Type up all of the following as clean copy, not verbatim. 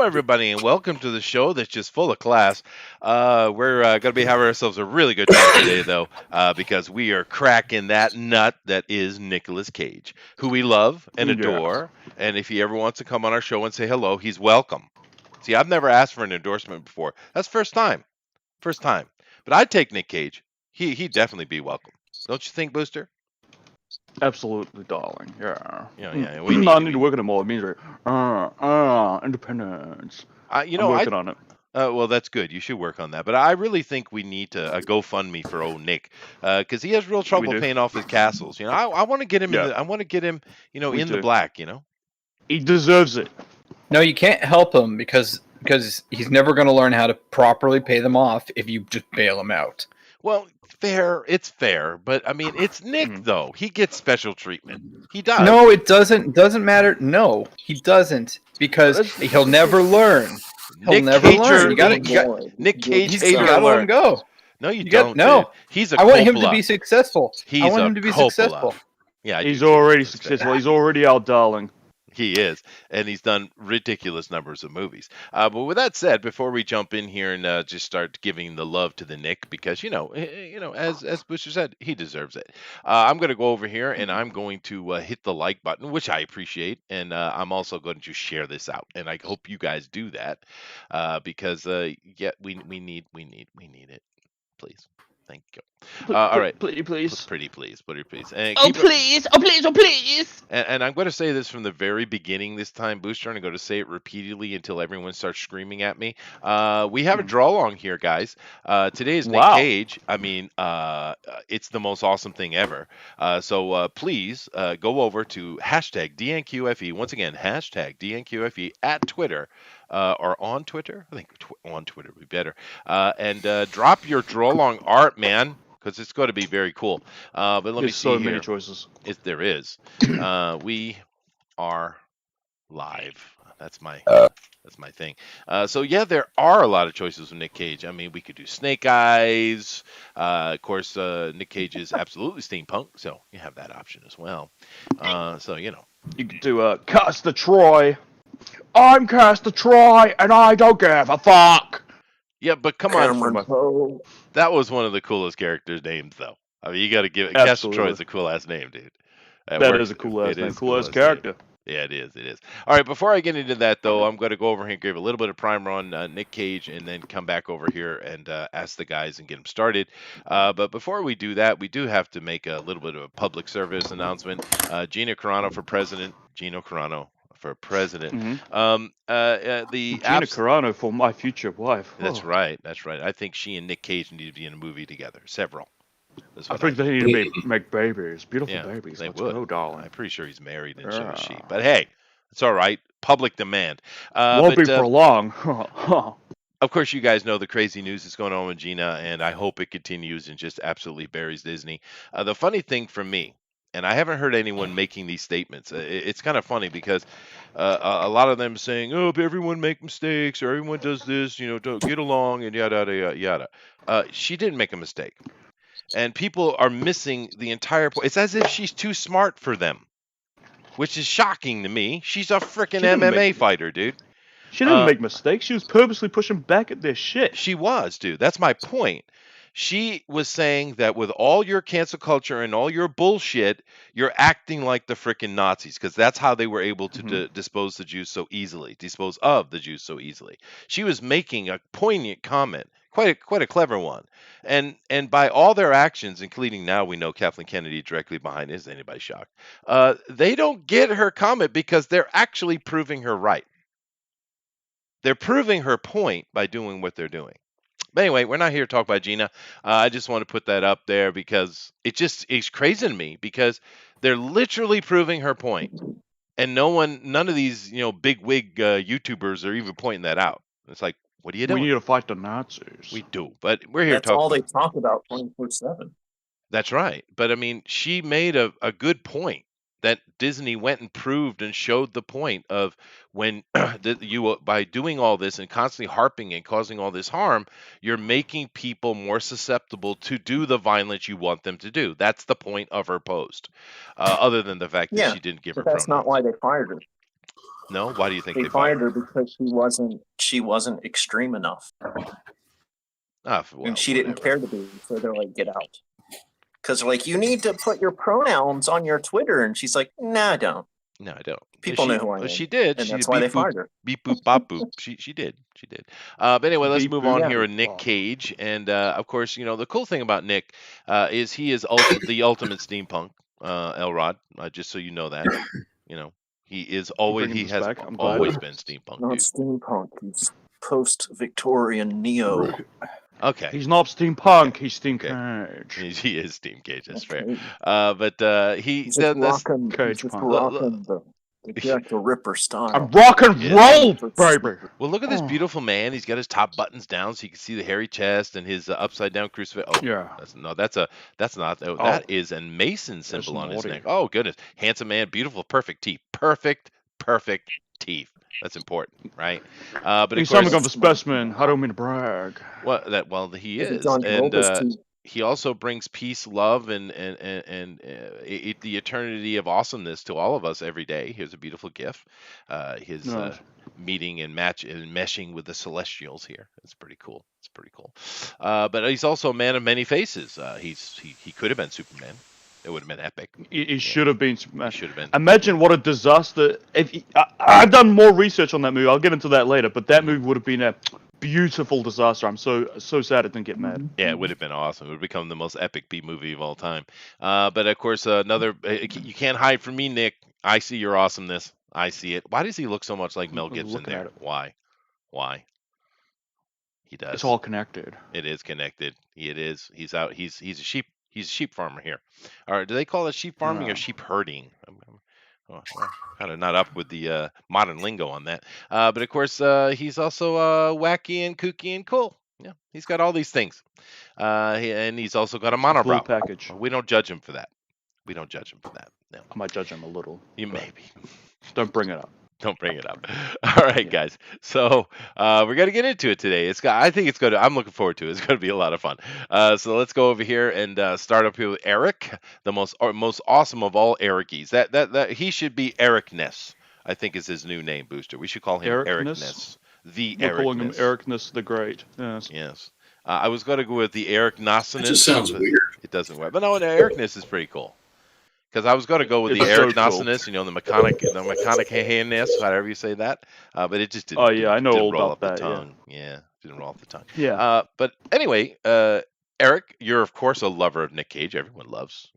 everybody, and welcome to the show that's just full of class. We're going to be having ourselves a really good time today, though, because we are cracking that nut that is Nicolas Cage, who we love and Yeah. adore. And if he ever wants to come on our show and say hello, he's welcome. See, I've never asked for an endorsement before. That's first time. First time. But I'd take Nick Cage. He'd definitely be welcome. Don't you think, Booster? Absolutely, darling. Yeah. Yeah. We I need need to work on it more. It means independence. you I'm know, I working on it. well, that's good. You should work on that. But I really think we need to a GoFundMe for old Nick, because he has real trouble do. paying off his castles. I want to get him in Yeah. the. I want to get him, We in the do. black. He deserves it. No, you can't help him because he's never going to learn how to properly pay them off if you just bail him out. Well, fair. It's fair, but I mean, it's Nick though. He gets special treatment. He does. No, it doesn't matter. No, he doesn't because he'll never learn. He'll Nick never Cage learn. Nick Cage You hater gotta let him alert. go. No, you You don't. no. Dude. He's a I want him Coppola. to be successful. He's I want a him to be Coppola. successful. Yeah, I He's do too. already That's fair. successful. He's already out, darling. He is, and he's done ridiculous numbers of movies. But with that said, before we jump in here and just start giving the love to the Nick, because as Booster said, he deserves it. I'm going to go over here and I'm going to hit the like button, which I appreciate, and I'm also going to share this out, and I hope you guys do that, because yeah, we need it, please. Thank you. All right. Please. Pretty please. And Oh please! Oh please! Oh please! And I'm going to say this from the very beginning this time, Booster, and I'm going to say it repeatedly until everyone starts screaming at me. We have a draw along here, guys. Today is Nick Wow. Cage. I mean, it's the most awesome thing ever. So please go over to hashtag DNQFE. Once again, hashtag DNQFE at Twitter. Or on Twitter. I think on Twitter would be better. And drop your draw along art, man, because it's going to be very cool. But let me There's see so here. many choices. There is. We are live. That's my thing. So yeah, there are a lot of choices with Nick Cage. I mean, we could do Snake Eyes. Of course, Nick Cage is absolutely steampunk, so you have that option as well. So You could do Castor Troy. I'm Castor Troy, and I don't give a fuck. yeah, but come on, that was one of the coolest characters' names, though. I mean, you got to give it. Castor Troy is a cool ass name, dude. That is a cool ass name. Cool ass character. Yeah, it is. All right, before I get into that, though, I'm going to go over here and give a little bit of primer on Nick Cage and then come back over here and ask the guys and get them started. But before we do that, we do have to make a little bit of a public service announcement. Gina Carano for president. Gina Carano for president. The Gina Carano for my future wife. That's right. I think she and Nick Cage need to be in a movie together. Several. I think they need to make babies. Beautiful babies. They Let's would. go, darling. I'm pretty sure he's married and so is she. But hey, it's all right. Public demand. Won't be for long. Of course, you guys know the crazy news that's going on with Gina, and I hope it continues and just absolutely buries Disney. The funny thing for me, and I haven't heard anyone making these statements. It's kind of funny because a lot of them saying, "Oh, everyone make mistakes, or everyone does this, don't get along, and yada yada yada." She didn't make a mistake. And people are missing the entire point. It's as if she's too smart for them, which is shocking to me. She's a freaking MMA fighter, dude. She didn't make mistakes. She was purposely pushing back at their shit. She was, dude. That's my point. She was saying that with all your cancel culture and all your bullshit, you're acting like the freaking Nazis, because that's how they were able to dispose of the Jews so easily. She was making a poignant comment, quite a clever one, and by all their actions, including now we know Kathleen Kennedy directly behind it. Is anybody shocked? They don't get her comment because they're actually proving her right. They're proving her point by doing what they're doing. But anyway, we're not here to talk about Gina. I just want to put that up there because it's crazy to me because they're literally proving her point, and none of these big wig YouTubers are even pointing that out. It's like, what are you doing? We need to fight the Nazis. We do, but we're here. That's all they talk about 24/7. That's right, but I mean, she made a good point that Disney went and proved and showed the point of when by doing all this and constantly harping and causing all this harm, you're making people more susceptible to do the violence you want them to do. That's the point of her post, other than the fact that she didn't give her but that's pronouns. not why they fired her. No, why do you think They they fired fired her because she wasn't extreme enough, Ah, well, and she didn't whatever. care to be. So they're like, get out. Because like, you need to put your pronouns on your Twitter, and she's like, nah, I don't. No, I don't. People know who I am. She did. And She that's did why they beep boop, fired her. beep boop, bop boop. She did. She did. But anyway, let's Beep move boop, on Yeah. here with Nick bop. Cage, and of course, the cool thing about Nick is he is the ultimate steampunk. Elrod, just so you know that, he is always bringing he this has back. I'm glad. always been steampunk, Not dude. steampunk. He's post-Victorian neo. Okay. He's not steampunk. He's Steam Cage. He is Steam Cage, that's fair. Okay. But he He's just rocking. Cage He's just punk. rocking the Jack the Ripper style. I'm rock and Yeah. roll, baby. Well, look at this Oh. beautiful man. He's got his top buttons down, so you can see the hairy chest and his upside down crucifix. Oh, Yeah. that's not. Oh, that is a Mason symbol on his naughty. neck. Oh goodness, handsome man, beautiful, perfect teeth, perfect teeth. That's important, right? But of He's course, something of a specimen. I don't mean to brag. he Is it is, John and Travolta's teeth? he also brings peace, love, and the eternity of awesomeness to all of us every day. Here's a beautiful gift. His Nice. meeting and meshing with the Celestials here. It's pretty cool. It's pretty cool. But he's also a man of many faces. He could have been Superman. It would have been epic. He should have been Superman. He should have been. Imagine what a disaster. I've done more research on that movie. I'll get into that later. But that movie would have been a beautiful disaster. I'm so sad it didn't get made. Yeah, it would have been awesome. It would have become the most epic B movie of all time. But of course, you can't hide from me, Nick. I see your awesomeness. I see it. Why does he look so much like Mel Gibson Looking there? at it. Why? He does. It's all connected. It is connected. It is. He's out. He's a sheep. He's a sheep farmer here. Or do they call it sheep farming No. or sheep herding? I'm kind of not up with the modern lingo on that. But of course, he's also wacky and kooky and cool. Yeah, he's got all these things. And he's also got a Full monobrow. package. We don't judge him for that. No. I might judge him a little. You but maybe. Don't bring it up. Don't bring it up. All right, guys. So we're gonna get into it today. I think it's gonna. I'm looking forward to it. It's gonna be a lot of fun. So let's go over here and start up here with Eric, the most awesome of all Erickies. That he should be Eric Ness. I think is his new name, Booster. We should call him Eric Eric Ness? Ness. The We're Eric calling him Ness. Ericness the Great. Yes. Yes. I was gonna go with the Eric Nassiness. It just sounds but weird. It doesn't work. But no, the Eric Ness is pretty cool. Because I was going to go with the It's Eric so cool. Nassiness, the McConaughey-ness, however you say that. But it just didn't. Oh, yeah, I know didn't all roll about off the that, yeah. tongue. Yeah, didn't roll off the tongue. Yeah. But anyway, Eric, you're of course a lover of Nick Cage. Everyone loves,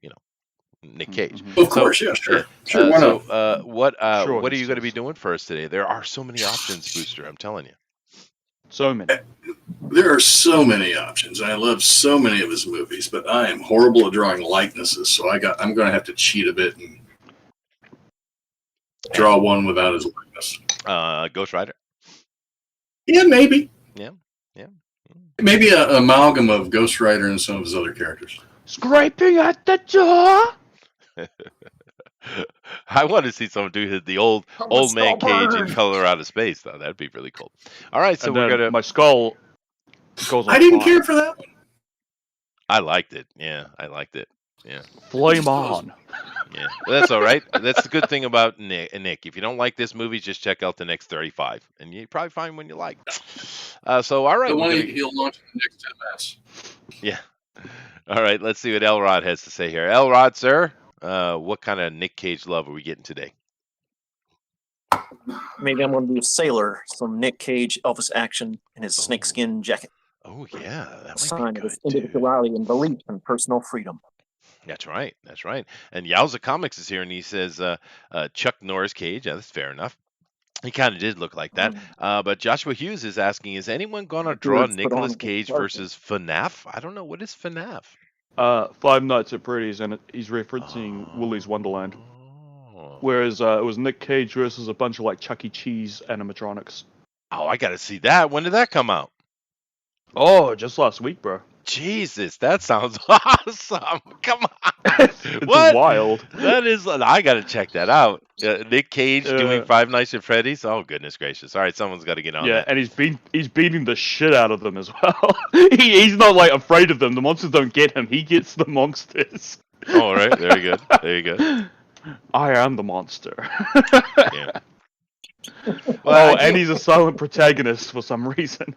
Nick Cage. Mhm. Of course, yeah, sure. Yeah. Sure, why not? So, what Sure, what are he you going to be says. doing for us today? There are so many options, Booster. I'm telling you. So many. There are so many options. I love so many of his movies, but I am horrible at drawing likenesses, so I'm going to have to cheat a bit and draw one without his likeness. Ghost Rider. Yeah, maybe. Yeah. Maybe an amalgam of Ghost Rider and some of his other characters. Scraping at the door. I want to see someone do the old man Cage in Color Out of Space, though. That'd be really cool. All right, so And we're then gonna. my skull goes on I didn't fire. care for that one. I liked it. Yeah, I liked it. Yeah, Flame on. yeah. But that's all right. That's the good thing about Nick. If you don't like this movie, just check out the next 35, and you probably find one you like. So all right, The we're one gonna- he'll launch in the next 10 minutes. yeah. All right, let's see what Elrod has to say here. Elrod, sir, what kind of Nick Cage love are we getting today? Maybe I'm going to be a sailor. Some Nick Cage Elvis action in his snakeskin jacket. Oh yeah, that might Sign be of his good. Too. individuality and belief in personal freedom. That's right. That's right. And Yowza Comics is here, and he says Chuck Norris Cage. Yeah, that's fair enough. He kind of did look like that. But Joshua Hughes is asking, is anyone going to draw Dude, put Nicolas on Cage the versus FNAF? I don't know. What is FNAF? Five Nights at Freddy's, and he's referencing Willy's Wonderland. Oh. Whereas it was Nick Cage versus a bunch of like Chuck E. Cheese animatronics. Oh, I got to see that. When did that come out? Oh, just last week, bro. Jesus, that sounds awesome. Come on. It's What? wild. That is, I got to check that out. Nick Cage doing Five Nights at Freddy's? Oh, goodness gracious. All right, someone's got to get on Yeah, that. and he's beating the shit out of them as well. He's not like afraid of them. The monsters don't get him. He gets the monsters. Oh, all right. There you go. There you go. I am the monster. Yeah. Well, and he's a silent protagonist for some reason.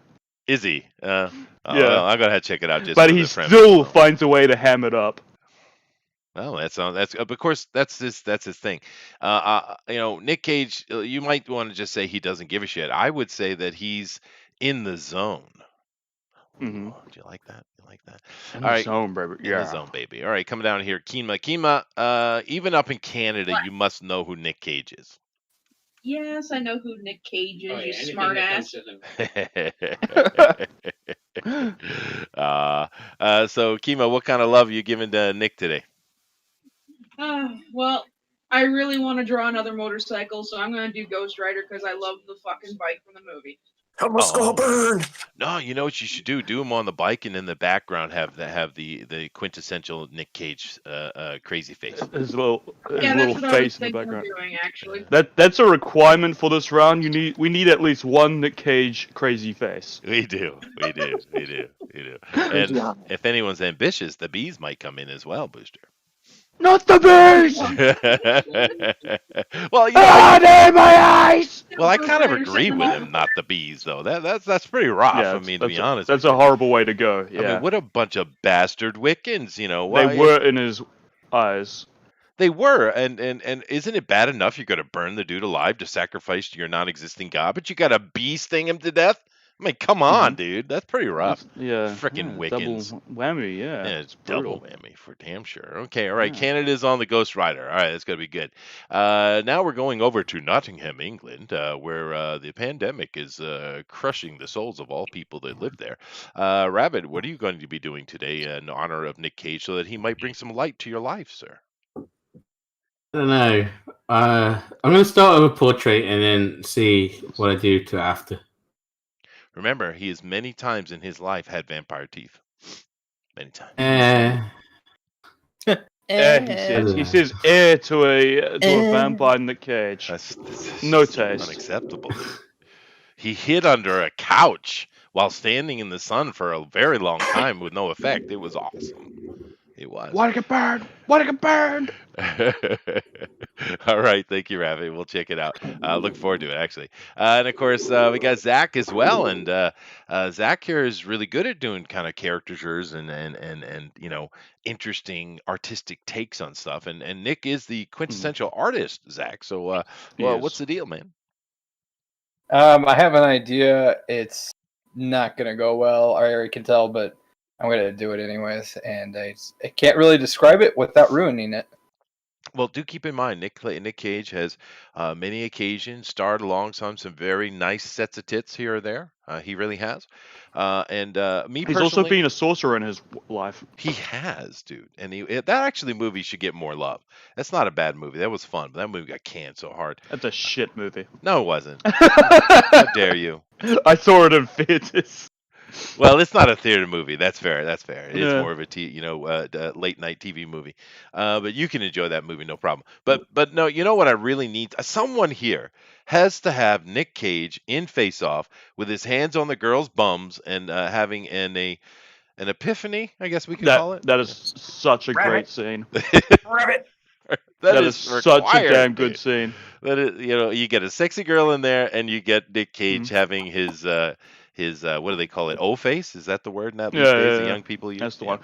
is he? Yeah. Well, I'm gonna have to check it out just But for he the premise. still finds a way to ham it up. Well, that's of course that's his thing. Nick Cage. You might want to just say he doesn't give a shit. I would say that he's in the zone. Mm-hmm. Ooh, do you like that? You like that? In All the right, zone, baby. in the zone, baby. All right, coming down here, Kima. Kima, even up in Canada, you must know who Nick Cage is. Yes, I know who Nick Cage is, you smart ass. So Kima, what kind of love are you giving to Nick today? Well, I really want to draw another motorcycle, so I'm going to do Ghost Rider because I love the fucking bike from the movie. Help us go burn! No, you know what you should do? Do him on the bike, and in the background have the quintessential Nick Cage crazy face. His little That's what I was face in the thinking of background. doing, actually. That's a requirement for this round. We need at least one Nick Cage crazy face. We do. And Yeah. if anyone's ambitious, the bees might come in as well, Booster. Not the bees! Well, my eyes! well, I kind of agree with him. Not the bees, though. That's pretty rough. Yeah, I mean, to be honest, that's with a you. horrible way to go. I Yeah, mean, what a bunch of bastard Wiccans, they Well, were in his eyes. They were, and isn't it bad enough you're going to burn the dude alive to sacrifice to your non-existing god, but you got a bee sting him to death? I mean, come on, dude. That's pretty rough. Yeah, Frickin' Wiccans. double whammy. Yeah, Yeah, it's brutal. double whammy for damn sure. Okay, all right. Yeah. Canada's on the Ghost Rider. All right, that's gonna be good. Now we're going over to Nottingham, England, where the pandemic is crushing the souls of all people that live there. Rabbit, what are you going to be doing today in honor of Nick Cage, so that he might bring some light to your life, sir? I don't know. I'm going to start with a portrait and then see what I do to after. Remember, he has many times in his life had vampire teeth. Many times. He says to a vampire Nick Cage. This is No taste. unacceptable. He hid under a couch while standing in the sun for a very long time with no effect. It was awesome. It was. Want to get burned? Want to get burned? All right, thank you, Ravi. We'll check it out. Look forward to it, actually. And of course, we got Zach as well, and Zach here is really good at doing kind of caricatures and interesting artistic takes on stuff. And Nick is the quintessential artist, Zach. So, well, what's the deal, man? I have an idea. It's not gonna go well. I already can tell, but I'm gonna do it anyways, and I can't really describe it without ruining it. Well, do keep in mind, Nick Cage has many occasions starred alongside some very nice sets of tits here or there. He really has. And me He's personally, also been a sorcerer in his life. he has, dude. And that actually movie should get more love. That's not a bad movie. That was fun, but that movie got canned so hard. That's a shit movie. No, it wasn't. How dare you? I saw it in theaters. Well, it's not a theater movie. That's fair. It's Yeah. more of a late night TV movie. But you can enjoy that movie, no problem. But no, you know what I really need? Someone here has to have Nick Cage in Face Off with his hands on the girls' bums and having an epiphany, I guess we could call it. That is such a great Rabbit. scene. Rabbit. That is such a required, damn good dude. scene. That is, you get a sexy girl in there, and you get Nick Cage having his what do they call it? O face? Is that the word now these days? The young people use. That's the Yeah.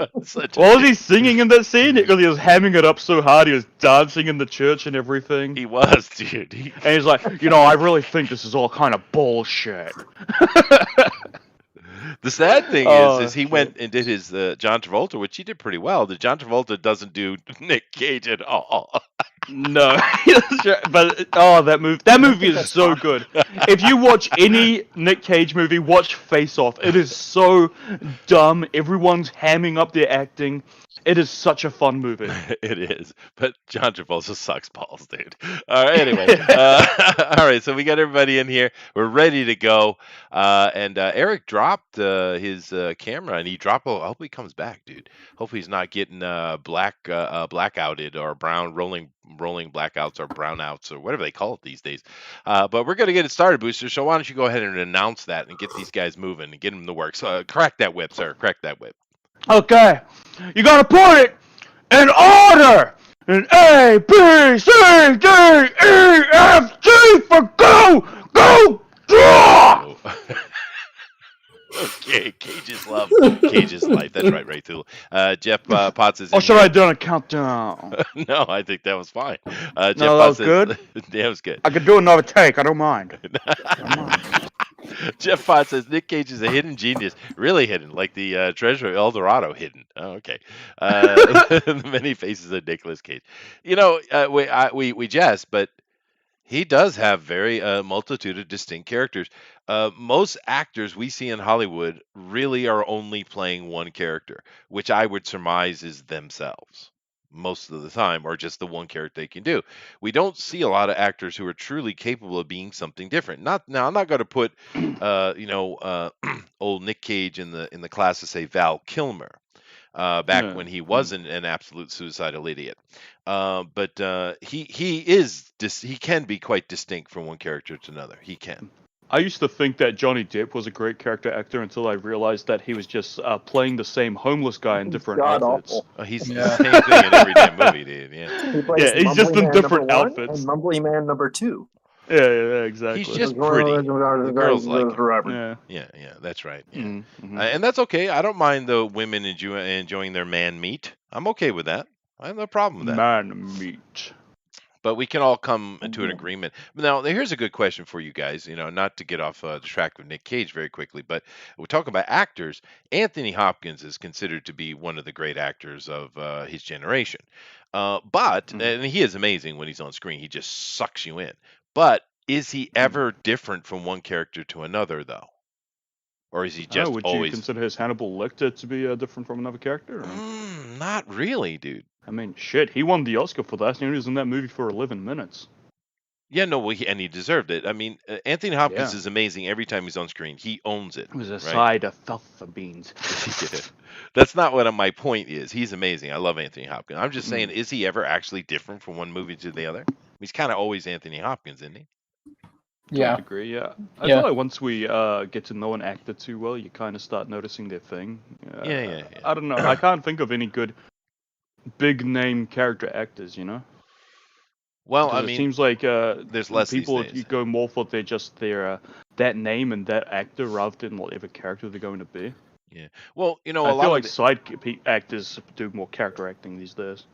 one. Such What was he singing in that scene? Because he was hamming it up so hard, he was dancing in the church and everything. He was, dude. And he's like, I really think this is all kind of bullshit. The sad thing Oh, is he shit. went and did his John Travolta, which he did pretty well. The John Travolta doesn't do Nick Cage at all. No, but that movie is so good. If you watch any Nick Cage movie, watch Face Off. It is so dumb. Everyone's hamming up their acting. It is such a fun movie. It is, but John Travolta sucks balls, dude. All right, anyway, all right. So we got everybody in here. We're ready to go. And Eric dropped his camera, and he dropped. Oh, I hope he comes back, dude. Hopefully he's not getting blackouted or rolling blackouts or brownouts or whatever they call it these days. But we're gonna get it started, Booster. So why don't you go ahead and announce that and get these guys moving and get them to work. So crack that whip, sir. Crack that whip. Okay, you gotta put it in order. And A B C D E F G for go draw. Oh. Okay, Cage's love, Cage's life. That's right, Ray Tool. Jeff Potts is in Or should here. I have done a countdown? No, I think that was fine. Jeff No, that Potts was says, good. yeah, it was good. I could do another take. I don't mind. Jeff Potts says Nick Cage is a hidden genius, really hidden, like the treasure of El Dorado hidden. Oh, okay. The many faces of Nicolas Cage. You know, we jest, but he does have very multitude of distinct characters. Most actors we see in Hollywood really are only playing one character, which I would surmise is themselves most of the time, or just the one character they can do. We don't see a lot of actors who are truly capable of being something different. Not now. I'm not going to put, old Nick Cage in the class of say Val Kilmer. Back Yeah. when he wasn't an absolute suicidal idiot. But he can be quite distinct from one character to another. He can. I used to think that Johnny Depp was a great character actor until I realized that he was just playing the same homeless guy in different God outfits. awful. He's Yeah. the same thing in every damn movie, dude. Yeah. He plays Yeah, he's just Mumbly in Man different number 1 outfits. and Mumbly Man number 2. Yeah, exactly. He's just pretty. The girls like him. Yeah. Yeah, that's right. Yeah. Mm-hmm. And that's okay. I don't mind the women enjoying their man meat. I'm okay with that. I have no problem with that. Man meat. But we can all come into an agreement. Now, here's a good question for you guys. You know, not to get off the track of Nick Cage very quickly, but we're talking about actors. Anthony Hopkins is considered to be one of the great actors of his generation. And he is amazing when he's on screen. He just sucks you in. But is he ever different from one character to another, though? Or is he just would always? you consider his Hannibal Lecter to be different from another character? Or? Not really, dude. I mean, shit, he won the Oscar for that, and he was in that movie for 11 minutes. Yeah, no, well, and he deserved it. I mean, Anthony Hopkins is amazing every time he's on screen. He owns it. It was a right? side of fava beans. That's not what my point is. He's amazing. I love Anthony Hopkins. I'm just saying, is he ever actually different from one movie to the other? He's kind of always Anthony Hopkins, isn't he? Yeah. To a degree, yeah. I Yeah. feel like once we get to know an actor too well, you kind of start noticing their thing. Yeah. I don't know. I can't think of any good big name character actors, you know? Well, Because I mean, it seems like there's less these people days. go more for their that name and that actor rather than whatever character they're going to be. Yeah. Well, you know, I a lot feel of like side actors do more character acting these days.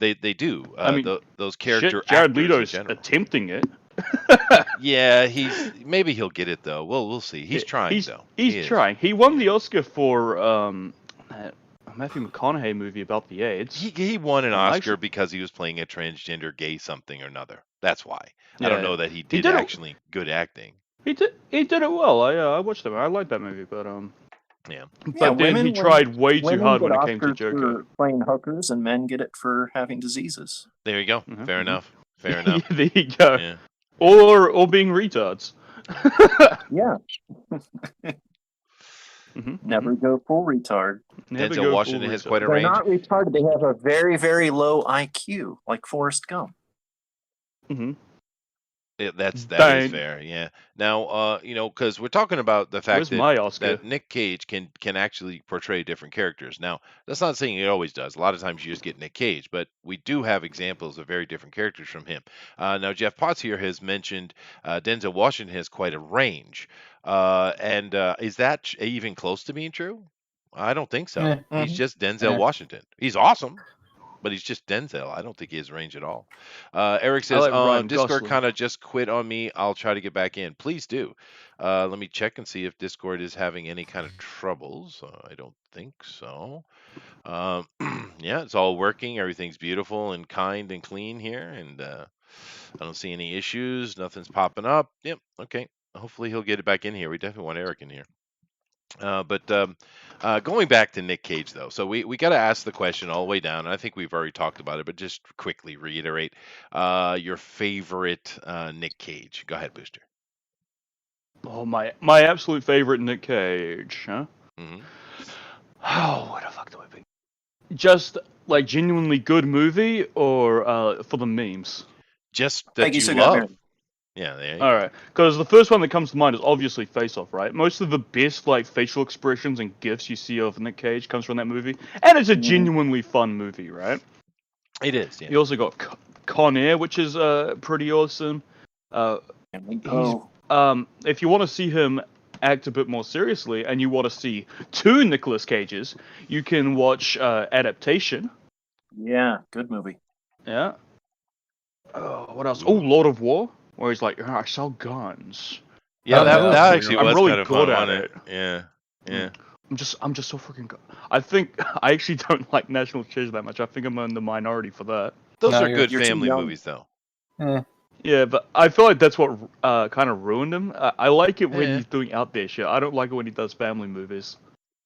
they do. I mean, those character Shit, Jared actors in Leto's general. attempting it. Yeah, maybe he'll get it though. We'll see. He's trying though. He's trying. He won the Oscar for that Matthew McConaughey movie about the AIDS. He won an Oscar Actually- because he was playing a transgender gay something or another. That's why. I Yeah. don't know that he did did it- actually good acting. He did it well. I watched it. I liked that movie, but Yeah. But then he tried way too hard when it came to Joker. For playing hookers, and men get it for having diseases. There you go. Mhm, Fair mhm. enough. Fair enough. There you go. Yeah. Or being retards. Yeah, Mhm, never go full retard. Never Denzel go full Washington has retard. quite a They're range. not retarded. They have a very, very low IQ, like Forrest Gump. Mhm. That is Bang. fair. Yeah. Now, because we're talking about the fact Where's my Oscar? that Nick Cage can actually portray different characters. Now, that's not saying it always does. A lot of times you just get Nick Cage, but we do have examples of very different characters from him. Now, Jeff Potts here has mentioned Denzel Washington has quite a range. And is that even close to being true? I don't think so. Yeah. He's just Denzel Yeah. Washington. He's awesome, but he's just Denzel. I don't think he has range at all. Eric says, like Ryan Discord Gosling. kind of just quit on me. I'll try to get back in. Please do. Let me check and see if Discord is having any kind of troubles. I don't think so. Yeah, it's all working. Everything's beautiful and kind and clean here. And I don't see any issues. Nothing's popping up. Yep. Okay. Hopefully he'll get it back in here. We definitely want Eric in here. But going back to Nick Cage, though, so we got to ask the question all the way down. And I think we've already talked about it, but just quickly reiterate your favorite Nick Cage. Go ahead, Booster. Oh, my absolute favorite Nick Cage, huh? Hmm. Oh, what the fuck do I pick? Just like genuinely good movie, or for the memes? Just that Peggy you Sue got love. married. Yeah, there you go. All right, because the first one that comes to mind is obviously Face Off, right? Most of the best like facial expressions and gifs you see of Nick Cage comes from that movie, and it's a genuinely fun movie, right? It is. Yeah. You also got Con Air, which is pretty awesome. If you want to see him act a bit more seriously, and you want to see two Nicolas Cages, you can watch Adaptation. Yeah, good movie. Yeah. What else? Oh, Lord of War, where he's like, I sell guns. Yeah, that was that weird. actually I'm was really kind of good fun, at wasn't it. it? Yeah. I'm just so freaking good. I think I actually don't like National Treasure that much. I think I'm in the minority for that. Those No, are you're- good you're too family young. movies, though. Yeah, but I feel like that's what kind of ruined him. I like it when Eh. he's doing out there shit. I don't like it when he does family movies.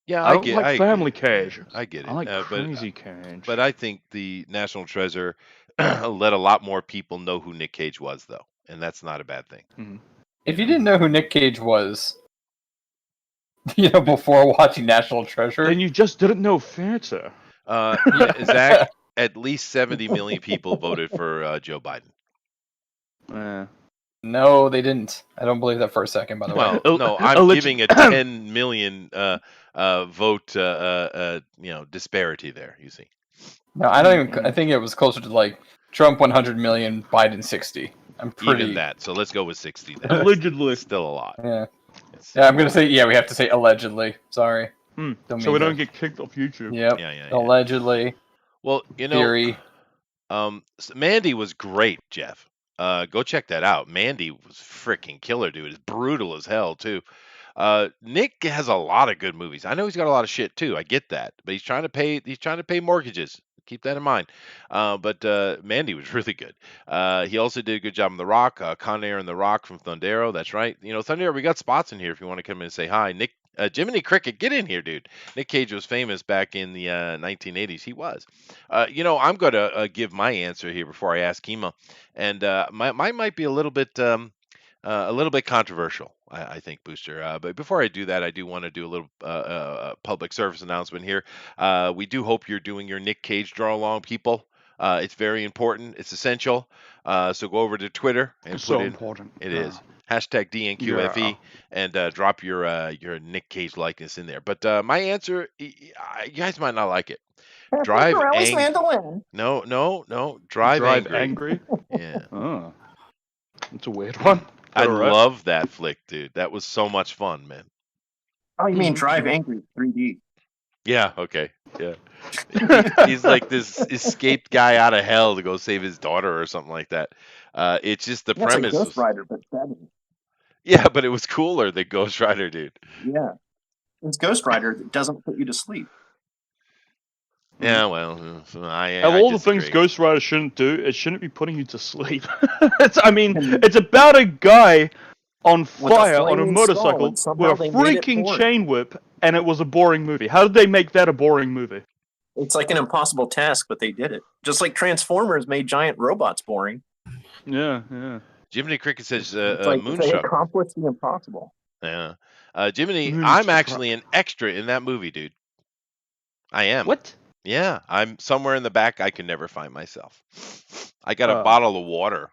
Yeah, I don't like Family Cage. I get it. I like but Crazy Cage. but I think the National Treasure let a lot more people know who Nick Cage was, though, and that's not a bad thing. If you didn't know who Nick Cage was, before watching National Treasure, Then you just didn't know theater. Zach, at least 70 million people voted for Joe Biden. no, they didn't. I don't believe that for a second. By the way, Well, no, I'm giving a 10 million vote disparity there. You see. no, I don't even. I think it was closer to like Trump 100 million, Biden 60. I'm pretty. Even that. So let's go with 60 then. Allegedly. It's still a lot. Yeah. Yeah, I'm gonna say we have to say allegedly. Sorry. So we don't get kicked off YouTube. Yep. Yeah. Allegedly. Well, Theory. Mandy was great, Jeff. Go check that out. Mandy was freaking killer, dude. It's brutal as hell too. Nick has a lot of good movies. I know he's got a lot of shit too. I get that, but he's trying to pay mortgages. Keep that in mind. But Mandy was really good. He also did a good job in The Rock, Con Air and The Rock from Thundero. That's right. Thundero, we got spots in here if you want to come in and say hi. Nick, Jiminy Cricket, get in here, dude. Nick Cage was famous back in the 1980s. He was. I'm going to give my answer here before I ask Kima. And mine might be a little bit controversial, I think, Booster. But before I do that, I do want to do a little public service announcement here. We do hope you're doing your Nick Cage draw along, people. It's very important. It's essential. So go over to Twitter and It's put so in. important. It is hashtag DNQFE and drop your Nick Cage likeness in there. But my answer, you guys might not like it. Drive Morales angry. Mandolin. No. Drive angry. Yeah. Oh, it's a weird one. I Alright. love that flick, dude. That was so much fun, man. Oh, you mean Drive Angry 3D? Yeah, okay. Yeah. He's like this escaped guy out of hell to go save his daughter or something like that. It's just the That's premise. like Ghost Rider, but better. Yeah, but it was cooler than Ghost Rider, dude. Yeah. It's Ghost Rider that doesn't put you to sleep. Yeah, well, Of all the things Ghost Rider shouldn't do, it shouldn't be putting you to sleep. It's about a guy on fire on a flaming motorcycle skull, and with a somehow they made it freaking boring. chain whip, and it was a boring movie. How did they make that a boring movie? It's like an impossible task, but they did it. Just like Transformers made giant robots boring. Yeah. Jiminy Cricket says It's like they Moonstruck. accomplished the impossible. Yeah. Jiminy, Moonstruck. I'm actually an extra in that movie, dude. I am. What? Yeah, I'm somewhere in the back. I can never find myself. I got a Oh. bottle of water.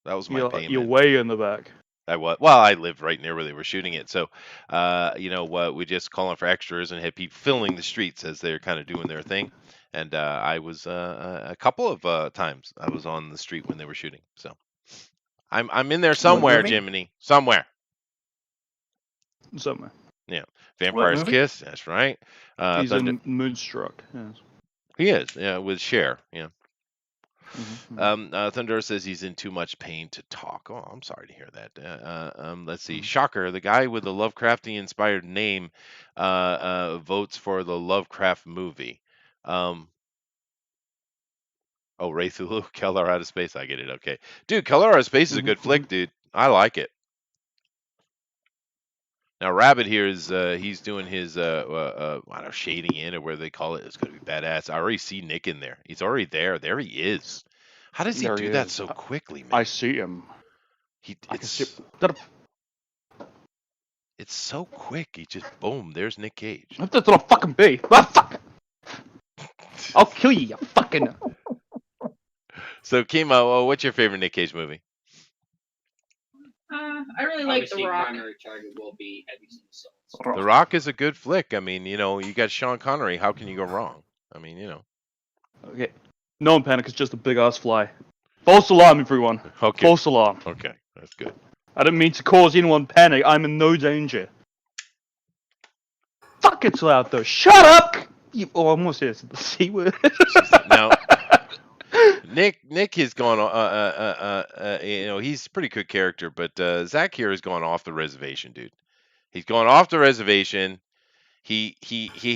That was my payment. You're way in the back. I lived right near where they were shooting it, so we just calling for extras and had people filling the streets as they're kind of doing their thing. And I was a couple of times I was on the street when they were shooting. So I'm in there somewhere, movie? Jiminy, somewhere. Somewhere. Yeah, Vampire's movie? Kiss. That's right. He's in Moonstruck. Yes. He is. Yeah, with Cher. Yeah. Mhm. Thunder says he's in too much pain to talk. Oh, I'm sorry to hear that. Let's see. Shocker, the guy with the Lovecrafty-inspired name votes for the Lovecraft movie. Ray Thulu, Keller Out of Space. I get it. Okay. Dude, Keller Out of Space is a good flick, dude. I like it. Now, Rabbit here is he's doing his I don't know, shading in or whatever they call it. It's gonna be badass. I already see Nick in there. He's already there. There he is. How does he There do he that is. so quickly, man? I see him. It's so quick. He just boom. There's Nick Cage. That's what a fucking be. Ah, fuck. I'll kill you, you fucking. So, Kimo, what's your favorite Nick Cage movie? I really like The Rock. Primary target will be Have You Seen the Souls? The Rock is a good flick. I mean, you got Sean Connery. How can you go wrong? I mean, Okay. No panic, it's just a big ass fly. False alarm, everyone. Okay. False alarm. Okay, that's good. I didn't mean to cause anyone panic. I'm in no danger. Fuck, it's loud though. Shut up! You, oh, I almost said the C word. Now, Nick has gone. He's a pretty good character, but Zach here has gone off the reservation, dude. He's gone off the reservation. He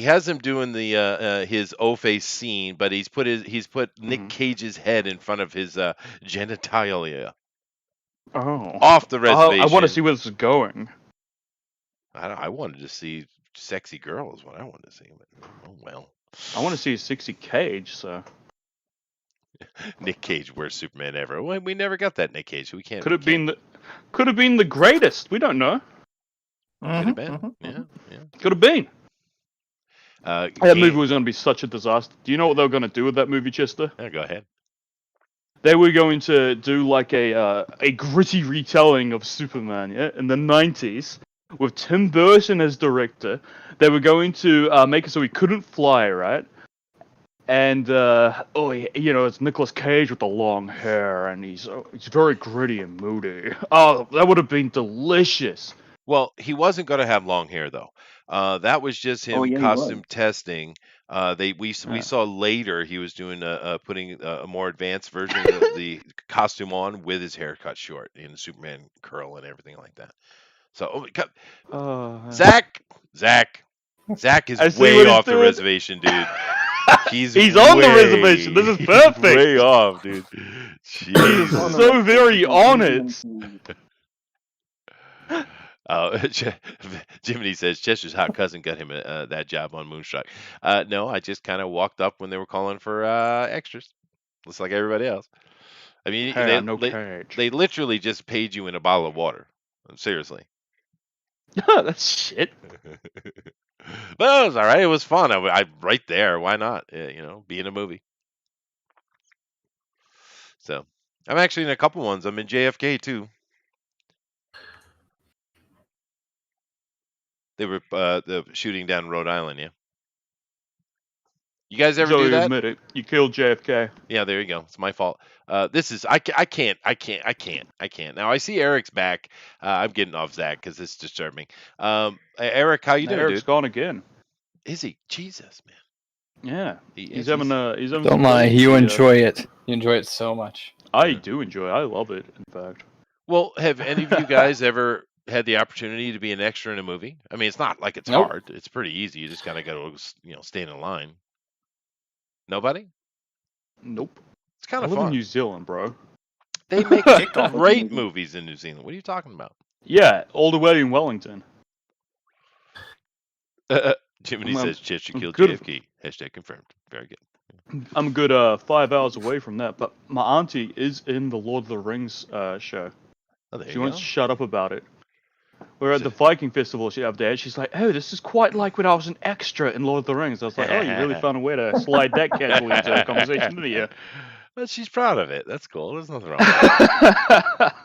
has him doing the his O-face scene, but he's put Nick Cage's head in front of his genitalia Oh. off the reservation. I want to see where this is going. I wanted to see sexy girls. What I wanted to see. But, oh well. I want to see a 60 Cage, so. Nick Cage, worst Superman ever. Well, we never got that Nick Cage. We can't. Could have been the greatest. We don't know. Could have been. Yeah. Could have been. That Game- movie was going to be such a disaster. Do you know what they were going to do with that movie, Chester? Yeah, go ahead. They were going to do like a gritty retelling of Superman, yeah, in the 90s, with Tim Burton as director. They were going to make it so he couldn't fly, right? And it's Nicolas Cage with the long hair, and he's very gritty and moody. Oh, that would have been delicious. Well, he wasn't going to have long hair though. That was just him Oh, yeah, he costume was. testing. We saw later he was doing putting a more advanced version of the costume on with his hair cut short and the Superman curl and everything like that. So Zach is I see way what he's off the doing. reservation, dude. He's on the reservation. This is perfect. Way off, dude. He's Jeez. so very on it. Jiminy says Chester's hot cousin got him that job on Moonstruck. No, I just kind of walked up when they were calling for extras, just like everybody else. I mean, they literally just paid you in a bottle of water. Seriously. That's shit. But it was all right. It was fun. I right there. Why not? Be in a movie. So I'm actually in a couple ones. I'm in JFK too. They were the shooting down Rhode Island. Yeah. You guys ever So do you that? admit it. You killed JFK. Yeah, there you go. It's my fault. This is I can't. Now I see Eric's back. I'm getting off Zach because it's disturbing. Eric, how you doing, Eric's dude? gone again. Is he? Jesus, man. Yeah. He's He's having Don't lie, you enjoy it. You enjoy it so much. I do enjoy it. I love it, in fact. Well, have any of you guys ever had the opportunity to be an extra in a movie? I mean, it's not like it's Nope. hard. It's pretty easy. You just kind of got to, stand in line. Nobody? Nope. It's kind I of live in fun. New Zealand, bro. They make Kickoff of the great movie. movies in New Zealand. What are you talking about? Yeah, all the way in Wellington. Jiminy says Chester I'm killed good. JFK. Hashtag confirmed. Very good. I'm a good 5 hours away from that, but my auntie is in the Lord of the Rings show. Oh, there She you wants go. to shut up about it. We're at the Viking Festival the other day. She's like, "Oh, this is quite like when I was an extra in Lord of the Rings." I was like, "Oh, you really found a way to slide that casually into the conversation, didn't you?" Well, she's proud of it. That's cool. There's nothing wrong with that.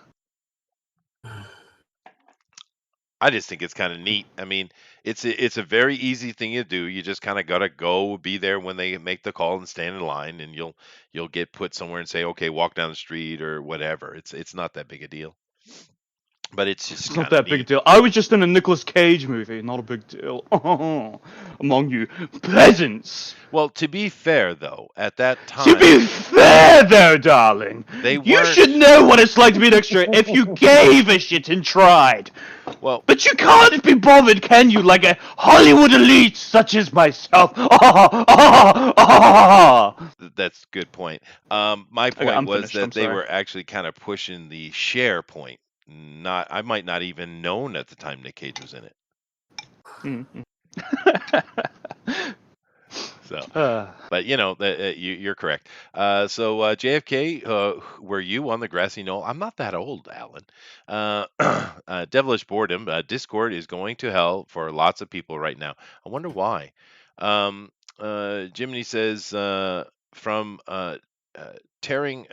I just think it's kind of neat. I mean, it's a very easy thing to do. You just kind of gotta go, be there when they make the call and stand in line, and you'll get put somewhere and say, okay, walk down the street or whatever. It's not that big a deal. But it's just It's not kinda that big a neat. deal. I was just in a Nicolas Cage movie. Not a big deal. Among you peasants. Well, to be fair though, at that time To be fair, though, darling, they you weren't. should know what it's like to be an extra if you gave a shit and tried. Well, But you can't be bothered, can you? Like a Hollywood elite such as myself. that's a good point. My point I'm was finished, that I'm they sorry. were actually kind of pushing the share point. I might not even known at the time Nick Cage was in it. So, but you're correct. So JFK, were you on the grassy knoll? I'm not that old, Alan. Devilish boredom. Discord is going to hell for lots of people right now. I wonder why. Jiminy says from tearing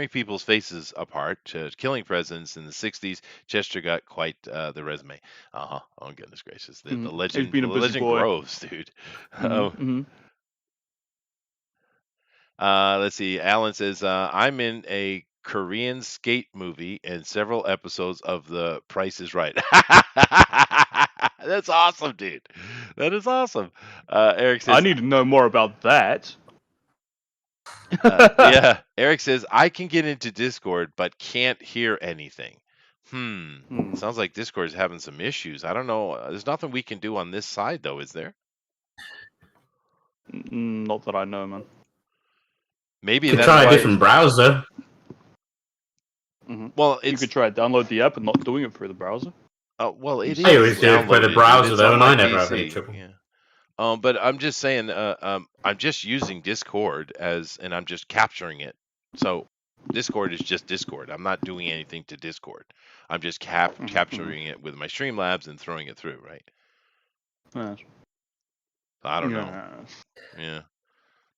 people's faces apart to killing presidents in the 60s, Chester got quite the resume. Oh goodness gracious, the legend, been a busy legend boy. grows, dude. Mhm. Let's see. Alan says, I'm in a Korean skate movie and several episodes of The Price is Right. That's awesome, dude. That is awesome. Eric I says, need to know more about that. yeah. Eric says, I can get into Discord, but can't hear anything. Sounds like Discord's having some issues. I don't know. There's nothing we can do on this side, though, is there? Not that I know, man. Maybe You could that's try a why. different browser. Well, You it's could try download the app and not doing it through the browser. well, it I is always do it for the downloaded, dude. browser It's though, on and my I never have any PC. trouble. Yeah. But I'm just saying, I'm just using Discord and I'm just capturing it. So Discord is just Discord. I'm not doing anything to Discord. I'm just capturing it with my Streamlabs and throwing it through, right? Yes. I don't know. Yeah.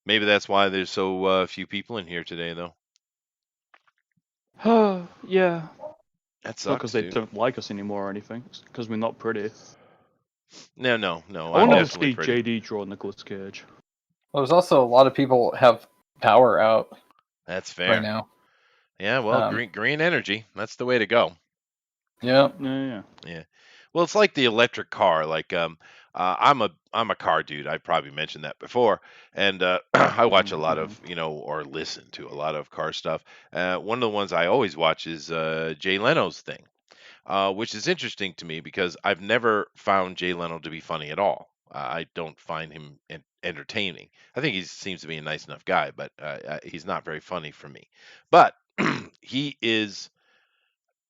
Maybe that's why there's so few people in here today, though. Yeah. That Not sucks, because they dude. don't like us anymore or anything. It's because we're not pretty. No. I I'm wanted to definitely see pretty. JD draw Nicolas Cage. Well, there's also a lot of people have power out That's right fair. now. Yeah. Well, green energy. That's the way to go. Yeah. Yeah. Well, it's like the electric car. Like, I'm a car dude. I probably mentioned that before, and I watch a lot of or listen to a lot of car stuff. One of the ones I always watch is Jay Leno's thing, which is interesting to me because I've never found Jay Leno to be funny at all. I don't find him entertaining. I think he seems to be a nice enough guy, but he's not very funny for me. But he is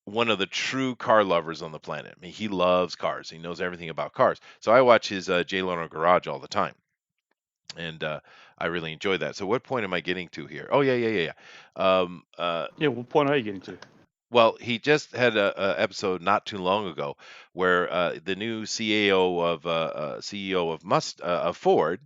one of the true car lovers on the planet. I mean, he loves cars. He knows everything about cars. So I watch his Jay Leno Garage all the time, and I really enjoy that. So what point am I getting to here? Oh yeah. What point are you getting to? Well, he just had a episode not too long ago where the new CEO of Ford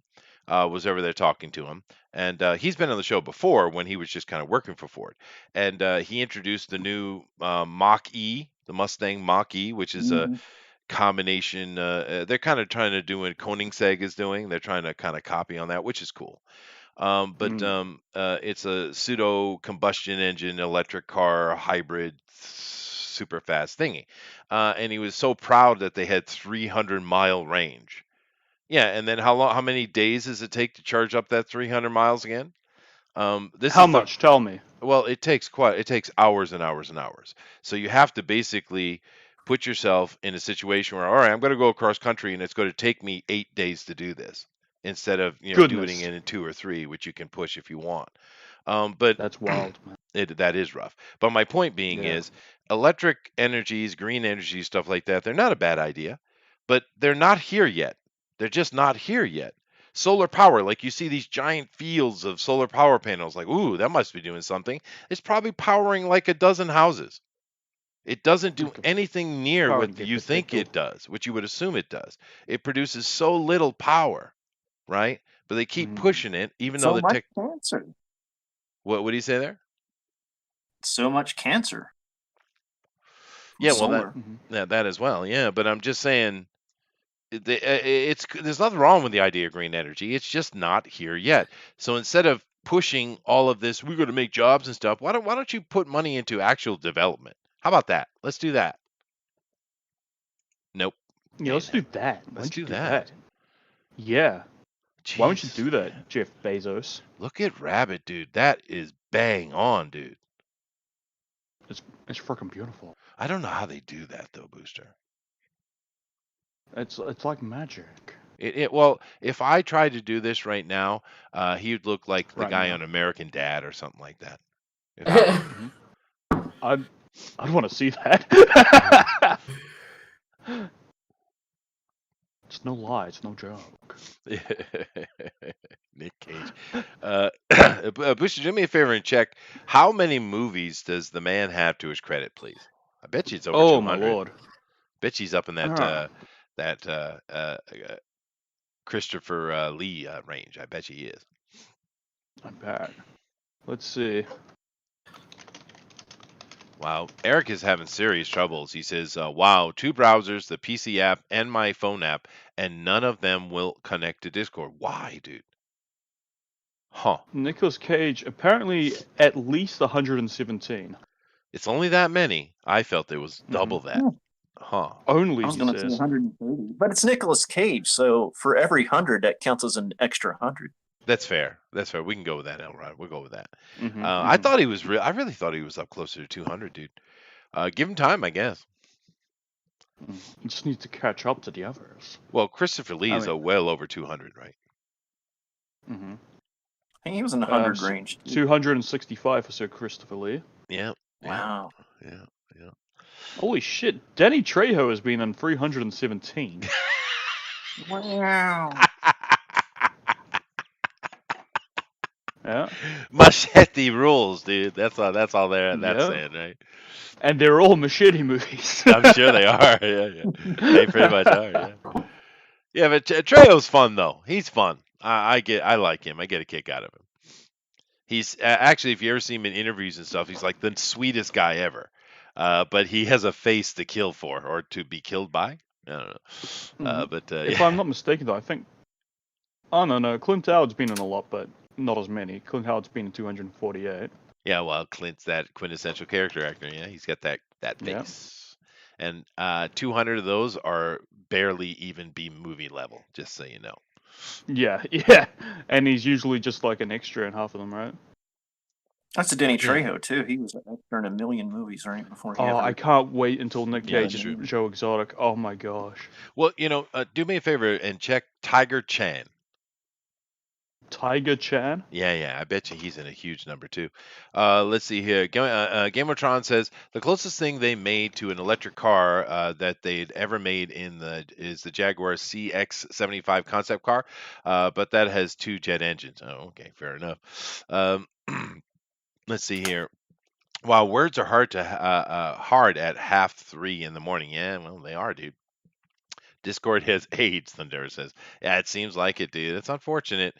was over there talking to him, and he's been on the show before when he was just kind of working for Ford, and he introduced the new Mach E, the Mustang Mach E, which is a combination. They're kind of trying to do what Koenigsegg is doing. They're trying to kind of copy on that, which is cool. It's a pseudo combustion engine electric car hybrid super fast thingy. And he was so proud that they had 300-mile range. Yeah, and then how many days does it take to charge up that 300 miles again? How much? Tell me. Well, it takes hours and hours and hours. So you have to basically put yourself in a situation where, all right, I'm going to go across country and it's going to take me 8 days to do this instead of, doing it in 2 or 3, which you can push if you want. But that's wild, man. That is rough. But my point being is electric energies, green energy, stuff like that, they're not a bad idea, but they're not here yet. They're just not here yet. Solar power, like you see these giant fields of solar power panels, like, ooh, that must be doing something. It's probably powering like a dozen houses. It doesn't do anything near what you think it does, what you would assume it does. It produces so little power, right? But they keep pushing it, even though the cancer. What do you say there? So much cancer. Yeah, well, that as well. Yeah, but I'm just saying, there's nothing wrong with the idea of green energy. It's just not here yet. So instead of pushing all of this, we're going to make jobs and stuff. Why don't you put money into actual development? How about that? Let's do that. Nope. Yeah, let's do that. Let's do that. Yeah. Jeez. Why don't you do that, Jeff Bezos? Look at Rabbit, dude. That is bang on, dude. It's freaking beautiful. I don't know how they do that though, Booster. It's like magic. Well, if I tried to do this right now, he'd look like the guy on American Dad or something like that. I'd want to see that. It's no lie. It's no joke. Nick Cage. Booster, do me a favor and check how many movies does the man have to his credit, please. I bet you it's over 200. My lord! Bet he's up in that Christopher Lee range. I bet he is. I bet. Let's see. Wow, Eric is having serious troubles. He says, wow, 2 browsers, the PC app and my phone app, and none of them will connect to Discord. Why, dude? Huh. Nicolas Cage apparently at least 117. It's only that many. I felt it was double that. Hmm. Huh. Only, I was he going to say says. 130, but it's Nicolas Cage, so for every 100, that counts as an extra 100. That's fair. That's fair. We can go with that, Elrod. We'll go with that. Mhm, I mhm. thought he was I really thought he was up closer to 200, dude. Give him time, I guess. You just need to catch up to the others. Well, Christopher Lee I is mean- a well over 200, right? Mhm. I think he was in the 100 So range. 265 for Sir Christopher Lee. Yeah. Wow. Yeah. Yeah. Holy shit! Danny Trejo has been in 317. Wow. Yeah, Machete rules, dude. That's all that's Yeah. saying, right? and they're all machete movies. I'm sure they are. Yeah. They pretty much are. Yeah. Yeah, but Trejo's fun though. He's fun. I like him. I get a kick out of him. He's actually, if you ever see him in interviews and stuff, he's like the sweetest guy ever. But he has a face to kill for or to be killed by. I don't know. But If yeah. I'm not mistaken, though, I think. Oh no, Clint Howard's been in a lot, but not as many. Clint Howard's been in 248. Yeah, well, Clint's that quintessential character actor. Yeah, he's got that Yeah. face. And 200 of those are barely even B movie level, just so you know. Yeah, and he's usually just like an extra in half of them, right? That's a Denny Yeah. Trejo, too. He was an actor in a million movies right before he Oh, ever... I can't wait until Nick Yeah, Cage that's and true. Joe Exotic. Oh my gosh. Well, do me a favor and check Tiger Chan. Tiger Chan? Yeah, I bet you he's in a huge number too. Let's see here. Game of Tron says the closest thing they made to an electric car that they'd ever made is the Jaguar CX-75 concept car, but that has 2 jet engines. Oh, okay, fair enough. Let's see here. While words are hard at 2:30 in the morning. Yeah, well, they are, dude. Discord has AIDS, Thunder says. Yeah, it seems like it, dude. It's unfortunate.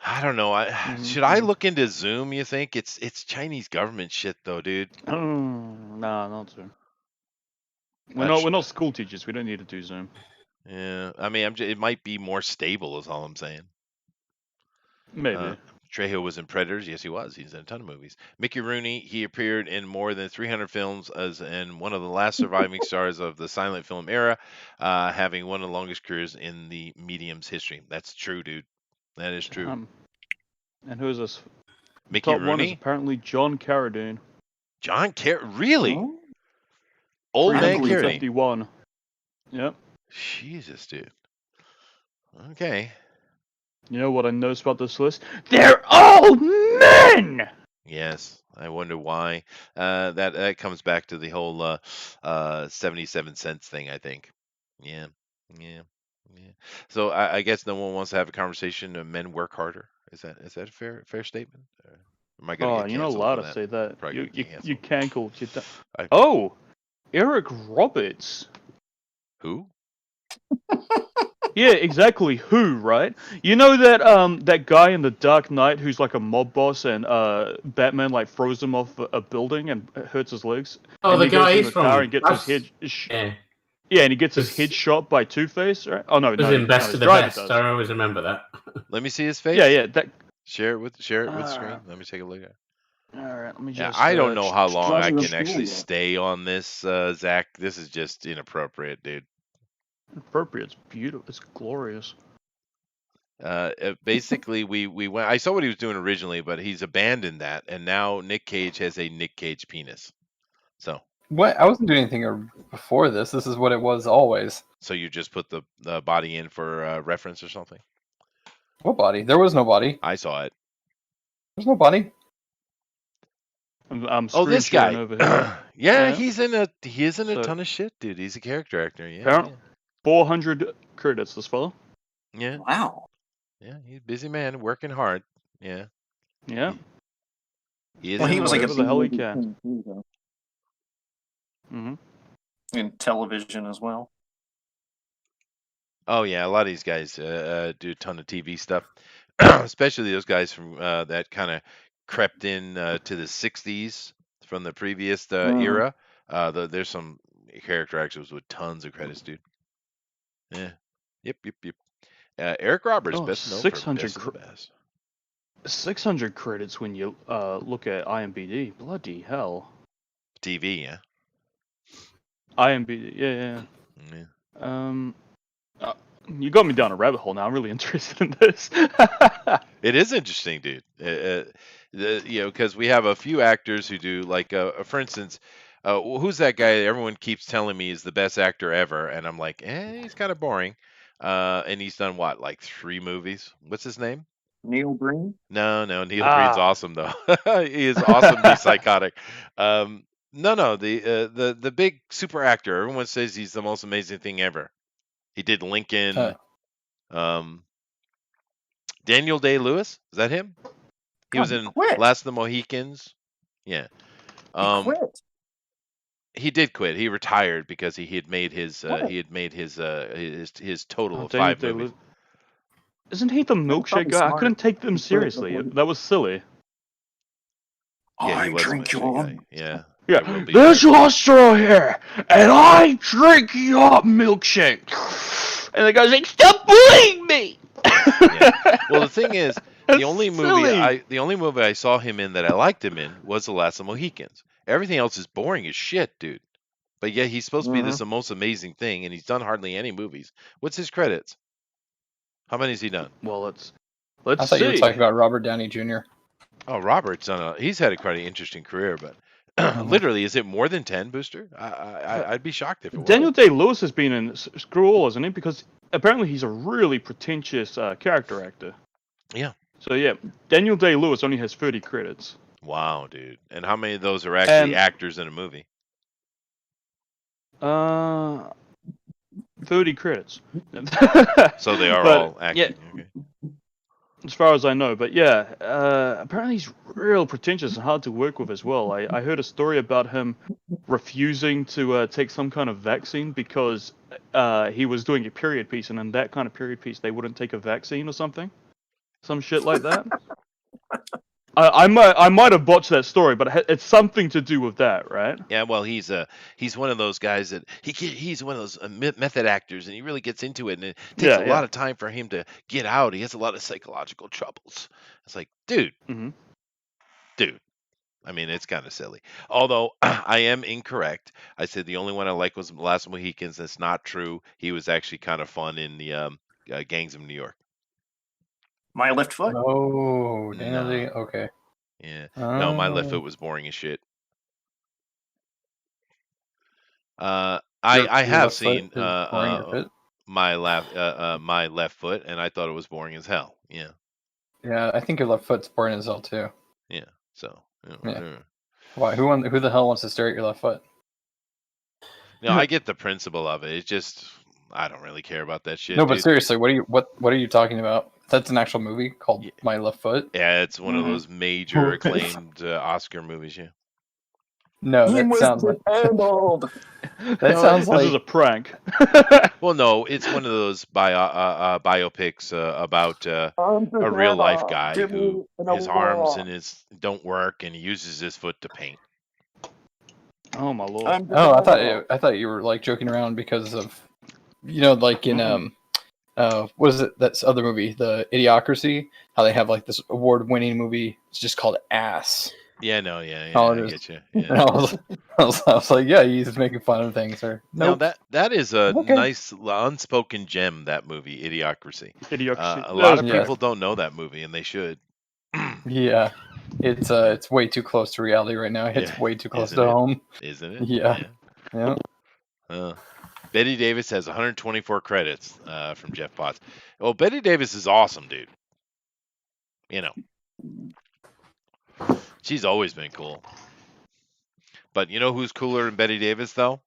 I don't know. Should I look into Zoom? You think it's Chinese government shit though, dude? Nah, not Zoom. Uh, sh- We're not school teachers. We don't need to do Zoom. Yeah, I mean, it might be more stable, is all I'm saying. Maybe. Trejo was in Predators. Yes, he was. He's in a ton of movies. Mickey Rooney. He appeared in more than 300 films as in one of the last surviving stars of the silent film era, having one of the longest careers in the medium's history. That's true, dude. That is true. And who's this? Mickey Top one is Rooney. apparently John Carradine. Really? Oh, Old man believe it. Carradine. 51. Yep. Jesus, dude. Okay. You know what I noticed about this list? They're all men! Yes, I wonder why. That comes back to the whole 77 cents thing, I think. Yeah. So I guess no one wants to have a conversation. Men work harder. Is that a fair statement? Or am I gonna Oh, get you're not canceled allowed for to that? say that. Probably You gonna get you canceled. canceled. I- Oh! Eric Roberts. Who? Yeah, exactly. Who, right? You know that guy in the Dark Knight who's like a mob boss and Batman like throws him off a building and hurts his legs. Oh, and the he goes guy in he's the from. tower and gets his that's- head. Yeah, Yeah, and he gets his It's- head shot by Two-Face, right? Oh no, it was no, in Best his of the driver Best. does. I always remember that. Let me see his face. Yeah, that. Share it with the screen. Let me take a look at it. All right, let me Yeah, just. I don't know how long I Driver can actually School. stay on this, Zach. This is just inappropriate, dude. Appropriate. It's beautiful. It's glorious. Basically, we went. I saw what he was doing originally, but he's abandoned that, and now Nick Cage has a Nick Cage penis. So What? I wasn't doing anything before this. This is what it was always. you just put the body in for reference or something? What body? There was no body. I saw it. There's no body. I'm Oh, this screen sharing guy. over here. Yeah, Yeah. he is in a So- ton of shit, dude. He's a character actor. Yeah, Apparently, 400 credits. This fellow. yeah, Wow. yeah. He's a busy man, working hard. Yeah, Yeah. he is. Well, he in was like a whatever the hell he B-movie can. king, too, though. hmm In television as well. Oh yeah, a lot of these guys do a ton of TV stuff, especially those guys from that kind of crept in to the '60s from the previous era. There's some character actors with tons of credits, dude. Yeah. Yep. Eric Roberts, Oh, best known for 600 Best of the Best. 600 credits when you look at IMDb. Bloody hell. TV, yeah. IMDb, yeah. Yeah. You got me down a rabbit hole now. I'm really interested in this. It is interesting, dude. Because we have a few actors who do like, for instance, who's that guy that everyone keeps telling me is the best actor ever, and I'm like, he's kind of boring. And he's done what, like 3 movies? What's his name? Neil Breen. No, Neil Breen's awesome though. He is awesomely psychotic. No, the big super actor. Everyone says he's the most amazing thing ever. He did Lincoln. Daniel Day-Lewis, is that him? He was in quit. Last of the Mohicans. Yeah. He quit. He did quit. He retired because he had made his total of 5 movies. Isn't he the milkshake guy? I couldn't take them seriously. That was silly. Yeah, he was a milkshake guy. Yeah. Yeah. There's your straw here, and I drink your milkshake. And the guy's like, "Stop bullying me!" Yeah. Well, the thing is, the only silly. movie I saw him in that I liked him in was The Last of the Mohicans. Everything else is boring as shit, dude. But yeah, he's supposed to be this most amazing thing, and he's done hardly any movies. What's his credits? How many has he done? Well, let's I thought see. you were talking about Robert Downey Jr. Oh, Robert's he's had a quite an interesting career, but literally, is it more than 10, Booster? I'd be shocked if it was. Daniel Day-Lewis has been in Screw All, hasn't he? Because apparently he's a really pretentious character actor. Yeah. So yeah, Daniel Day-Lewis only has 30 credits. Wow, dude. And how many of those are actually actors in a movie? 30 credits. So they are all acting. Yeah, okay. as far as I know. But yeah, apparently he's real pretentious and hard to work with as well. I heard a story about him refusing to take some kind of vaccine because he was doing a period piece, and in that kind of period piece, they wouldn't take a vaccine or something. Some shit like that. I might have botched that story, but it's something to do with that, right? Yeah, well, he's one of those guys that he's one of those method actors, and he really gets into it, and it takes a lot of time for him to get out. He has a lot of psychological troubles. It's like, dude. I mean, it's kind of silly. Although I am incorrect. I said the only one I like was Last Mohicans. That's not true. He was actually kind of fun in the Gangs of New York. My Left Foot. Oh, Daniel Day. Okay. Yeah. No, My Left Foot was boring as shit. I have seen My Left Foot, and I thought it was boring as hell. Yeah. Yeah, I think your left foot's boring as hell too. Yeah. So. Why? Who the hell wants to stare at your left foot? No, I get the principle of it. It's just I don't really care about that shit. No, but seriously, what are you talking about? That's an actual movie called My Left Foot. Yeah, it's one of those major acclaimed Oscar movies. Yeah. No, that sounds like that sounds like this is a prank. Well, no, it's one of those biopics about a real life guy who his arms and his don't work, and he uses his foot to paint. Oh my lord! Oh, I thought you were like joking around because of, like in what is it? That other movie, the Idiocracy. How they have like this award-winning movie. It's just called Ass. Yeah, no, yeah, I get you. Yeah. I was like, yeah, he's making fun of things. Or nope. No, that is a nice unspoken gem. That movie, Idiocracy. A lot of people don't know that movie, and they should. Yeah, it's way too close to reality right now. It's way too close to home, isn't it? Yeah. Betty Davis has 124 credits from Jeff Potts. Well, Betty Davis is awesome, dude. She's always been cool. But you know who's cooler than Betty Davis, though?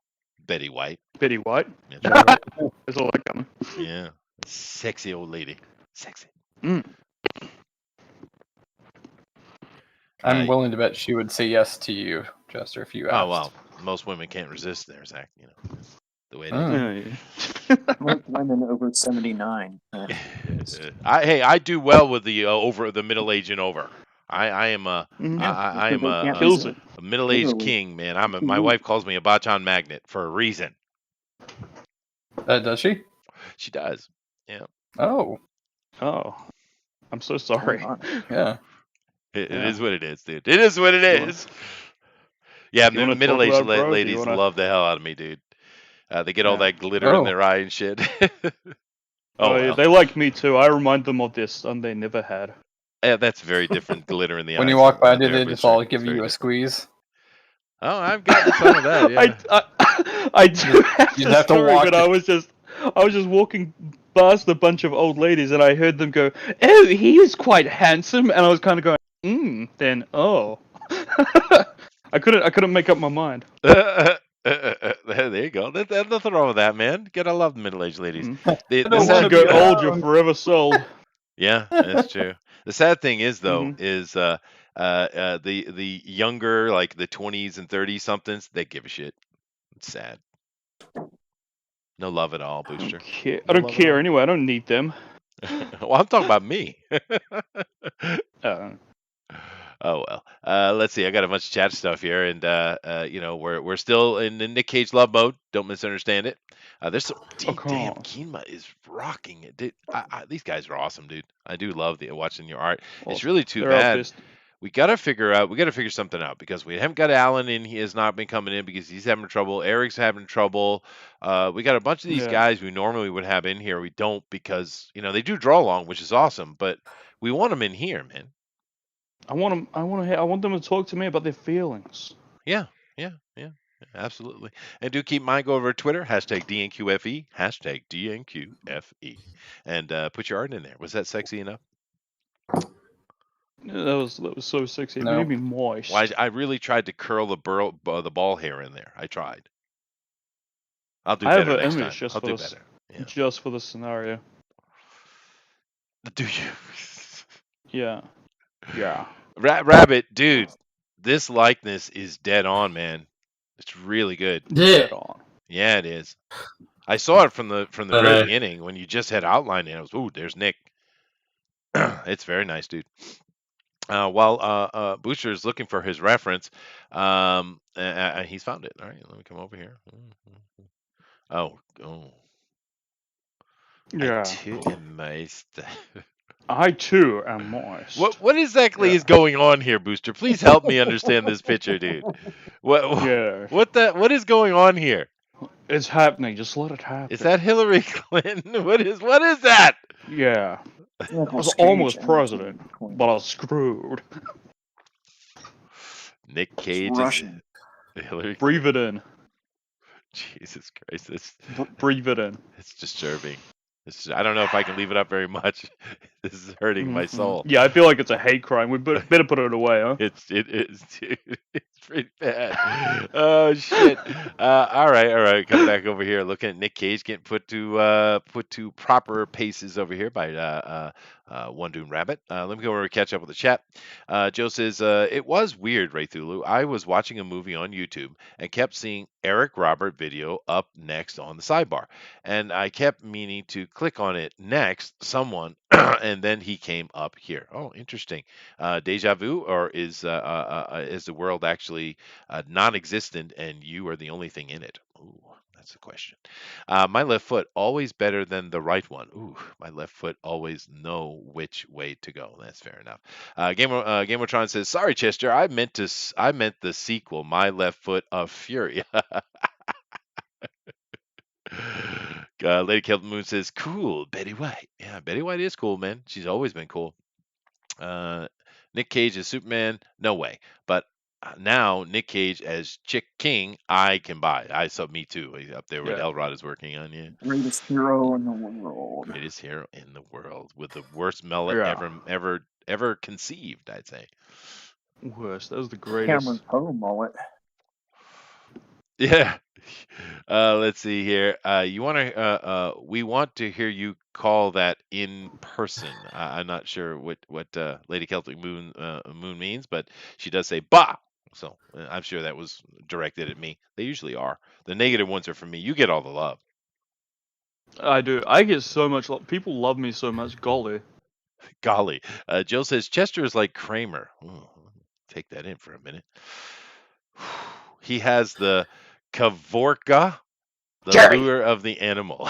Betty White. Betty White? Yeah. That's all I got. Yeah. Sexy old lady. Sexy. I'm willing to bet she would say yes to you, Chester, if you asked. Oh, well. Most women can't resist there, Zach. The way it is. Women over 79. I do well with the over the middle age and over. I am a middle-aged king, man. My wife calls me a bachan magnet for a reason. Does she? She does. Yeah. Oh. I'm so sorry. Yeah. It Yeah. is what it is, dude. It is what it You wanna- is. Yeah, you wanna talk middle-aged about it, bro? Do you ladies wanna- love the hell out of me, dude. They get all Yeah. that glitter in Oh. their eye and shit. Oh, yeah, well. they like me too. I remind them of their son they never had. Yeah, that's very different glitter in the When eyes. you walk by, out do there, they but just sure, all it's give very you a different. squeeze? Oh, I've gotten some of that. Yeah. I do have You this have to story, walk but I was just walking past a bunch of old ladies, and I heard them go, "Oh, he is quite handsome," and I was kind of going, then oh. I couldn't make up my mind. There you go. There's nothing wrong with that, man. Gotta love middle-aged ladies. The Once you sad, go old, you're forever sold. yeah, that's true. The sad thing is, though, Mhm. is the younger, like the 20s and 30 somethings, they give a shit. It's sad. No love at all, I don't Booster. care. No I don't love at care all. anyway. I don't need them. Well, I'm talking about me. Uh, Oh well. Let's see. I got a bunch of chat stuff here, and we're still in the Nick Cage love mode. Don't misunderstand it. There's some damn course. Keenma is rocking it. Dude, these guys are awesome, dude. I do love watching your art. It's Awesome. really too They're out bad. this- We gotta figure something out because we haven't got Alan in. He has not been coming in because he's having trouble. Eric's having trouble. We got a bunch of these Yeah. guys we normally would have in here. We don't because they do draw along, which is awesome. But we want them in here, man. I want them to talk to me about their feelings. Yeah, absolutely. And do keep in mind, go over to Twitter, #DNQFE, #DNQFE, and put your art in there. Was that sexy enough? That was so sexy. It No. made me moist. Well, I really tried to curl the ball hair in there. I tried. I'll do I have better an next image time. just I'll for do this, better. Yeah. just for the scenario. Do you? Yeah. Yeah. Rabbit, dude, this likeness is dead on, man. It's really good. Yeah. Dead on. Yeah, it is. I saw it from the very Hello. beginning when you just had outlined it. I was, ooh, there's Nick. It's very nice, dude. While Booster is looking for his reference, he's found it. All right, let me come over here. Oh. Yeah. I too am moist. I too am moist. What exactly is going on here, Booster? Please help me understand this picture, dude. Yeah. What is going on here? It's happening. Just let it happen. Is that Hillary Clinton? What is that? Yeah. I was almost president, but I was screwed. Nick Cage Russian. is Hillary. Breathe it in. Jesus Christ, Breathe it in. it's disturbing. I don't know if I can leave it up very much. This is hurting my soul. Yeah, I feel like it's a hate crime. We better put it away, huh? It is, dude. It's pretty bad. Oh shit. All right. Come back over here. Looking at Nick Cage getting put to proper paces over here by One Doom Rabbit. Let me go over and catch up with the chat. Joe says it was weird, Ray Thulu. I was watching a movie on YouTube and kept seeing Eric Robert video up next on the sidebar, and I kept meaning to click on it next. Someone. And then he came up here. Oh, interesting. Deja vu, or is the world actually non-existent and you are the only thing in it? Ooh, that's the question. My left foot always better than the right one. Ooh, my left foot always know which way to go. That's fair enough. Gamertron says, "Sorry, Chester. I meant the sequel. My left foot of fury." Lady Kelton Moon says, "Cool, Betty White." Yeah, Betty White is cool, man. She's always been cool. Nick Cage as Superman, no way. But now Nick Cage as Chick King, I can buy. I saw me too. Up there where Yeah. Elrod is working on. Yeah, Greatest hero in the world. greatest hero in the world with the worst mullet Yeah. ever conceived. I'd say. Worst. That was the greatest. Cameron Poe mullet. Yeah. Let's see here. We want to hear you call that in person. I'm not sure what Lady Celtic Moon means, but she does say "bah." So I'm sure that was directed at me. They usually are. The negative ones are for me. You get all the love. I do. I get so much love. People love me so much. Golly. Golly. Joe says Chester is like Kramer. Ooh, take that in for a minute. He has the Kavorka, the Jerry. lure of the animal.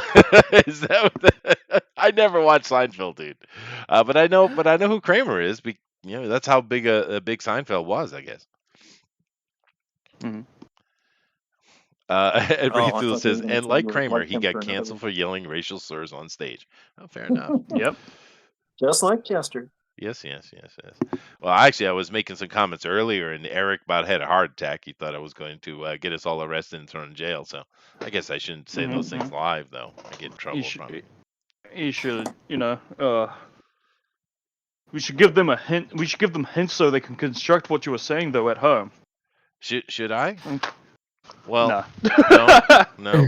Is that what I never watched Seinfeld, dude. But I know who Kramer is. That's how big a big Seinfeld was, I guess. Mhm. And Oh, I Rayfield thought they were says, gonna and say like you Kramer, liked he him got for another canceled for one. yelling racial slurs on stage. Oh, fair enough. Yep. Just like Chester. Yes. Well, actually, I was making some comments earlier, and Eric about had a heart attack. He thought I was going to get us all arrested and thrown in jail. So I guess I shouldn't say those things live, though. I get in trouble from it. You should, we should give them a hint. We should give them hints so they can construct what you were saying though at home. Should I? Mm. Well, No. no.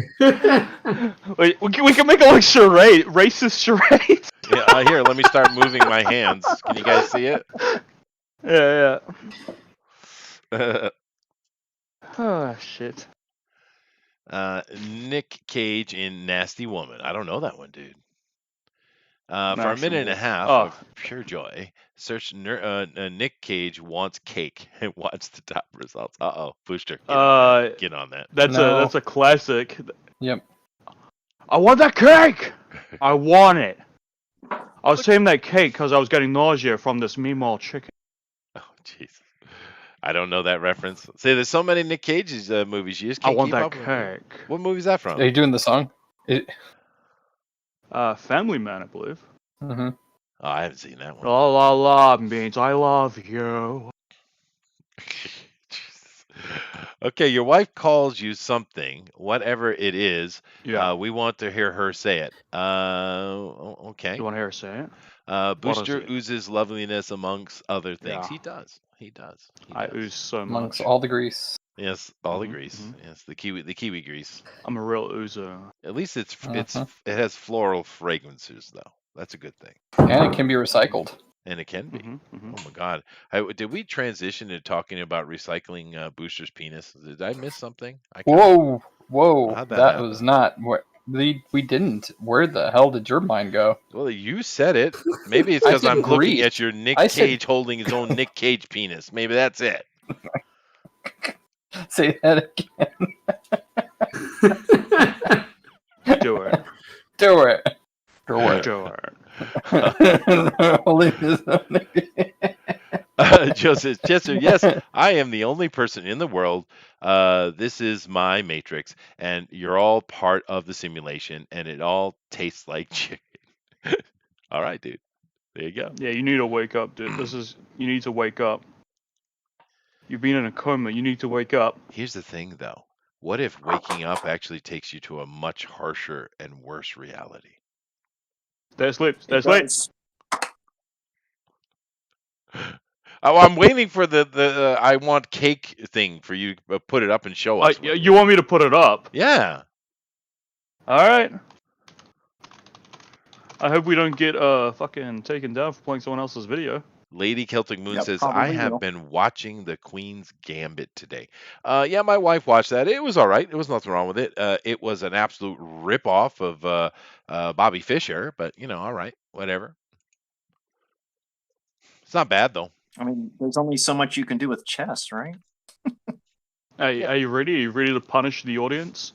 Wait, we can make a like charade, racist charade. Yeah, here, let me start moving my hands. Can you guys see it? Yeah. Oh shit. Nick Cage in Nasty Woman. I don't know that one, dude. For a Nasty minute and a Woman. half Oh. of pure joy, search Nick Cage wants cake and watch the top results. Booster, get on that. That's a classic. Yep. I want that cake. I want it. I was saying that cake because I was getting nausea from this meatball chicken. Oh, jeez. I don't know that reference. See, there's so many Nick Cage's movies. You just can't I want keep that up with them. cake. What movie is that from? Are you doing the song? Family Man, I believe. Mm-hmm. Oh, I haven't seen that one. La la la means I love you. Okay, your wife calls you something, whatever it is. Yeah. We want to hear her say it. Okay. You want to hear her say it? Booster is it? oozes loveliness amongst other things. Yeah. He does. He does. I ooze so Amongst much. all the grease. Yes, all the Mhm, grease. mhm. Yes, the kiwi grease. I'm a real oozer. At least it Uh-huh. has floral fragrances though. That's a good thing. And it can be recycled. And it can be. Mhm, mhm. Oh my God! Did we transition to talking about recycling Booster's penis? Did I miss something? Whoa. How'd that That happen? was not what we didn't. Where the hell did your mind go? Well, you said it. Maybe it's I because said I'm looking grease. at your Nick I said- Cage holding his own Nick Cage penis. Maybe that's it. Say that again. Do it. Do it. Do it. Do it. Holding his own- Joseph Chester, yes, I am the only person in the world. This is my matrix, and you're all part of the simulation, and it all tastes like chicken. All right, dude. There you go. Yeah, you need to wake up, dude. You need to wake up. You've been in a coma. You need to wake up. Here's the thing, though. What if waking up actually takes you to a much harsher and worse reality? Stay asleep. Stay It asleep. does. Oh, I'm waiting for the I want cake thing for you to put it up and show us. You want me to put it up? Yeah. All right. I hope we don't get fucking taken down for playing someone else's video. Lady Celtic Moon Yep, says, probably I have will. been watching The Queen's Gambit today. Yeah, my wife watched that. It was all right. There was nothing wrong with it. It was an absolute rip-off of Bobby Fischer, but, all right, whatever. It's not bad, though. I mean, there's only so much you can do with chess, right? Hey, are you ready? Are you ready to punish the audience?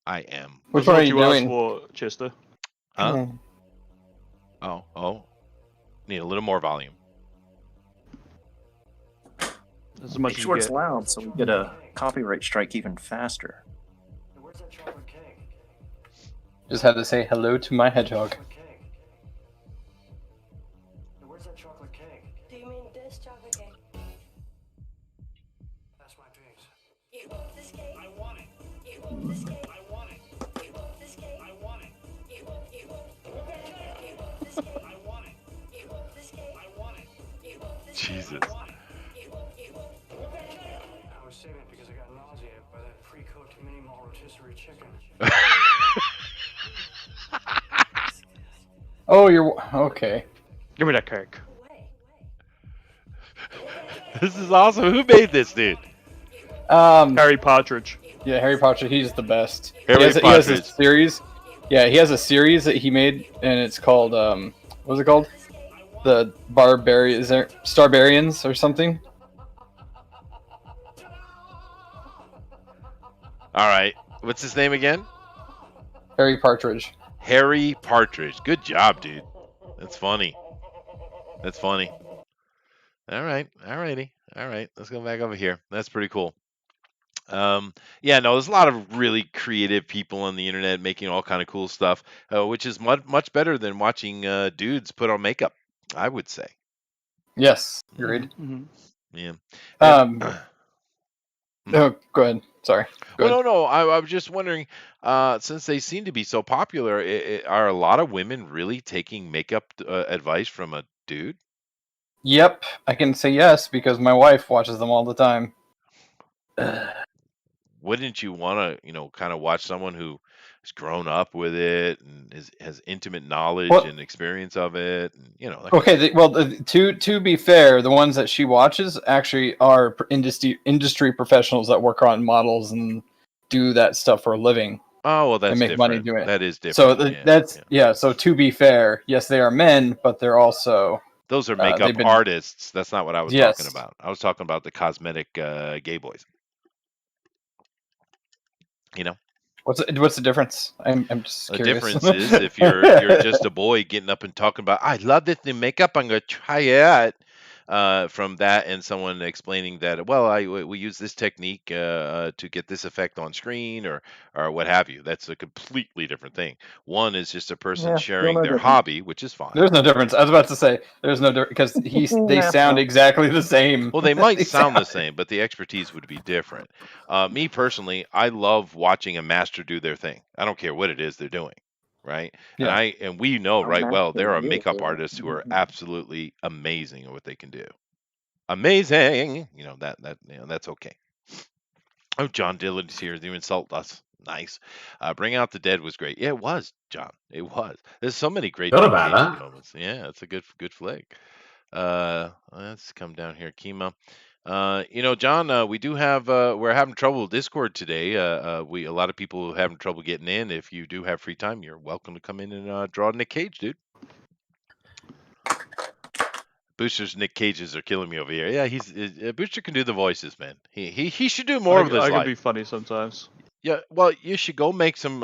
I am. Which That's one are what you you asked doing? for, Chester. Huh? Oh. Need a little more volume. That's as much Make as sure you it's get. loud so we get a copyright strike even faster. Where's that chocolate cake? Just had to say hello to my hedgehog. Chocolate cake. Where's that chocolate cake? Do you mean this chocolate cake? That's my piece. You want this cake? I want it. You want this cake? I want it. You want this cake? I want it. You want this cake? I want it. You want this cake? I want it. You want this Jesus. I want it. You want I was saving it because I got nauseated by that pre-cooked mini malt rotisserie chicken. Oh, you're okay. Give me that cake. away. This is awesome. Who made this, dude? Harry Partridge. Yeah, Harry Potter. He's the best. Harry he has a Partridge. series. Yeah, he has a series that he made, and it's called what's it called? The Barbarians, Starbarians, or something. All right. What's his name again? Harry Partridge. Harry Partridge. Good job, dude. That's funny. That's funny. All right. All righty. All right. Let's go back over here. That's pretty cool. Yeah, no, there's a lot of really creative people on the internet making all kind of cool stuff, which is much better than watching dudes put on makeup, I would say. Yes, agreed. Mm-hmm. Yeah. Um, oh, go ahead. Sorry. Go Well, ahead. no, no. I was just wondering, since they seem to be so popular, are a lot of women really taking makeup advice from a dude? Yep, I can say yes because my wife watches them all the time. Wouldn't you want to, kind of watch someone who has grown up with it and has intimate knowledge Well, and experience of it, and that kind of okay. stuff? Well, to be fair, the ones that she watches actually are industry professionals that work on models and do that stuff for a living Oh, well, and that's make money different. doing it. That is So different. Yeah, that's yeah. So to be fair, yes, they are men, but they're also Those are they've makeup been artists. That's not what I was talking yes. about. I was talking about the cosmetic gay boys. You know, What's the difference? I'm just the curious. difference is if you're just a boy getting up and talking about, I love this new makeup, I'm gonna try it. From that and someone explaining that, well, we use this technique to get this effect on screen or what have you. That's a completely different thing. One is just a person Yeah, feel sharing no their different. hobby, which is fine. There's no difference. I was about to say there's no difference because they Yeah, sound no. exactly the same. Well, they might They sound the sound- same, but the expertise would be different. Me personally, I love watching a master do their thing. I don't care what it is they're doing, right? Yeah. And we know A right well there master are do makeup artists who are absolutely amazing at what they can do. Amazing, that's okay. Oh, John Dillon's here to insult us. Nice. Bring Out the Dead was great. Yeah, it was, John. It was. There's so many great Thought Nick about Cage that. moments. Yeah, it's a good flick. Let's come down here, Kima. John, we do have we're having trouble with Discord today. We a lot of people having trouble getting in. If you do have free time, you're welcome to come in and draw Nick Cage, dude. Booster's Nick Cages are killing me over here. Yeah, Booster can do the voices, man. He should do more of this I can life. be funny sometimes. Yeah, well, you should go make some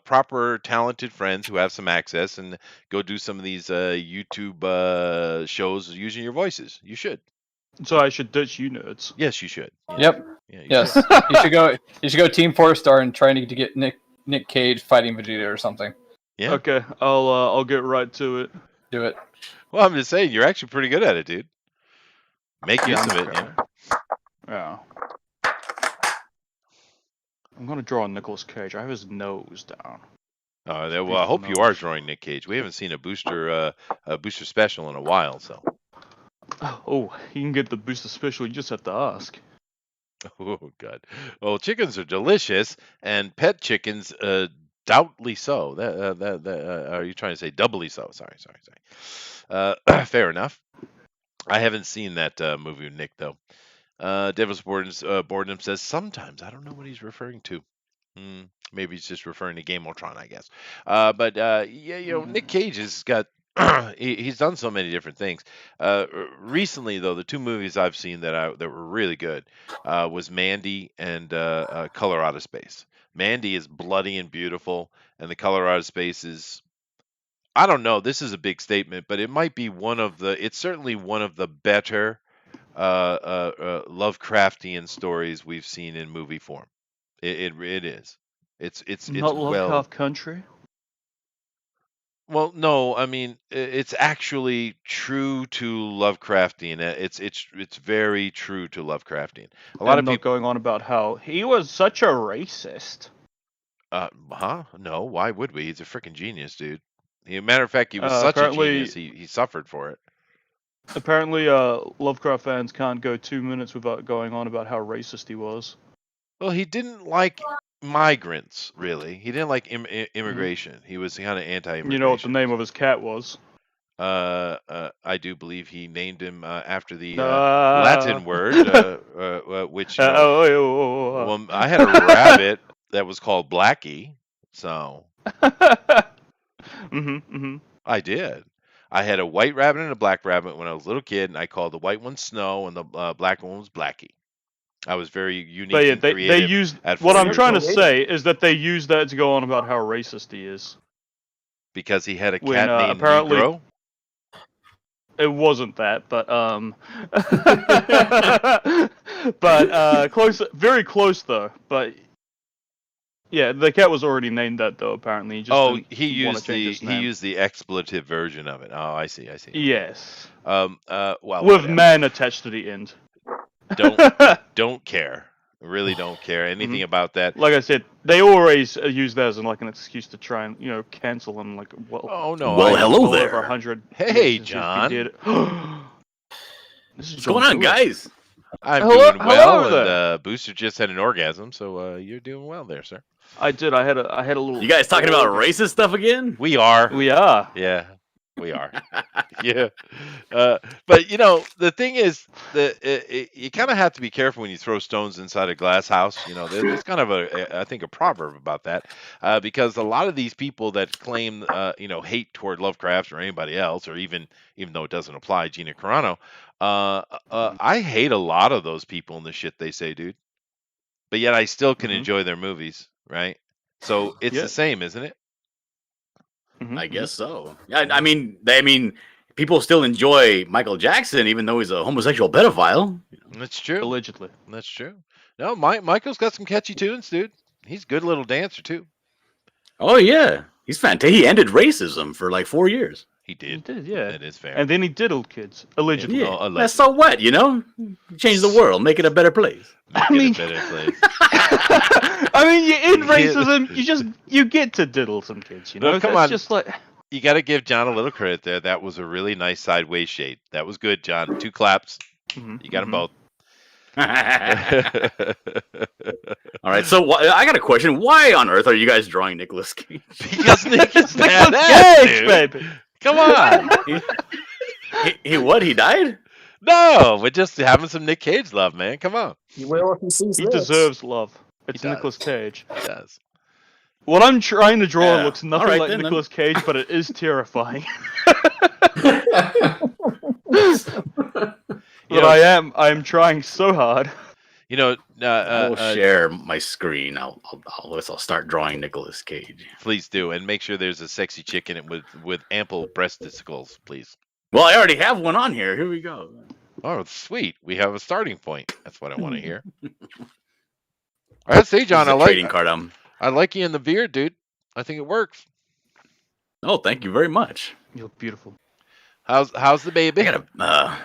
proper talented friends who have some access and go do some of these YouTube shows using your voices. You should. So I should ditch you nerds. Yes, you should. Yeah. Yep. Yeah, you Yes. should. You should go. You should go Team 4-star and try to get Nick Cage fighting Vegeta or something. Yeah. Okay, I'll get right to it. Do it. Well, I'm just saying, you're actually pretty good at it, dude. Make use I'm of it. okay. Yeah. Yeah. I'm gonna draw Nicolas Cage. I have his nose down. Well, I hope you are drawing Nick Cage. We haven't seen a booster special in a while, so. Oh, you can get the booster special. You just have to ask. Oh God. Well, chickens are delicious, and pet chickens, doubtly so. Are you trying to say doubly so? Sorry. Fair enough. I haven't seen that movie with Nick though. Devil's Boredom says sometimes. I don't know what he's referring to. Maybe he's just referring to Game of Thrones, I guess. But yeah, Nick Cage has got. He's done so many different things. Recently, though, the two movies I've seen that were really good was Mandy and Color Out of Space. Mandy is bloody and beautiful, and the Color Out of Space is. I don't know. This is a big statement, but it might be one of the. It's certainly one of the better Lovecraftian stories we've seen in movie form. It is. It's Not well. Lovecraft Country. Well, no, I mean it's actually true to Lovecraftian. It's very true to Lovecraftian. A lot And of not people, going on about how he was such a racist. No, why would we? He's a freaking genius, dude. Matter of fact, he was such a Apparently- genius. He suffered for it. Apparently, Lovecraft fans can't go 2 minutes without going on about how racist he was. Well, he didn't like migrants, really. He didn't like immigration. He was kind of anti-immigration. You know what the name of his cat was? I do believe he named him after the Latin word, which well, I had a rabbit that was called Blackie, so I did. I had a white rabbit and a black rabbit when I was a little kid, and I called the white one Snow and the black one was Blackie. I was very unique But yeah, and they creative. used at what 4 I'm years trying to old. say is that they use that to go on about how racist he is. Because he had a When, cat named apparently- Negro? It wasn't that, but but close, very close though. But yeah, the cat was already named that though. Apparently, he just didn't he wanna used change his name. the expletive version of it. Oh, I see. Yes, Well, with whatever. man attached to the end. Don't care. Really don't care anything about that. Like I said, they always use that as like an excuse to try and cancel him. Like, well, Oh no. Well, hello well there. over 100. Hey, years since he's been John. dead. This is What's John going on, Stewart. guys? I'm Hello- doing well, hello and there. Booster just had an orgasm, so you're doing well there, sir. I did. I had a little. You guys talking about racist stuff again? We are. We are. Yeah, we are. Yeah. But the thing is, you kind of have to be careful when you throw stones inside a glass house. There's kind of I think a proverb about that, because a lot of these people that claim hate toward Lovecraft or anybody else, or even though it doesn't apply, Gina Carano, I hate a lot of those people and the shit they say, dude. But yet I still can enjoy their movies, right? So it's Yeah. the same, isn't it? I guess so. Yeah, I mean, people still enjoy Michael Jackson, even though he's a homosexual pedophile. That's true. Allegedly. That's true. No, Michael's got some catchy tunes, dude. He's a good little dancer too. Oh yeah, he's fantastic. He ended racism for like 4 years. He He did. did, yeah. That is fair. And then he diddled kids, allegedly. Yeah, Oh, allegedly. that's so what, Change the world, make it a better place. Make I it mean- a better place. I mean, you in Yeah. racism, you get to diddle some kids, No, come That's on. just like You got to give John a little credit there. That was a really nice sideways shade. That was good, John. 2 claps. You got them both. All right, so I got a question. Why on earth are you guys drawing Nicolas Cage? Because Nick is Nicolas badass, Cage, dude. baby. Come on. he what? He died? No, we're just having some Nick Cage love, man. Come on. You will if he sees He this. deserves love. It's does. Nicolas Cage. He does. What I'm trying to draw Yeah. looks nothing Alright like then, Nicolas Cage, but it is terrifying. You But know, I am trying so hard. I will share my screen. I'll start drawing Nicolas Cage. please do, and make sure there's a sexy chick in it with ample breast testicles, please. Well, I already have one on here. Here we go. Oh, sweet. We have a starting point. That's what I want to hear. I say, John, This is a trading card. I like you in the beard, dude. I think it works. Oh, thank you very much. You're beautiful. How's the baby? I gotta.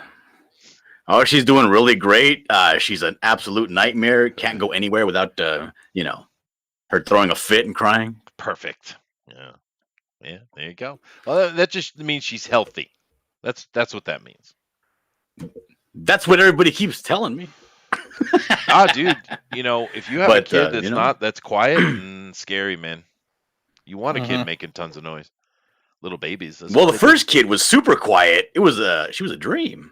Oh, she's doing really great. She's an absolute nightmare. Can't go anywhere without her throwing a fit and crying. Perfect. Yeah. Yeah, there you go. Well, that just means she's healthy. That's what that means. That's what everybody keeps telling me. Dude, if you have a But, kid that's quiet and scary, man. You want a kid making tons of noise. Little babies. That's Well, what the they do. first kid was super quiet. She was a dream.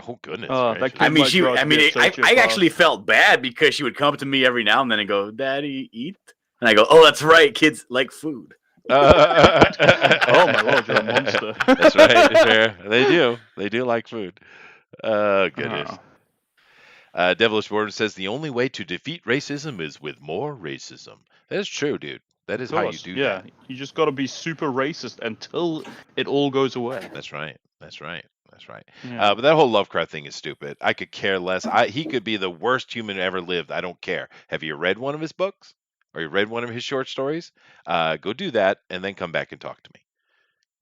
Oh goodness. Oh, that gracious. kid- I mean, might grow up to be a I sociopath. actually felt bad because she would come up to me every now and then and go, "Daddy, eat," and I go, "Oh, that's right, kids like food." Oh my lord, you're a monster. That's right. Fair. They do like food. Goodness. Devilish Warden says the only way to defeat racism is with more racism. That is true, dude. That is Of how you course, do yeah. that. You just got to be super racist until it all goes away. That's right. That's right. That's right. Yeah. But that whole Lovecraft thing is stupid. I could care less. He could be the worst human ever lived. I don't care. Have you read one of his books? Or you read one of his short stories? Go do that and then come back and talk to me.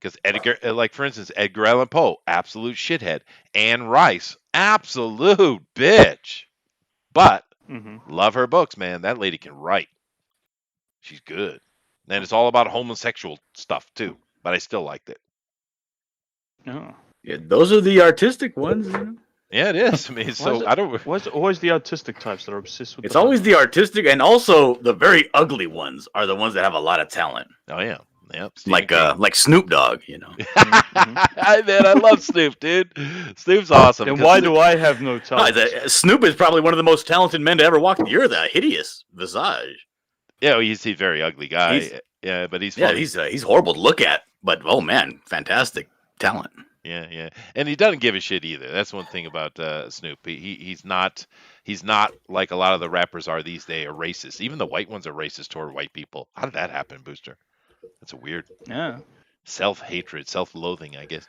Because Edgar, like for instance, Edgar Allan Poe, absolute shithead. Anne Rice, absolute bitch. But love her books, man. That lady can write. She's good. And it's all about homosexual stuff too. But I still liked it. Oh. Yeah, those are the artistic ones. Yeah, it is. I mean, so I don't. Why is it always the autistic types that are obsessed with? It's the always the artistic, and also the very ugly ones are the ones that have a lot of talent. Oh yeah. Yep. Like Snoop Dogg, Man, I love Snoop, dude. Snoop's awesome. Then why do I have no No, talent? Snoop is probably one of the most talented men to ever walk the earth. A hideous visage. Yeah, well, he's a very ugly guy. He's- Yeah, but he's Yeah, funny. he's horrible to look at, but oh man, fantastic talent. Yeah, yeah, and he doesn't give a shit either. That's one thing about Snoop. He's not like a lot of the rappers are these days, a racist. Even the white ones are racist toward white people. How did that happen, Booster? That's a weird Yeah. self-hatred, self-loathing, I guess.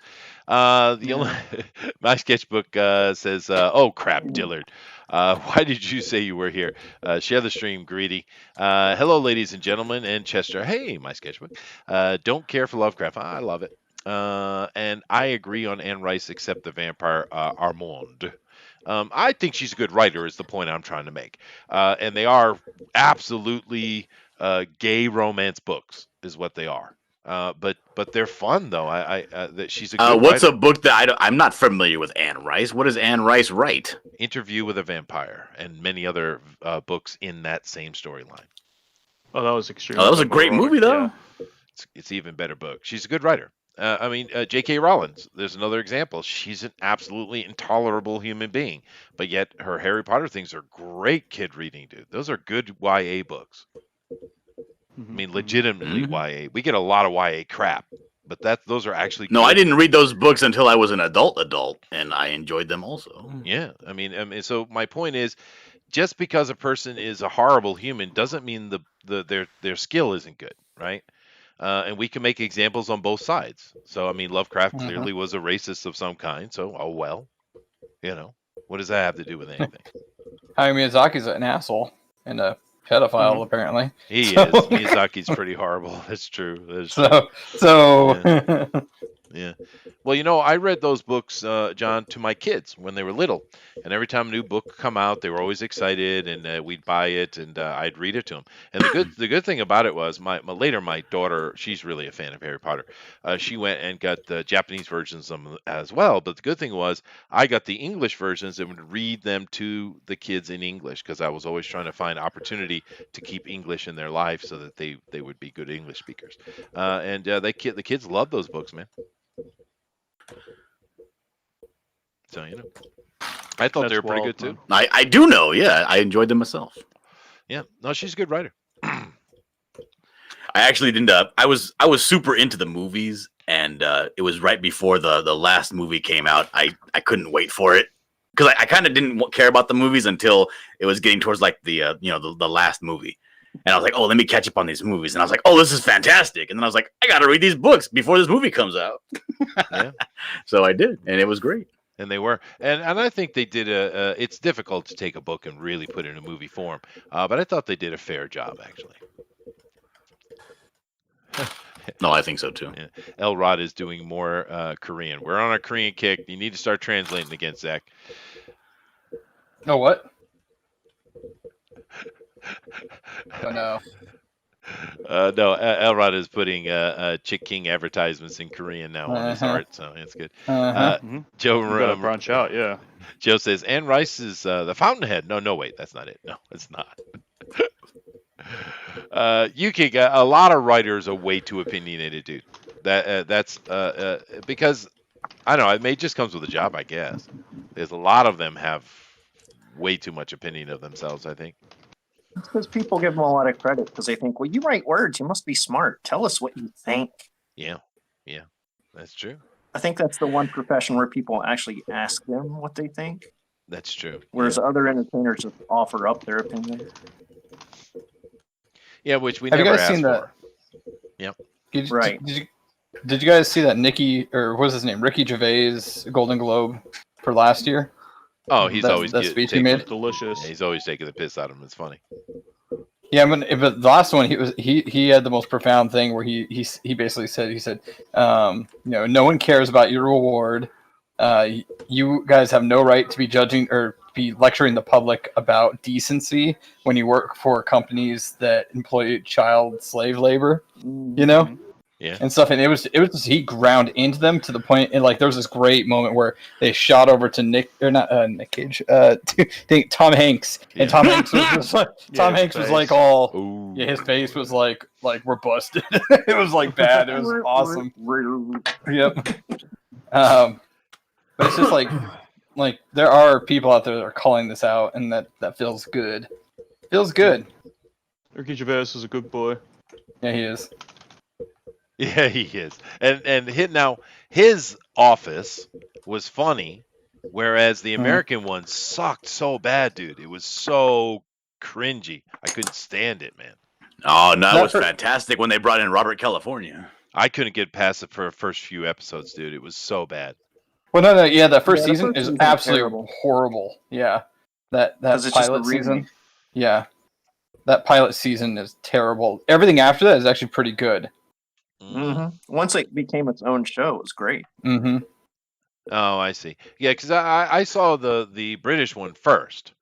The only my sketchbook says, "Oh crap, Dillard, why did you say you were here? Share the stream, greedy. Hello, ladies and gentlemen, and Chester. Hey, my sketchbook. Don't care for Lovecraft. I love it. And I agree on Anne Rice, except the vampire Armand. I think she's a good writer. Is the point I'm trying to make. And they are absolutely gay romance books, is what they are. But they're fun though. That she's a good What's writer. a book that I'm not familiar with? Anne Rice. What does Anne Rice write? Interview with a Vampire and many other books in that same storyline. Oh, that was extremely. Oh, that was a great heroic, movie, though. yeah. It's even better book. She's a good writer. I mean, J.K. Rowling. There's another example. She's an absolutely intolerable human being, but yet her Harry Potter things are great kid reading, dude. Those are good YA books. I mean, legitimately YA. We get a lot of YA crap, but those are actually No, good. I didn't read those books until I was an adult, and I enjoyed them also. Yeah, I mean, so my point is, just because a person is a horrible human doesn't mean their skill isn't good, right? And we can make examples on both sides. So I mean, Lovecraft clearly was a racist of some kind. So oh well, what does that have to do with anything? Hayao Miyazaki's an asshole and a pedophile, apparently. He is. Miyazaki's pretty horrible. That's true. That's true. So Yeah. Well, I read those books, John, to my kids when they were little, and every time a new book come out, they were always excited, and we'd buy it, and I'd read it to them. And the good thing about it was my daughter, she's really a fan of Harry Potter. She went and got the Japanese versions of them as well. But the good thing was I got the English versions and would read them to the kids in English because I was always trying to find opportunity to keep English in their life so that they would be good English speakers. And the kids love those books, man. So I thought they were pretty good too. I do know, yeah. I enjoyed them myself. Yeah, no, she's a good writer. I actually didn't. I was super into the movies, and it was right before the last movie came out. I couldn't wait for it because I kind of didn't care about the movies until it was getting towards like the last movie. And I was like, oh, let me catch up on these movies. And I was like, oh, this is fantastic. And then I was like, I got to read these books before this movie comes out. Yeah. So I did, and it was great. And they were, and I think they did it's difficult to take a book and really put it in a movie form, but I thought they did a fair job actually. No, I think so too. Yeah. Elrod is doing more Korean. We're on a Korean kick. You need to start translating again, Zach. Oh, what? Oh no. No, Elrod is putting Chick King advertisements in Korean now on his art, so it's good. Joe, gotta branch out, yeah. Joe says Anne Rice is the Fountainhead. No, wait, that's not it. No, it's not. A lot of writers are way too opinionated, dude. That's because I don't know. It may just comes with the job, I guess. There's a lot of them have way too much opinion of themselves, I think. It's because people give them a lot of credit because they think, well, you write words, you must be smart. Tell us what you think. Yeah, that's true. I think that's the one profession where people actually ask them what they think. That's true. Whereas other entertainers just offer up their opinion. Yeah, which we Have never you guys asked seen for. that? Yep. Right. Did you guys see that what's his name? Ricky Gervais Golden Globe for last year? Oh, he's always that speech he made. Delicious. Yeah, he's always taking the piss out of him. It's funny. Yeah, but the last one he had the most profound thing where he basically said no one cares about your reward. You guys have no right to be judging or be lecturing the public about decency when you work for companies that employ child slave labor. Yeah. And stuff, and it was just, he ground into them to the point, and like there was this great moment where they shot over to Nick Cage, Tom Hanks, and Tom Hanks was just like Hanks was like all, his face was like we're busted. It was like bad. It was awesome. Yep. But it's just like there are people out there that are calling this out, and that feels good. Feels good. Ricky Gervais is a good boy. Yeah, he is. Yeah, he is. And his Office was funny, whereas the American one sucked so bad, dude. It was so cringy. I couldn't stand it, man. Oh, no, That it was fir- fantastic when they brought in Robert California. I couldn't get past it for the first few episodes, dude. It was so bad. Well, no, yeah, that first Yeah, the season first is season's absolutely terrible. horrible. Yeah, that 'Cause it's just a pilot season. remake. Yeah, that pilot season is terrible. Everything after that is actually pretty good. Once it became its own show, it was great. Mm-hmm. Oh, I see. Yeah, because I saw the British one first.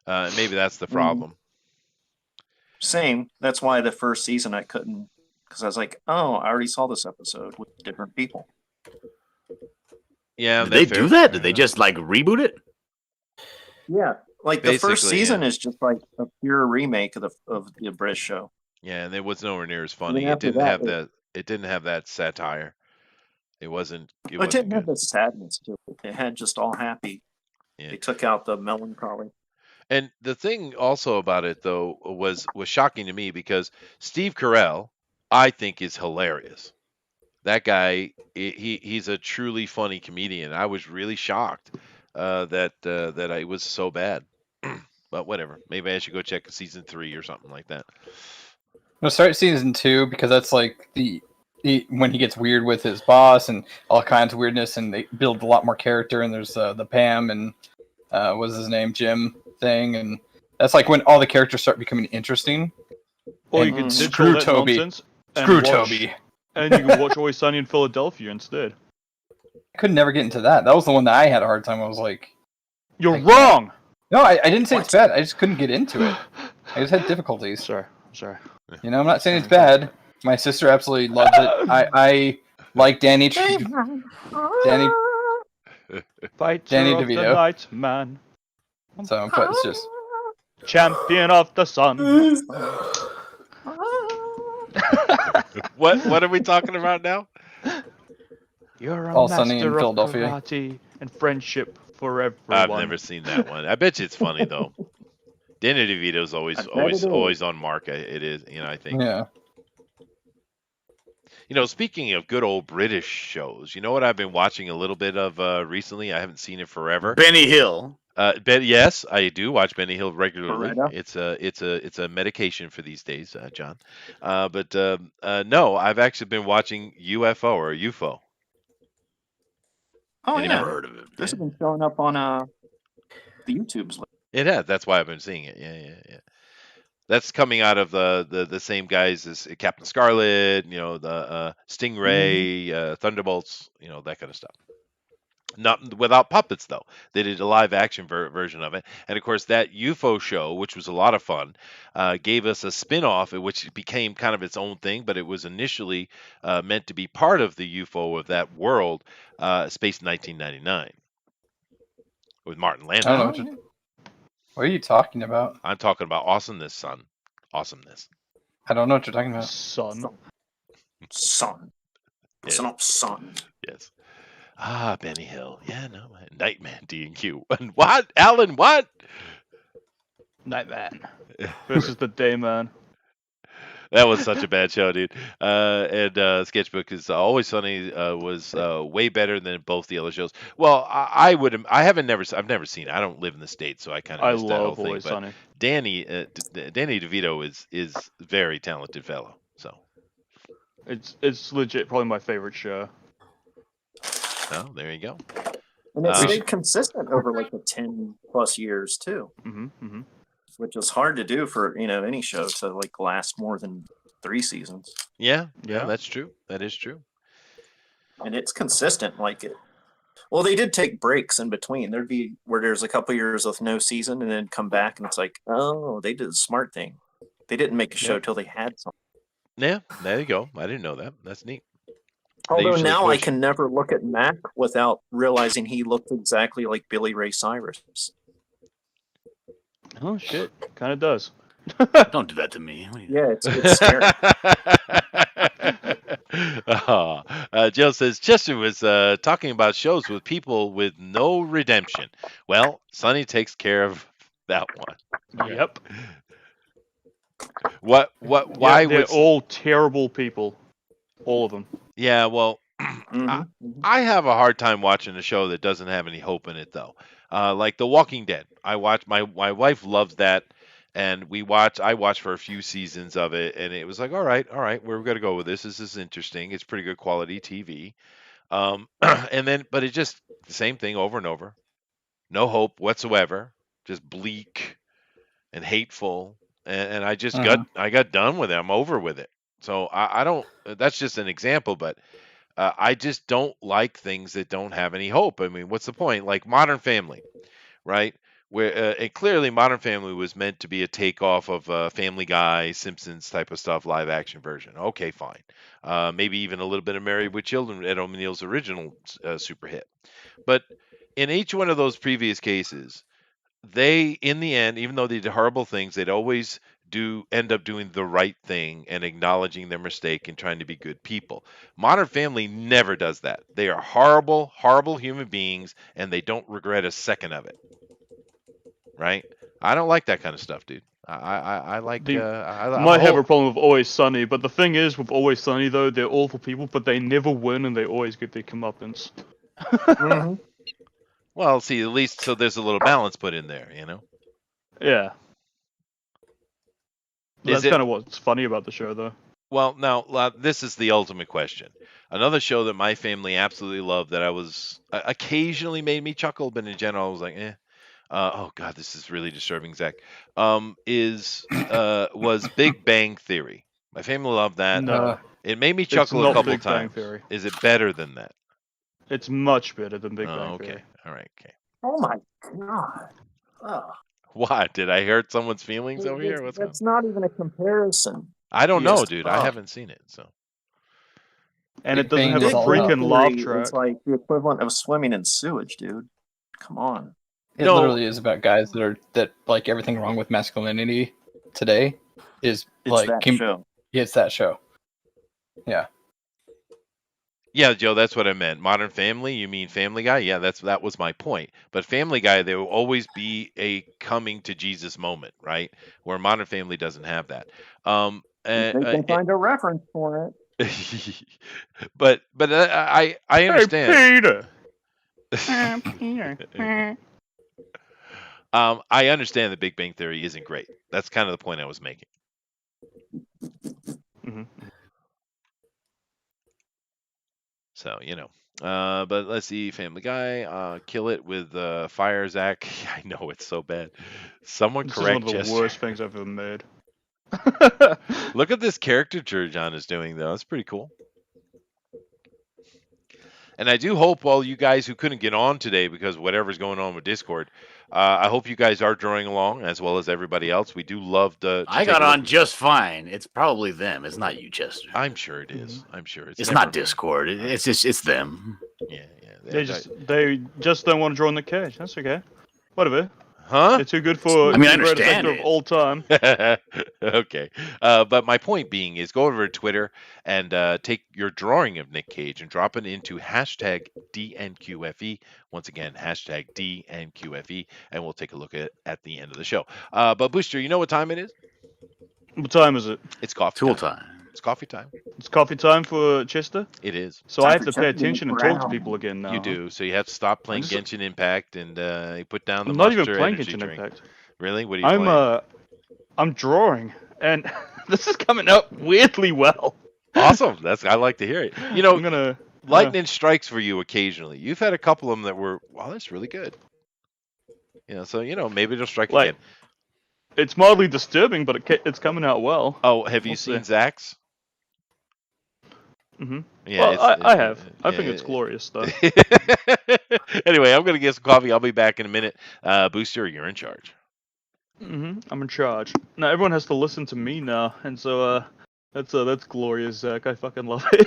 Maybe that's the problem. Same. That's why the first season I couldn't, because I was like, oh, I already saw this episode with different people. Yeah, Did they do that? Did they enough. just like reboot it? Yeah, like the first Basically, season yeah. is just like a pure remake of the British show. Yeah, and it was nowhere near as And funny. then It after didn't that, have that. It didn't have that satire. It wasn't. It it wasn't didn't have good. the sadness to it. It had just all happy. Yeah. They took out the melancholy. And the thing also about it though was shocking to me because Steve Carell, I think, is hilarious. That guy, he's a truly funny comedian. I was really shocked that I was so bad. But whatever. Maybe I should go check season 3 or something like that. We'll start season 2 because that's like the when he gets weird with his boss and all kinds of weirdness, and they build a lot more character. And there's the Pam and what's his name, Jim thing, and that's like when all the characters start becoming interesting. Or you And can ditch all screw that Toby. nonsense and Screw watch- Toby. And you can watch Always Sunny in Philadelphia instead. I could never get into that. That was the one that I had a hard time. I was like, You're wrong. no, I didn't say it's bad. I just couldn't get into it. I just had difficulties. Sorry. You know, I'm not saying it's bad. My sister absolutely loves it. I like Danny. Danny. Fighter Danny of DeVito. the night, man. So, but it's just Champion of the sun. What are we talking about now? You're a All Sunny in master of Philadelphia. karate and friendship for everyone. I've never seen that one. I bet you it's funny though. Danny DeVito's I bet it is. always on mark. It is, I think. yeah. Speaking of good old British shows, you know what I've been watching a little bit of recently? I haven't seen it forever. Benny Hill. Yes, I do watch Benny Hill regularly. Loretta? It's a medication for these days, John. No, I've actually been watching UFO or UFO. Oh, Any yeah. Never heard of it. This has been showing up on the YouTubes. It has. That's why I've been seeing it. Yeah. That's coming out of the same guys as Captain Scarlet, the Stingray, Thunderbolts, that kind of stuff. Not without puppets though. They did a live action version of it, and of course that UFO show, which was a lot of fun, gave us a spin-off, which became kind of its own thing. But it was initially meant to be part of the UFO of that world, Space 1999, with Martin I don't know Landau. what are you talking about? I'm talking about awesomeness, son. Awesomeness. I don't know what you're talking about. Son. Son. It's Yeah. not son. Yes. Benny Hill. Yeah, no, Nightman D&Q. And what? Alan, what? Nightman versus the Dayman. That was such a bad show, dude. And Sketchbook is Always Sunny was way better than both the other shows. Well, I've never seen it. I don't live in the States, so I kind I of missed that whole love thing. Always But Sunny. Danny DeVito is a very talented fellow. So, It's legit probably my favorite show. oh, there you go. And it Uh, stayed consistent over like the 10+ years too, Mm-hmm. which is hard to do for any show to like last more than 3 seasons. Yeah, Yeah. that's true. That is true. And it's consistent. Like it. Well, they did take breaks in between. There'd be where there's a couple years with no season, and then come back, and it's like, oh, they did a smart thing. They didn't make a show Yeah. till they had something. Yeah, there you go. I didn't know that. That's neat. Although usually now I push- can never look at Mac without realizing he looked exactly like Billy Ray Cyrus. Oh shit, kind of does. Don't do that to me. What are you- Yeah, it's scary. Joe says Chester was talking about shows with people with no redemption. Well, Sonny takes care of that one. Yep. Why Yeah, they're would all terrible people. All of them. Yeah, well, Mhm. I have a hard time watching a show that doesn't have any hope in it though. Like The Walking Dead. I watch my wife loves that, and I watched for a few seasons of it, and it was like, all right, we're gonna go with this. This is interesting. It's pretty good quality TV. And then, but it just the same thing over and over. No hope whatsoever. Just bleak and hateful. And I just I got done with it. I'm over with it. So I don't. That's just an example, but I just don't like things that don't have any hope. I mean, what's the point? Like Modern Family, right? Where and clearly Modern Family was meant to be a takeoff of Family Guy, Simpsons type of stuff, live action version. Okay, fine. Maybe even a little bit of Married with Children, Ed O'Neill's original super hit. But in each one of those previous cases, they, in the end, even though they did horrible things, they'd always do end up doing the right thing and acknowledging their mistake and trying to be good people. Modern Family never does that. They are horrible, horrible human beings, and they don't regret a second of it. Right? I don't like that kind of stuff, dude. I like. I'm Might a have whole, a problem with Always Sunny, but the thing is, with Always Sunny though, they're awful people, but they never win and they always get their comeuppance. Mm-hmm. well, see, at least so there's a little balance put in there, you know. Yeah. Is That's it- kind of what's funny about the show, though. Well, now this is the ultimate question. Another show that my family absolutely loved that I was occasionally made me chuckle, but in general I was like, eh. Oh God, this is really disturbing, Zach. Was Big Bang Theory. My family loved that. No, It made me it's chuckle a not couple Big Bang times. Theory. Is it better than that? It's much better than Big Oh, Bang okay. Theory. All right. Okay. Oh my god. Oh, What? Did I hurt someone's feelings over here? What's going on? that's not even a comparison. I don't know, Yes. dude. Oh. I haven't seen it, so. And Big it doesn't Bang have a is all freaking laugh Theory track. is like the equivalent of swimming in sewage, dude. Come on. It No. literally is about guys that like everything wrong with masculinity today is It's like that show. Yeah, it's that show. Yeah. Yeah, Joe, that's what I meant. Modern Family, you mean Family Guy? Yeah, that was my point. But Family Guy, there will always be a coming to Jesus moment, right? Where Modern Family doesn't have that. They can find a reference for it. but I understand. Hey, Peter. Peter. I understand that Big Bang Theory isn't great. That's kind of the point I was making. Mm-hmm. So, you know. But let's see, Family Guy, kill it with fire, Zach. I know it's so bad. Someone This is one correct of the Jester. worst things I've ever made. Look at this caricature John is doing, though. It's pretty cool. And I do hope all you guys who couldn't get on today because whatever's going on with Discord, I hope you guys are drawing along as well as everybody else. We do love to I take got a look- on just fine. It's probably them. It's not you, Chester. I'm sure it is. I'm sure It's never not me. Discord. It's them. Yeah. They just don't want to draw in the cage. That's okay. Whatever. Huh? They're too good for I mean, I the greatest understand actor it. of all time. Okay. But my point being is go over to Twitter and take your drawing of Nick Cage and drop it into hashtag DNQFE. Once again, hashtag DNQFE, and we'll take a look at the end of the show. But Booster, you know what time it is? What time is it? It's coffee Tool time. time. It's coffee time. It's coffee time for Chester. It is. So I Time have for to pay Chester to attention and get talk to brown. people again now. You do. So you have to stop playing just- Genshin Impact and you put down the I'm not even Monster playing Energy Genshin drink. Impact. Really? What are you playing? I'm drawing, and this is coming out weirdly well. Awesome. I like to hear it. You know, I'm gonna lightning strikes for you occasionally. You've had a couple of them that were, wow, that's really good. You know, so maybe it'll strike Like, again. It's mildly disturbing, but it's coming out well. Oh, have you we'll seen see. Zach's? Mm-hmm. Yeah, Well, I have. I yeah, think it's glorious, though. Anyway, I'm gonna get some coffee. I'll be back in a minute. Booster, you're in charge. Mm-hmm. I'm in charge. Now everyone has to listen to me now, and so that's glorious, Zach. I fucking love it.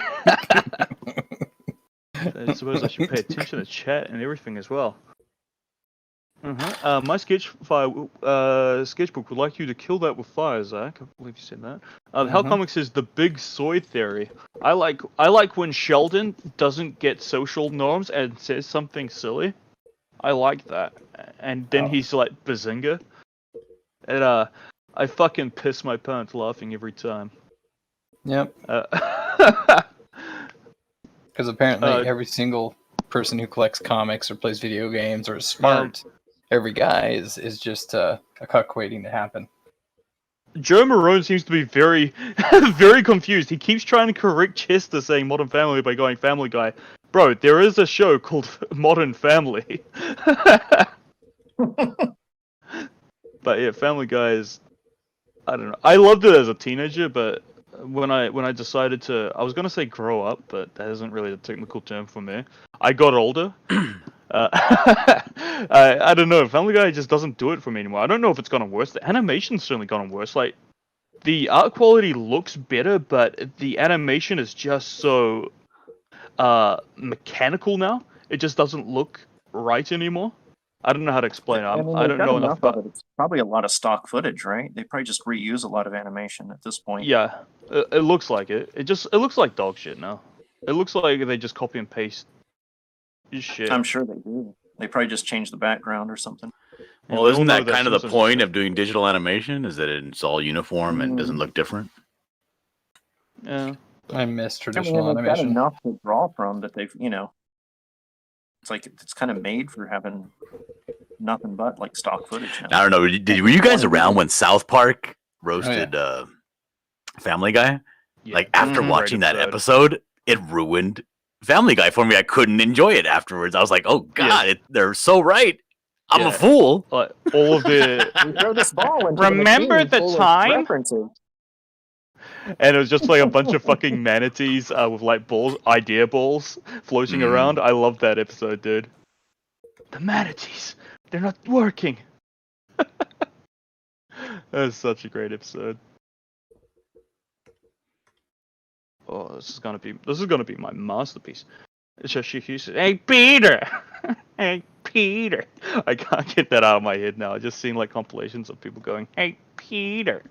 I suppose I should pay attention to chat and everything as well. My sketchbook would like you to kill that with fire, Zach. I believe you said that. Hell Comics is the big soy theory. I like when Sheldon doesn't get social norms and says something silly. I like that, and then he's like Bazinga, and I fucking piss my pants laughing every time. Yep. Because apparently every single person who collects comics or plays video games or is smart, every guy is just a cuck waiting to happen. Joe Marone seems to be very, very confused. He keeps trying to correct Chester saying Modern Family by going Family Guy. Bro, there is a show called Modern Family. But yeah, Family Guy is, I don't know. I loved it as a teenager, but when I decided to, I was gonna say grow up, but that isn't really the technical term for me. I got older. I don't know. Family Guy just doesn't do it for me anymore. I don't know if it's gotten worse. The animation's certainly gotten worse. Like, the art quality looks better, but the animation is just so mechanical now. It just doesn't look right anymore. I don't know how to explain it. I mean, I they've don't got know enough enough of about. it. It's probably a lot of stock footage, right? They probably just reuse a lot of animation at this point. Yeah, it looks like it. It looks like dog shit now. It looks like they just copy and paste shit. I'm sure they do. They probably just change the background or something. Well, isn't that kind of the point of doing digital animation? Is that it's all uniform and doesn't look different? Yeah. I miss I traditional mean, they've got animation. enough to draw from that they've, it's like it's kind of made for having nothing but like stock footage now. I don't know. Were you guys around when South Park roasted Family Guy? Yeah. Like after Great watching that episode, it ruined Family Guy for me. I couldn't enjoy it afterwards. I was like, "Oh God, they're so right. I'm a fool." Like all of the We throw this ball into remember the the time? references. And it was just like a bunch of fucking manatees with like balls, idea balls, floating around. I love that episode, dude. The manatees, they're not working. That's such a great episode. Oh, this is gonna be my masterpiece. It's just she says, "Hey Peter, hey Peter." I can't get that out of my head now. I just seen like compilations of people going, "Hey Peter."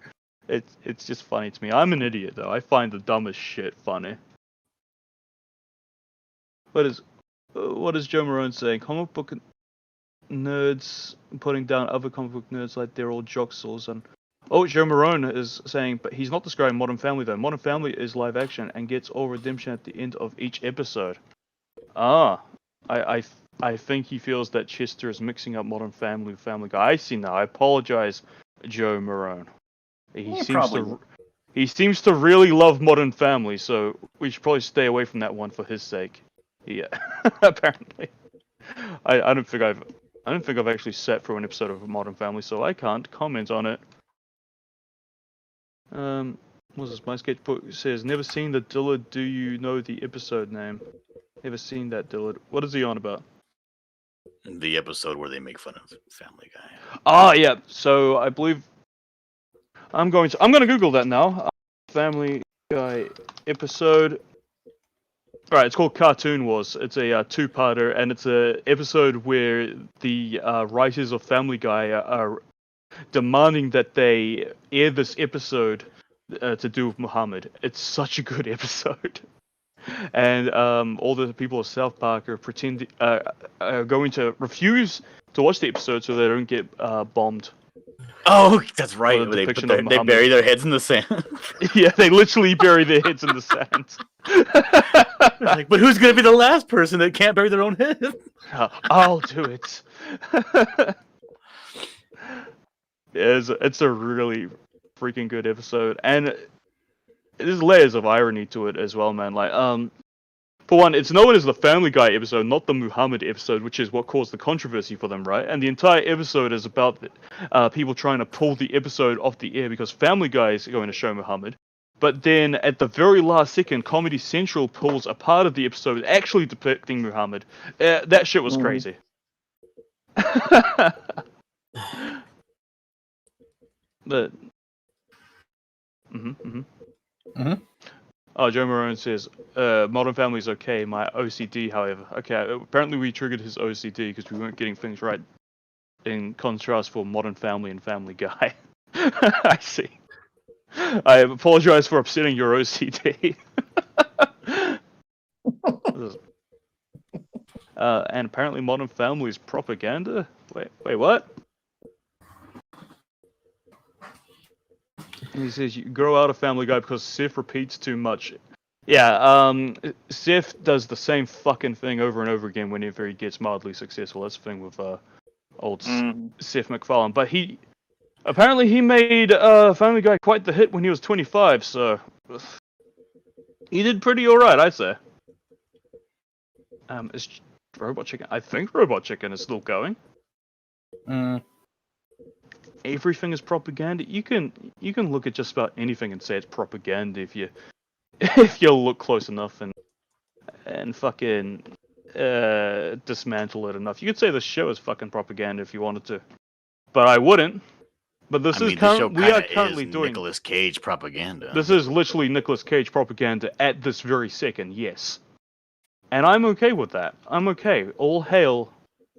It's just funny to me. I'm an idiot though. I find the dumbest shit funny. What is Joe Marone saying? Comic book nerds putting down other comic book nerds like they're all jocksaws and. Oh, Joe Marone is saying, but he's not describing Modern Family though. Modern Family is live action and gets all redemption at the end of each episode. Ah, I think he feels that Chester is mixing up Modern Family with Family Guy. I see now. I apologize, Joe Marone. He seems to really love Modern Family, so we should probably stay away from that one for his sake. Yeah, apparently. I don't think I've actually sat through an episode of Modern Family, so I can't comment on it. What's this? My sketchbook says, "Never seen the Dillard. Do you know the episode name?" Never seen that, Dillard. What is he on about? The episode where they make fun of Family Guy. Ah, yeah. So I believe I'm going to Google that now. Family Guy episode. Right, it's called Cartoon Wars. It's a two-parter, and it's a episode where the writers of Family Guy are demanding that they air this episode to do with Muhammad. It's such a good episode. And all the people of South Park are going to refuse to watch the episode so they don't get bombed. Oh, that's right. The They bury their heads in the sand. Yeah, they literally bury their heads in the sand. Like, but who's gonna be the last person that can't bury their own head? I'll do it. It's a really freaking good episode, and there's layers of irony to it as well, man. Like, for one, it's known as the Family Guy episode, not the Muhammad episode, which is what caused the controversy for them, right? And the entire episode is about people trying to pull the episode off the air because Family Guy is going to show Muhammad. But then, at the very last second, Comedy Central pulls a part of the episode actually depicting Muhammad. That shit was crazy. But... Oh, Joe Marone says, Modern Family is okay, my OCD, however. Okay, apparently we triggered his OCD because we weren't getting things right in contrast for Modern Family and Family Guy. I see. I apologize for upsetting your OCD. And apparently Modern Family is propaganda? Wait, what? He says you grow out of Family Guy because Seth repeats too much. Yeah, Seth does the same fucking thing over and over again whenever he gets mildly successful. That's the thing with old Seth MacFarlane. But Apparently, he made Family Guy quite the hit when he was 25, so he did pretty alright, I'd say. Is Robot Chicken? I think Robot Chicken is still going. Mm. Everything is propaganda. You can look at just about anything and say it's propaganda if you if you look close enough and fucking dismantle it enough. You could say the show is fucking propaganda if you wanted to, but I wouldn't. But this I is mean, the show we are kind of currently is doing. Nicolas Cage propaganda. This is literally Nicolas Cage propaganda at this very second. Yes, and I'm okay with that. I'm okay. All hail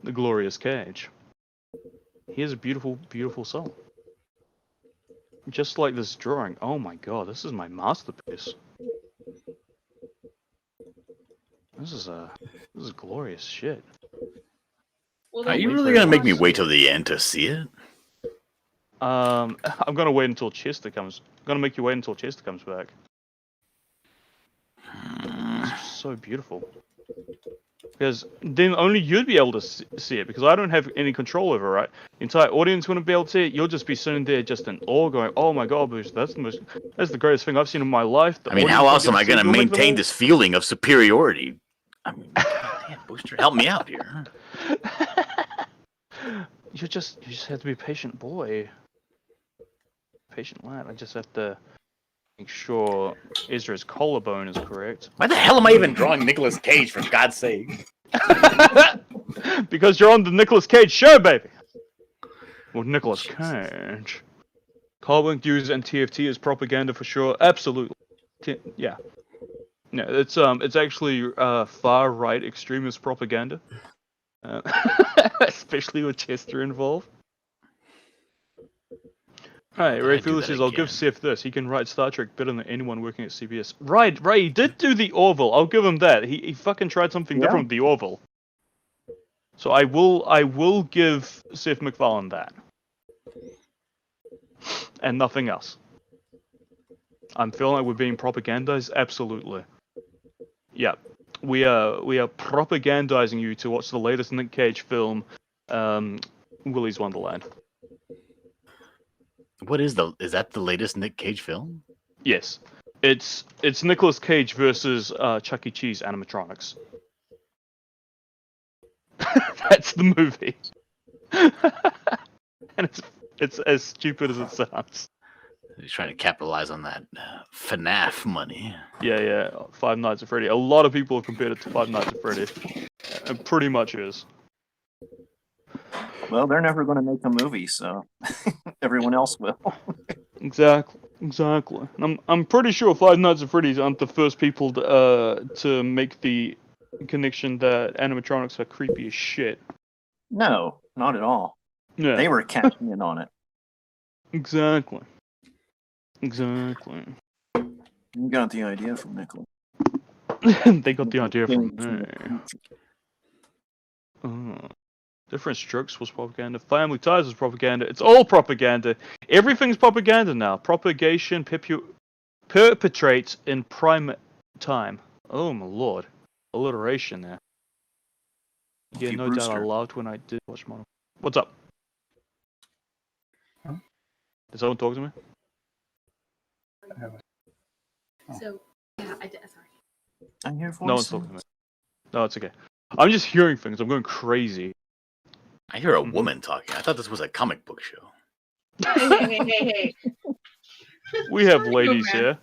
the glorious Cage. He has a beautiful, beautiful soul. Just like this drawing. Oh my god, this is my masterpiece. This is glorious shit. Well, Are then you wait really for gonna make me Watch wait It. till the end to see it? I'm gonna wait until Chester comes. I'm gonna make you wait until Chester comes back. It's so beautiful. Because then only you'd be able to see it, because I don't have any control over it, right? The entire audience wouldn't be able to see it. You'll just be sitting there just in awe going, oh my god, Bruce, that's the greatest thing I've seen in my life. The I mean, how audience else won't am I get to see it. gonna You'll make them maintain all- this feeling of superiority? I mean, goddamn, Booster, help me out here. You just have to be a patient boy. Patient lad. I just have to make sure Ezra's collarbone is correct. Why the hell am I even drawing Nicolas Cage, for God's sake? Because you're on the Nicolas Cage show, baby. Well, Nicolas Cage. Carbon use and TFT is propaganda for sure. Absolutely. Yeah. No, it's actually far right extremist propaganda, especially with Chester involved. Hey, Did I Ray do Feely that says, I'll give again? Seth this. He can write Star Trek better than anyone working at CBS. Right, Ray, he did do the Orville. I'll give him that. He fucking tried something Yeah. different with the Orville. So I will give Seth MacFarlane that. And nothing else. I'm feeling like we're being propagandized? Absolutely. Yeah. We are propagandizing you to watch the latest Nick Cage film, Willy's Wonderland. What is that the latest Nick Cage film? Yes. It's Nicolas Cage versus Chuck E. Cheese animatronics. That's the movie. And it's as stupid as it sounds. He's trying to capitalize on that FNAF money. Yeah, Five Nights at Freddy. A lot of people have compared it to Five Nights at Freddy. It pretty much is. Well, they're never going to make a movie, so everyone else will. Exactly. And I'm pretty sure Five Nights at Freddy's aren't the first people to make the connection that animatronics are creepy as shit. No, not at all. Yeah. They were cashing in on it. Exactly. You got the idea from Nicolas. They got the idea from me. Different Strokes was propaganda. Family Ties was propaganda. It's all propaganda. Everything's propaganda now. Propagation perpetrates in prime time. Oh my lord. Alliteration there. Yeah, no doubt I loved when I did watch Model. What's up? Huh? Did someone talk to me? So, yeah, I did. Sorry. I hear voices. No one's talking to me. No, it's okay. I'm just hearing things. I'm going crazy. I hear a woman talking. I thought this was a comic book show. Hey. We have Sorry, ladies man. here.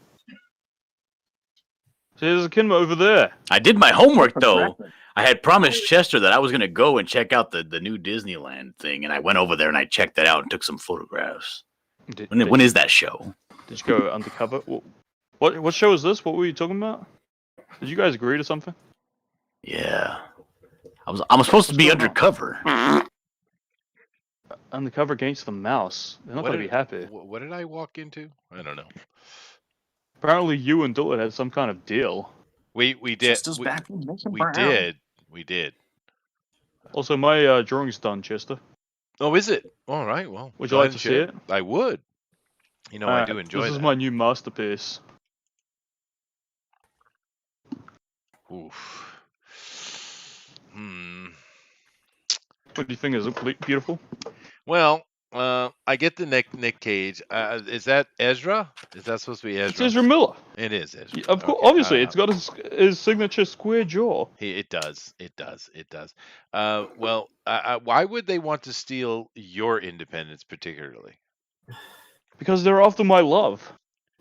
See, there's a Kinma over there. I did my homework though. I had promised Chester that I was gonna go and check out the new Disneyland thing, and I went over there and I checked that out and took some photographs. When is that show? Did you go undercover? What show is this? What were you talking about? Did you guys agree to something? Yeah, I'm supposed to be undercover. Undercover against the mouse. They're not going to be happy. What did I walk into? I don't know. Apparently, you and Dillard had some kind of deal. We did. Sister's back in Mason We Brown. did. We did. Also, my drawing's done, Chester. Oh, is it? All right. Well, Would go you like ahead to and see share it? I would. You know, I do enjoy This is that. my new masterpiece. Oof. What do you think? Is it beautiful? Well, I get the Nick Cage. Is that Ezra? Is that supposed to be It's Ezra? Ezra Miller. It is Ezra. Of course, Okay. obviously, it's got his signature square jaw. It does. It does. It does. Well, why would they want to steal your independence particularly? Because they're after my love.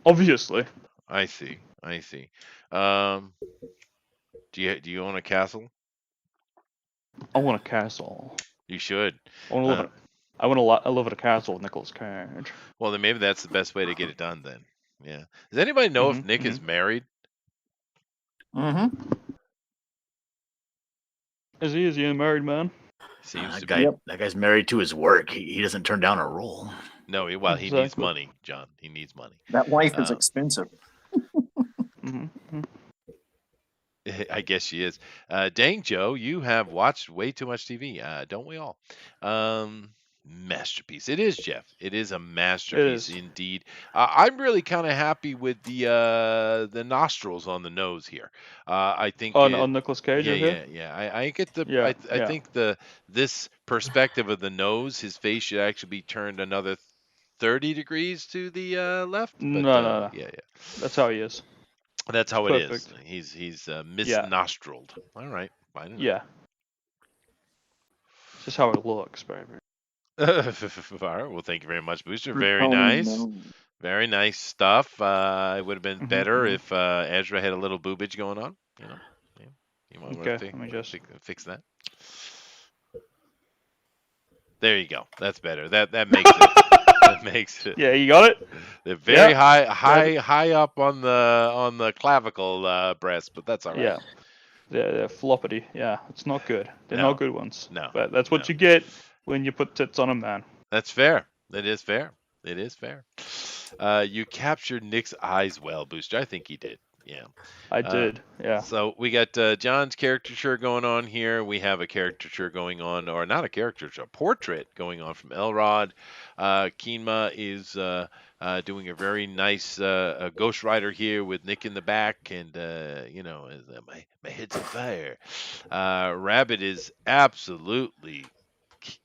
Obviously. I see. I see. Do you own a castle? I want a castle. You should. I want to live. I live at a castle with Nicolas Cage. Well, then maybe that's the best way to get it done. Then, yeah. Does anybody know if Nick is married? Mm-hmm. Is he a married man? Seems to That be. that guy's married to his work. He doesn't turn down a role. No, he needs Exactly. money, John. He needs money. That wife is expensive. I guess she is. Dang, Joe, you have watched way too much TV. Don't we all? Masterpiece. It is, Jeff. It is a masterpiece indeed. I'm really kind of happy with the nostrils on the nose here. I think on Nicolas Cage. yeah. I get the. I think this perspective of the nose, his face should actually be turned another 30 degrees to the left. But, No. Yeah. That's how he is. That's how it is. Perfect. He's misnostrilled. All right, fine. Yeah. It's just how it looks, baby. All right. Well, thank you very much, Booster. Very nice. Very nice stuff. It would have been better if Ezra had a little boobage going on. You know. Yeah. You might want Okay, let me just fix that. There you go. That's better. That makes it. That makes it. Yeah, you got it. They're very high up on the clavicle breast, but that's all right. Yeah. They're floppity. Yeah, it's not good. They're No. not good ones. No. But that's what you get when you put tits on a man. That's fair. It is fair. It is fair. You captured Nick's eyes well, Booster. I think he did. Yeah. I did. Yeah. So we got John's caricature going on here. We have a caricature going on, or not a caricature, a portrait going on from Elrod. Keenma is doing a very nice Ghost Rider here with Nick in the back, and my head's on fire. Rabbit is absolutely.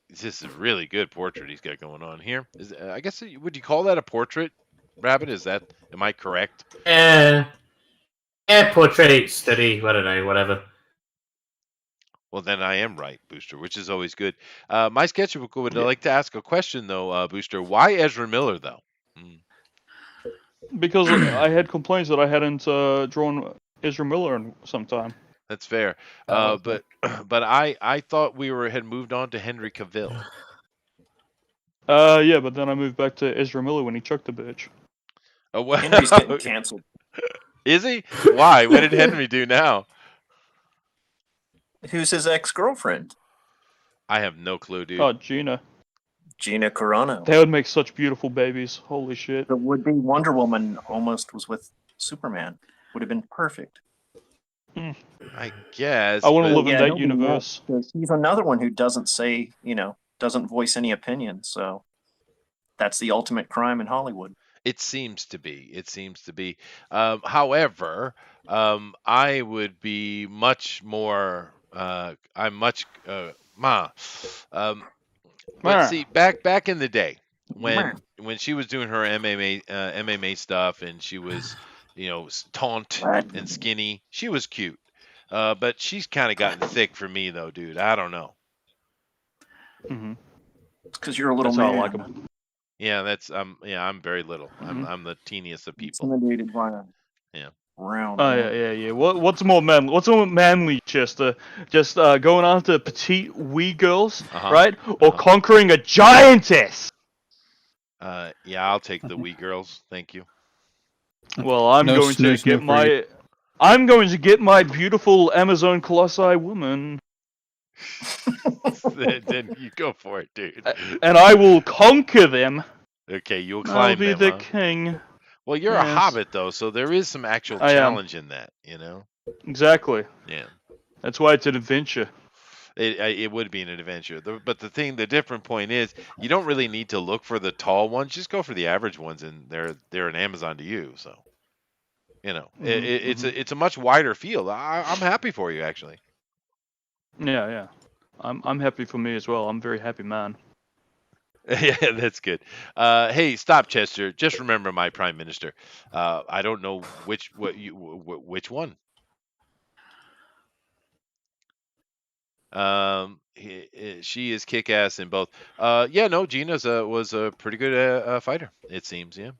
This is a really good portrait he's got going on here. I guess would you call that a portrait, Rabbit? Am I correct? Portrait, study, I don't know, whatever. Well, then I am right, Booster, which is always good. My sketchbook would like to ask a question, though, Booster. Why Ezra Miller, though? Because I had complaints that I hadn't drawn Ezra Miller in some time. That's fair. But I thought we had moved on to Henry Cavill. Yeah, but then I moved back to Ezra Miller when he chucked the bitch. Oh, well, Henry's getting canceled. Is he? Why? What did Henry do now? Who's his ex-girlfriend? I have no clue, dude. Oh, Gina. Gina Carano. They would make such beautiful babies. Holy shit. The would-be Wonder Woman almost was with Superman. Would have been perfect. I guess. I want to live in that universe. He's another one who doesn't say, doesn't voice any opinion. So that's the ultimate crime in Hollywood. It seems to be. It seems to be. However, I would be much more. I'm much. But see, back in the day when she was doing her MMA stuff and she was, taunt and skinny, she was cute. But she's kind of gotten thick for me though, dude. I don't know. Mm-hmm. It's because you're a little man. man. I like him. Yeah, I'm very little. I'm the teeniest of people. Intimidated by a round. Oh yeah. What's more manly? What's more manly, Chester? Just going after petite wee girls, right? Or conquering a giantess? Yeah, I'll take the wee girls. Thank you. Well, I'm going to get my beautiful Amazon Colossi woman. Then you go for it, dude. And I will conquer them. Okay, you'll climb I'll be them, the huh? king. Well, you're a hobbit, though, so there is some actual challenge in that, Exactly. Yeah. That's why it's an adventure. It would be an adventure. But the different point is, you don't really need to look for the tall ones. Just go for the average ones, and they're an Amazon to you. So, it's a much wider field. I'm happy for you, actually. Yeah. I'm happy for me as well. I'm a very happy man. Yeah, that's good. Hey, stop, Chester. Just remember my prime minister. I don't know which one. She is kick ass in both. Yeah, no, Gina's was a pretty good fighter. It seems, yeah.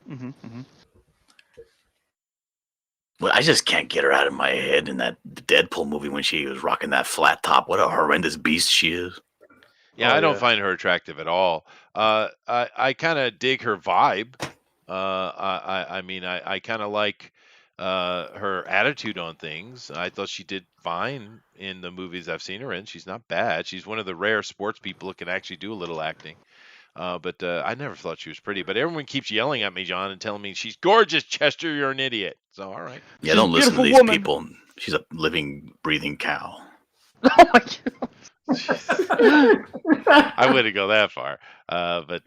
Mm-hmm. Well, I just can't get her out of my head in that Deadpool movie when she was rocking that flat top. What a horrendous beast she is. Yeah, Oh, I don't yeah. find her attractive at all. I kind of dig her vibe. I mean, I kind of like her attitude on things. I thought she did fine in the movies I've seen her in. She's not bad. She's one of the rare sports people who can actually do a little acting. But I never thought she was pretty. But everyone keeps yelling at me, John, and telling me she's gorgeous. Chester, you're an idiot. So all right. Yeah, She's a don't listen to beautiful these woman. people. She's a living, breathing cow. Oh my god. I wouldn't go that far. But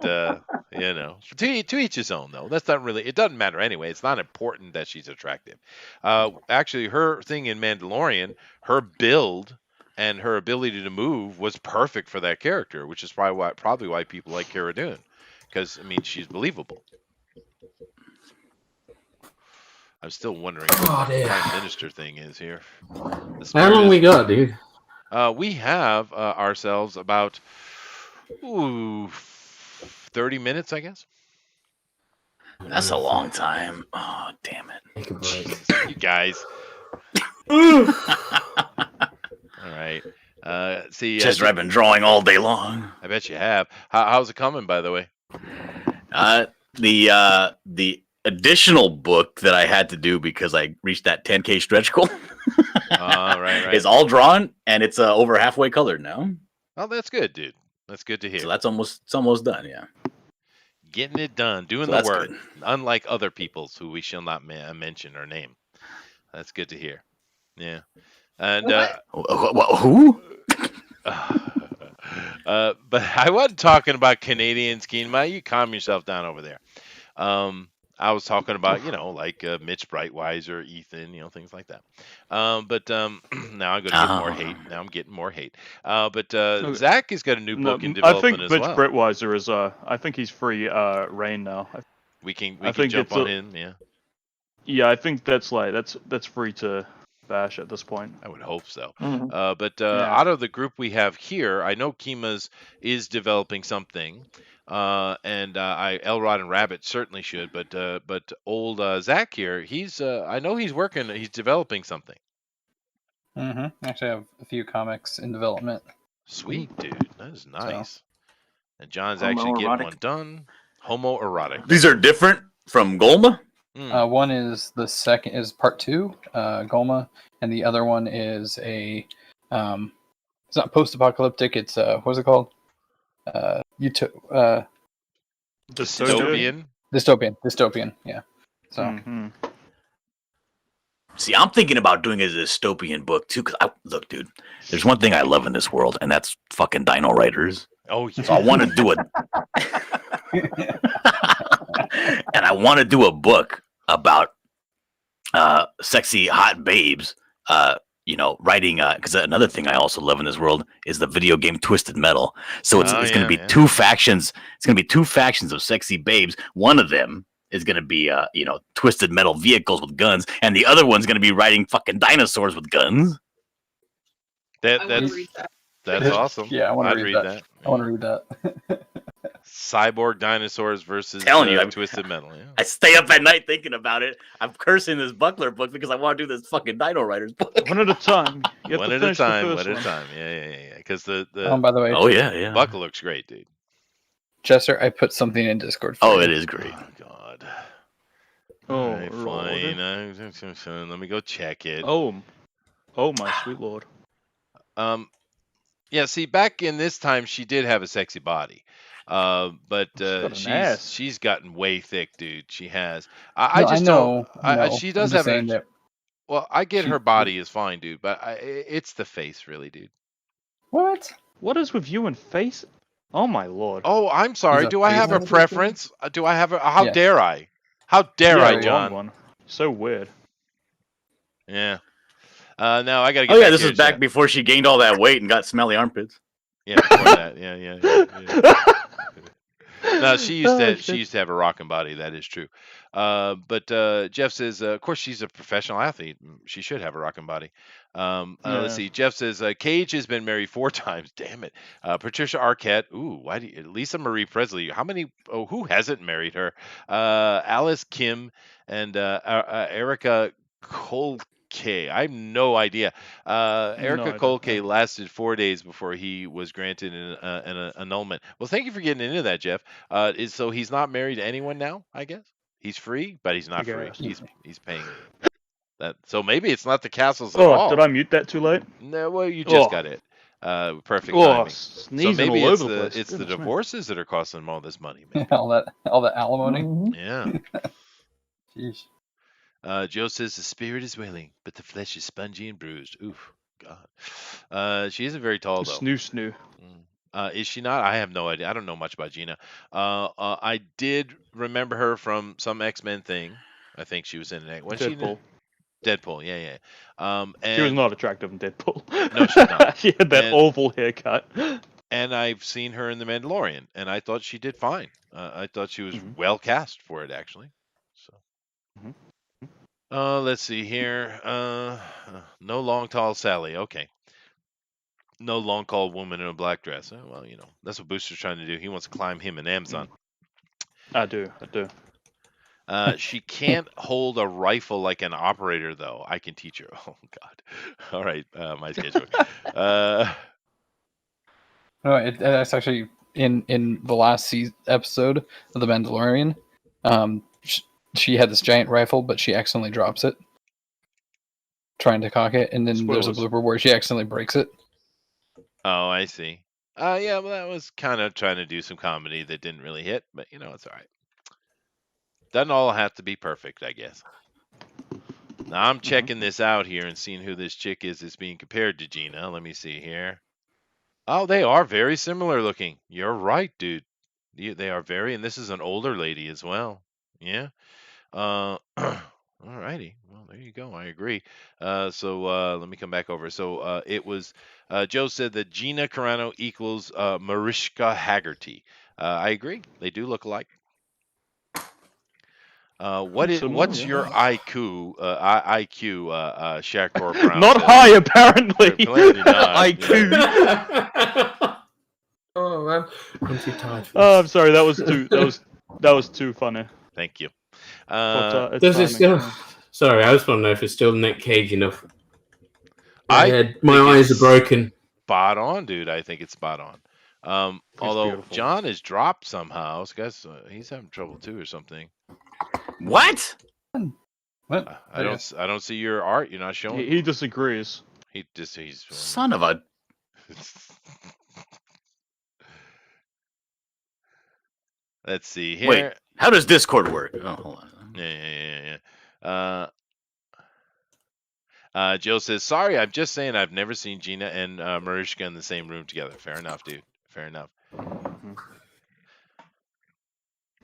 you know, to each his own, though. That's not really. It doesn't matter anyway. It's not important that she's attractive. Actually, her thing in Mandalorian, her build and her ability to move was perfect for that character, which is probably why people like Cara Dune, because I mean she's believable. I'm still wondering what the prime minister thing is here. How long we got, dude? We have ourselves about 30 minutes, I guess. That's a long time. Oh, damn it. Take a break. Jesus, you guys. All right. See, Chester, I've been drawing all day long. I bet you have. How's it coming, by the way? The additional book that I had to do because I reached that 10K stretch goal Right. is all drawn, and it's over halfway colored now. Oh, that's good, dude. That's good to hear. So that's almost done, yeah. Getting it done, doing So the that's work, good. unlike other people's who we shall not mention or name. That's good to hear. Yeah. And who? But I wasn't talking about Canadian skiing. You calm yourself down over there. I was talking about, like Mitch Brightweiser, Ethan, things like that. But now I'm going to get more hate. Now I'm getting more hate. But Zach has got a new book in I think development as Mitch well. Brettweiser is. I think he's free reign now. We can think jump it's on him. Yeah. Yeah, I think that's free to bash at this point. I would hope so. Mhm. But Yeah. out of the group we have here, I know Kima's is developing something, and Elrod and Rabbit certainly should. But old Zach here, I know he's working. He's developing something. Actually, I have a few comics in development. Sweet, dude. That is nice. And John's actually getting Homoerotic. one done. Homoerotic. These are different from Golma? One is the second is part 2, Goma, and the other one is a it's not post-apocalyptic. It's what's it called? Dystopian. Dystopian. Yeah. So. See, I'm thinking about doing a dystopian book too. Cause look, dude, there's one thing I love in this world, and that's fucking dino writers. Oh, yeah. So I want to do it, and I want to do a book about sexy, hot babes. Writing. Because another thing I also love in this world is the video game Twisted Metal. So it's going to be two factions. It's going to be two factions of sexy babes. One of them is going to be, Twisted Metal vehicles with guns, and the other one's going to be riding fucking dinosaurs with guns. That's awesome. Yeah, I want I'd to read read that. I want to read that. Cyborg dinosaurs versus Twisted Metal. Yeah. I stay up at night thinking about it. I'm cursing this Buckler book because I want to do this fucking Dino Riders book. One at a time. One at a time. Yeah. Because the by the way, Buckle looks great, dude. Chester, I put something in Discord. Oh, it is great. Oh God. Oh, right, fine. Let me go check it. Oh, my sweet lord. Yeah. See, back in this time, she did have a sexy body. But she's gotten way thick, dude. She has. I know. She does have. Well, I get her body is fine, dude, but it's the face, really, dude. What? What is with you and face? Oh my lord. Oh, I'm sorry. Do I have a preference? Do I have a? How dare I? How dare I, John? One. So weird. Yeah. Now I gotta get. Oh yeah, this is back before she gained all that weight and got smelly armpits. Yeah, before that. Yeah. No, she used Oh, to shit. have a rocking body. That is true. But Jeff says, of course, she's a professional athlete. She should have a rocking body. Let's Yeah. see. Jeff says Cage has been married 4 times. Damn it. Patricia Arquette. Ooh, why do you, Lisa Marie Presley? How many? Oh, who hasn't married her? Alice Kim and Erica Kolke. I have no idea. No Erica idea. Kolke lasted 4 days before he was granted an annulment. Well, thank you for getting into that, Jeff. So he's not married to anyone now, I guess. He's free, but he's not free. guess. He's paying that. So maybe it's not the castles at Oh, all. did I mute that too late? No, well, you just Oh. got it. Perfect Oh, timing. So sneezing maybe all it's over the the place. it's the Goodness me. divorces that are costing him all this money, man. all that alimony. Yeah. Jeez. Joe says the spirit is willing, but the flesh is spongy and bruised. Oof, God. She isn't very tall though. Snoo. Is she not? I have no idea. I don't know much about Gina. I did remember her from some X-Men thing. I think she was in it. When she Deadpool. Deadpool, yeah. And She was not attractive in Deadpool. No, she's not. She had that And- oval haircut. and I've seen her in The Mandalorian, and I thought she did fine. I thought she was well cast for it, actually. So. Let's see here. No long, tall Sally. Okay. No long, tall woman in a black dress. Well, that's what Booster's trying to do. He wants to climb him in Amazon. I do. She can't hold a rifle like an operator, though. I can teach her. Oh, God. All right. My schedule. No, that's actually in the last episode of The Mandalorian. She had this giant rifle, but she accidentally drops it, trying to cock it, and then there's a blooper where she accidentally breaks it. Oh, I see. Yeah, well, that was kind of trying to do some comedy that didn't really hit, but it's all right. Doesn't all have to be perfect, I guess. Now I'm checking this out here and seeing who this chick is that's being compared to Gina. Let me see here. Oh, they are very similar looking. You're right, dude. They are very, and this is an older lady as well. Yeah. All righty. Well, there you go. I agree. So let me come back over. So it was Joe said that Gina Carano equals Mariska Haggerty. I agree. They do look alike. What's your IQ? Shakur Brown. Not says. high, apparently. Apparently not. IQ. Oh man, I'm too tired. For Oh, I'm sorry. That was too funny. Thank you. It's Does it still? timing. Sorry, I just want to know if it's still Nick Cage enough. I My think eyes are it's broken. Spot on, dude. I think it's spot on. Although beautiful. John is dropped somehow. So guys, he's having trouble too or something. What? What? I don't see your art. You're not showing. He disagrees. He's Son of a. Let's see here. Wait, how does Discord work? Oh, hold on. Yeah. Joe says, sorry, I'm just saying I've never seen Gina and Mariska in the same room together. Fair enough, dude. Fair enough.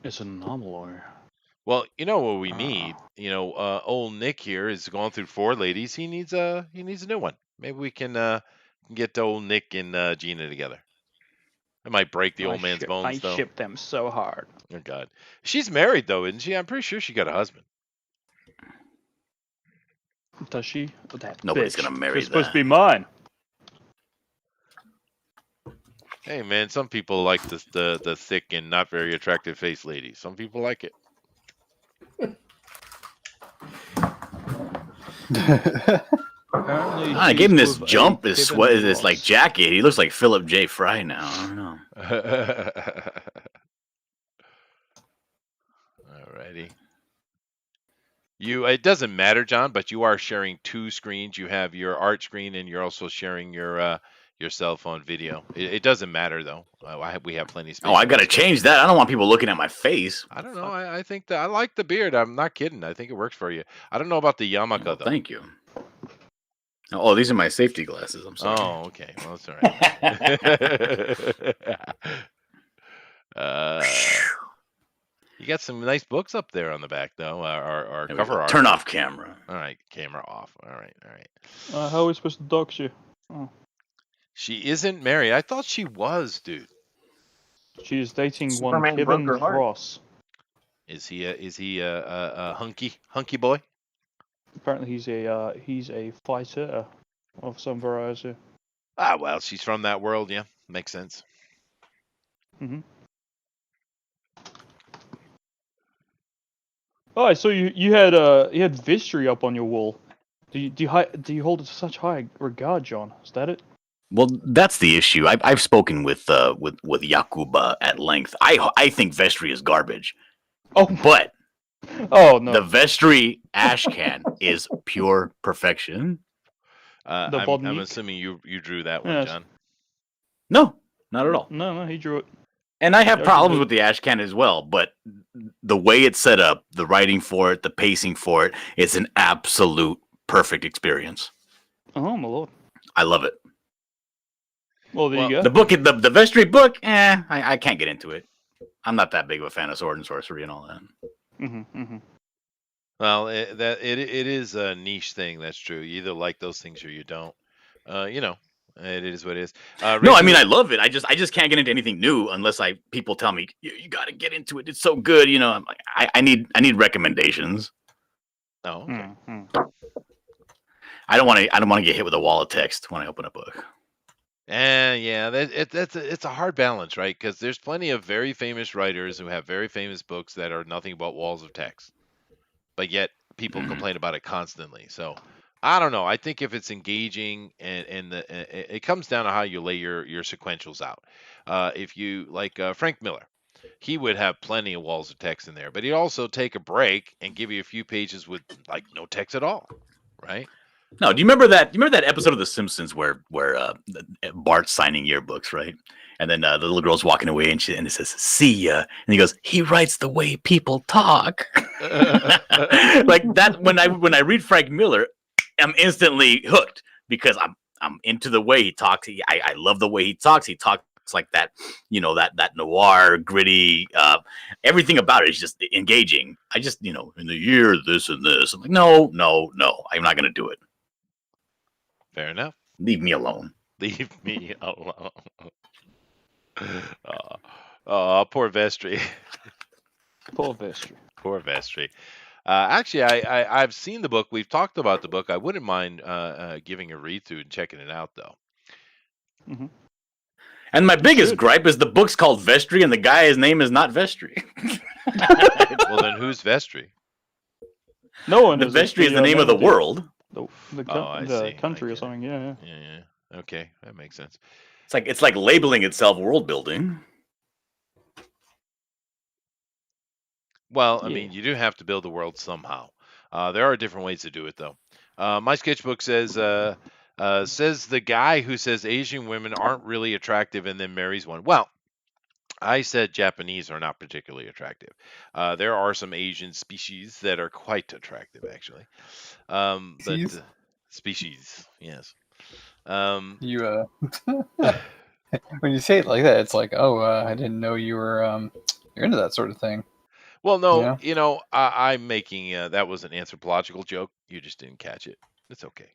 It's an anomaly. Well, you know what we need? Old Nick here is going through 4 ladies. He needs a new one. Maybe we can get old Nick and Gina together. It might break the old man's bones, I though. ship them so hard. Oh, God. She's married, though, isn't she? I'm pretty sure she got a husband. Does she? Nobody's gonna marry She's supposed to that. be mine. Hey, man, some people like the thick and not very attractive face lady. Some people like it. I gave him this jump, this like jacket. He looks like Philip J. Fry now. I don't know. Alrighty. It doesn't matter, John, but you are sharing 2 screens. You have your art screen, and you're also sharing your cell phone video. It doesn't matter though. We have plenty of space. Oh, I gotta change that. I don't want people looking at my face. I don't know. I think that I like the beard. I'm not kidding. I think it works for you. I don't know about the yarmulke though. Thank you. Oh, these are my safety glasses. I'm sorry. Oh, okay. Well, that's all right. You got some nice books up there on the back, though. Our cover art. Turn off camera. All right, camera off. All right. How are we supposed to dox you? Oh. She isn't married. I thought she was, dude. She is dating one Superman broke Kevin her heart. Frost. Is he a hunky boy? Apparently, he's a fighter of some variety. Ah, well, she's from that world. Yeah, makes sense. Mm-hmm. Oh, so you had Vistry up on your wall. Do you hold it to such high regard, John? Is that it? Well, that's the issue. I've spoken with Yakuba at length. I think Vestry is garbage. Oh, but oh no, the Vestry ash can is pure perfection. I'm assuming you drew that one, Yes. John. No, not at all. No, he drew it. And I have Yeah, problems with the ash can as well, but the way it's set up, the writing for it, the pacing for it, it's an absolute perfect experience. Oh my lord. I love it. Well, there you go. The book, the Vestry book, I can't get into it. I'm not that big of a fan of sword and sorcery and all that. Mm-hmm. Well, it is a niche thing. That's true. You either like those things or you don't. It is what it is. No, I mean I love it. I just can't get into anything new unless people tell me you got to get into it. It's so good. You know, I'm like I need recommendations. Oh. Okay. Mm-hmm. I don't want to get hit with a wall of text when I open a book. Yeah, it's a hard balance, right? Because there's plenty of very famous writers who have very famous books that are nothing but walls of text, but yet people complain about it constantly. So I don't know. I think if it's engaging and it comes down to how you lay your sequentials out. If you like Frank Miller, he would have plenty of walls of text in there, but he'd also take a break and give you a few pages with like no text at all, right? No, do you remember that? You remember that episode of The Simpsons where Bart's signing yearbooks, right? And then the little girl's walking away, and it says "See ya," and he goes, "He writes the way people talk." Like that. When I read Frank Miller, I'm instantly hooked because I'm into the way he talks. I love the way he talks. He talks like that, that noir, gritty. Everything about it is just engaging. I just, in the year this and this, I'm like, no, I'm not gonna do it. Fair enough. Leave me alone. Leave me alone. Oh, poor Vestry. Poor Vestry. Poor Vestry. Actually, I've seen the book. We've talked about the book. I wouldn't mind giving a read through and checking it out, though. Mm-hmm. And my biggest gripe is the book's called Vestry, and the guy's name is not Vestry. Well, then who's Vestry? No one. The Vestry is the name of the world. The country or something. Yeah. Yeah. Okay, that makes sense. It's like labeling itself world building. Well, I mean, you do have to build the world somehow. There are different ways to do it, though. My sketchbook says the guy who says Asian women aren't really attractive and then marries one. Well, I said Japanese are not particularly attractive. There are some Asian species that are quite attractive, actually. But species, yes. You when you say it like that, it's like, oh, I didn't know you're into that sort of thing. Well, no, I'm making that was an anthropological joke. You just didn't catch it. It's okay.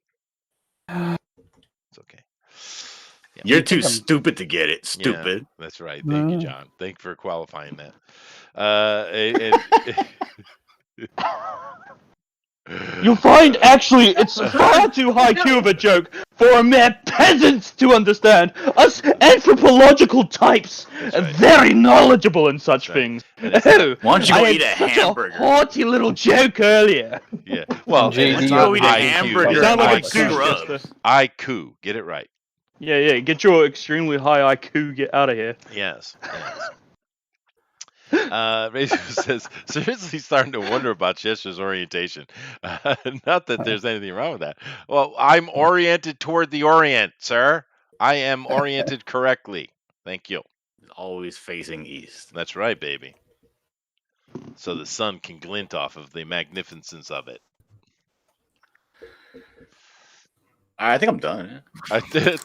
It's okay. Yeah. You're too stupid to get it. Stupid. Yeah, that's right. Thank you, John. Thank you for qualifying that. You find actually it's far too high Q of a joke for a mere peasant to understand. Us anthropological types are very knowledgeable in such things. Oh, why don't you go I eat a had such hamburger? a haughty little joke earlier. Yeah. Well, JD, it's go not eat a hamburger. You sound like a Scrub. goose. IQ. Get it right. Yeah. Get your extremely high IQ. Get out of here. Yes. Razor says, seriously starting to wonder about Chester's orientation. Not that there's anything wrong with that. Well, I'm oriented toward the Orient, sir. I am oriented correctly. Thank you. Always facing east. That's right, baby. So the sun can glint off of the magnificence of it. I think I'm done. I did.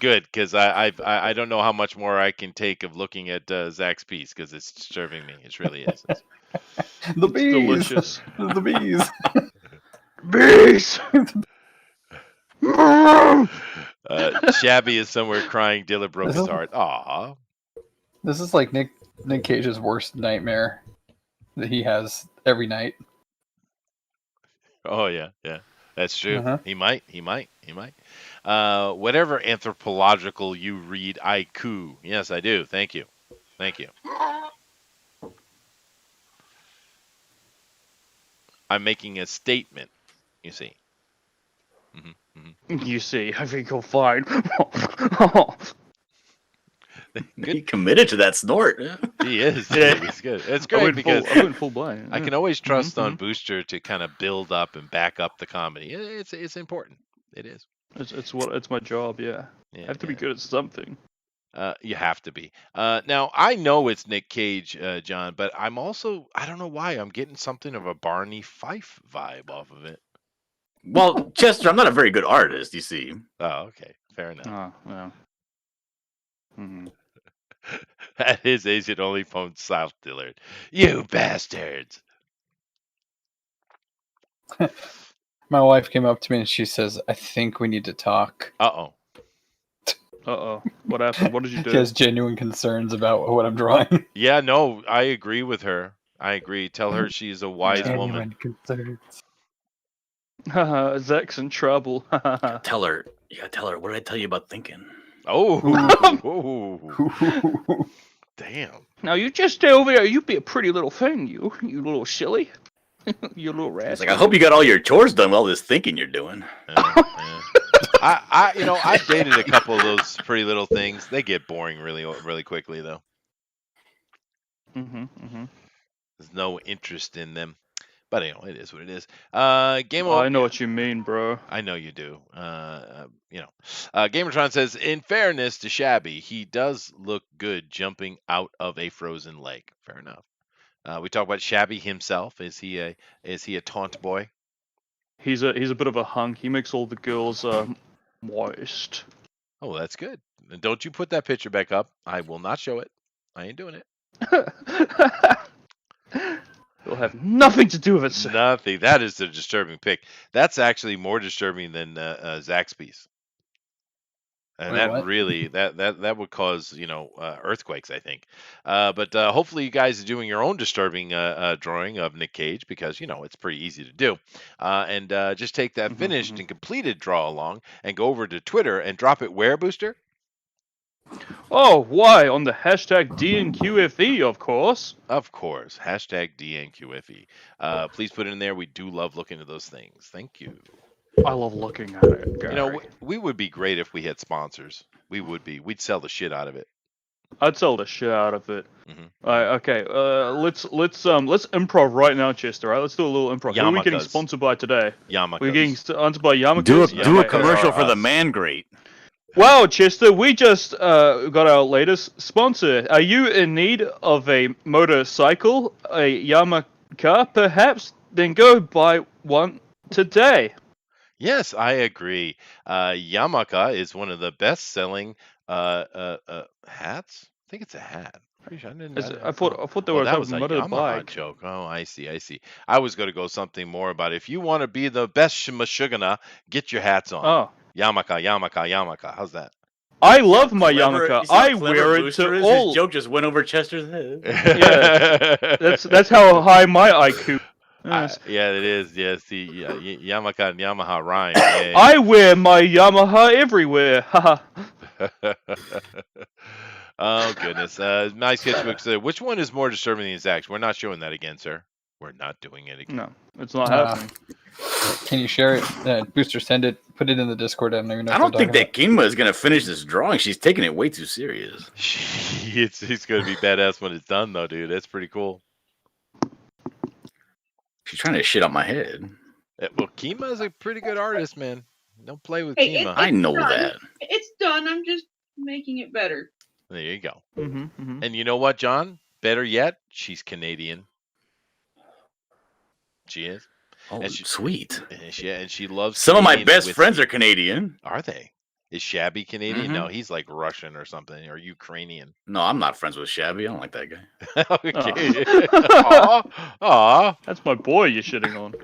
Good, because I don't know how much more I can take of looking at Zach's piece, because it's disturbing me. It really is. The bees. Delicious. The bees. Bees. Shabby is somewhere crying. Dilla broke This his is- heart. Aw. This is like Nick Cage's worst nightmare that he has every night. Oh yeah, yeah. That's true. Uh-huh. He might. Whatever anthropological you read, IQ. Yes, I do. Thank you. I'm making a statement. You see. You see, I think you'll find. He committed to that snort. He is. Yeah. He's good. It's I great went because full, I went full blind. I can always trust on Booster to kind of build up and back up the comedy. It's important. It is. It's my job. Yeah, Yeah, I have to be yeah. good at something. You have to be. Now I know it's Nick Cage, John, but I don't know why I'm getting something of a Barney Fife vibe off of it. Well, Chester, I'm not a very good artist, you see. Oh, okay, fair enough. Oh, yeah. At his age, it only phoned South Dillard. You bastards! My wife came up to me and she says, "I think we need to talk." Uh-oh. What happened? What did you She do? has genuine concerns about what I'm drawing. Yeah, no, I agree with her. I agree. Tell her she's a wise woman. Genuine concerns. Haha, Zach's in trouble. Tell her. You gotta tell her. What did I tell you about thinking? Oh, damn. Now you just stay over there. You be a pretty little thing, you little silly. You little It's rascal. like, I hope you got all your chores done with all this thinking you're doing. Yeah. I've dated a couple of those Pretty Little Things. They get boring really quickly, though. There's no interest in them. But it is what it is. Game I know what you mean, bro. I know you do. Gamertron says, in fairness to Shabby, he does look good jumping out of a frozen lake. Fair enough. We talk about Shabby himself. Is he a taunt boy? He's a bit of a hunk. He makes all the girls moist. Oh, that's good. And don't you put that picture back up. I will not show it. I ain't doing it. It'll have nothing to do with it, sir. Nothing. That is a disturbing pic. That's actually more disturbing than Zach's piece. And Wait, that what? really that would cause earthquakes, I think. But hopefully you guys are doing your own disturbing drawing of Nick Cage because it's pretty easy to do. And just take that finished and completed draw along and go over to Twitter and drop it where, Booster? Oh, why? On the hashtag DNQFE, of course. Of course. Hashtag DNQFE. Please put it in there. We do love looking at those things. Thank you. I love looking at it, Gary. We would be great if we had sponsors. We would be. We'd sell the shit out of it. I'd sell the shit out of it. Okay. Let's improv right now, Chester. All right, let's do a little improv. Who are we getting Yamakas. sponsored by today? Yamakas. We're getting sponsored by Yamakas. Do a Okay. commercial for the man grate. Wow, Chester, we just got our latest sponsor. Are you in need of a motorcycle, a Yamaha, perhaps? Then go buy one today. Yes, I agree. Yamaha is one of the best-selling hats. I think it's a hat. Pretty sure I thought they were that a was a motorbike. Yamaha joke. Oh, I see. I was going to go something more about if you want to be the best Mashugana, get your hats on. Oh. Yamaha. How's that? I love my Clever- Yamaha. you see how I clever wear it Booster to is? all. His joke just went over Chester's head. Yeah, that's how high my IQ. Yes. Yeah, it is. Yes, the Yamaha and Yamaha rhyme. Yeah. I wear my Yamaha everywhere. Haha. Oh goodness. My sketchbook said, which one is more disturbing than Zach's? We're not showing that again, sir. We're not doing it again. No, it's not happening. Can you share it? Booster, send it. Put it in the Discord. I don't even know. I don't think that Kinma is gonna finish this drawing. She's taking it way too serious. It's going to be badass when it's done, though, dude. That's pretty cool. She's trying to shit on my head. Well, Kima is a pretty good artist, man. Don't play with Hey, Kima. I know done. that. It's done. I'm just making it better. There you go. Mm-hmm. And you know what, John? Better yet, she's Canadian. She is. Oh, And she- sweet. And she loves Some of my Canadian best whiskey. friends are Canadian. Are they? Is Shabby Canadian? Mhm. No, he's like Russian or something, or Ukrainian. No, I'm not friends with Shabby. I don't like that guy. Okay. Aw. That's my boy you're shitting on.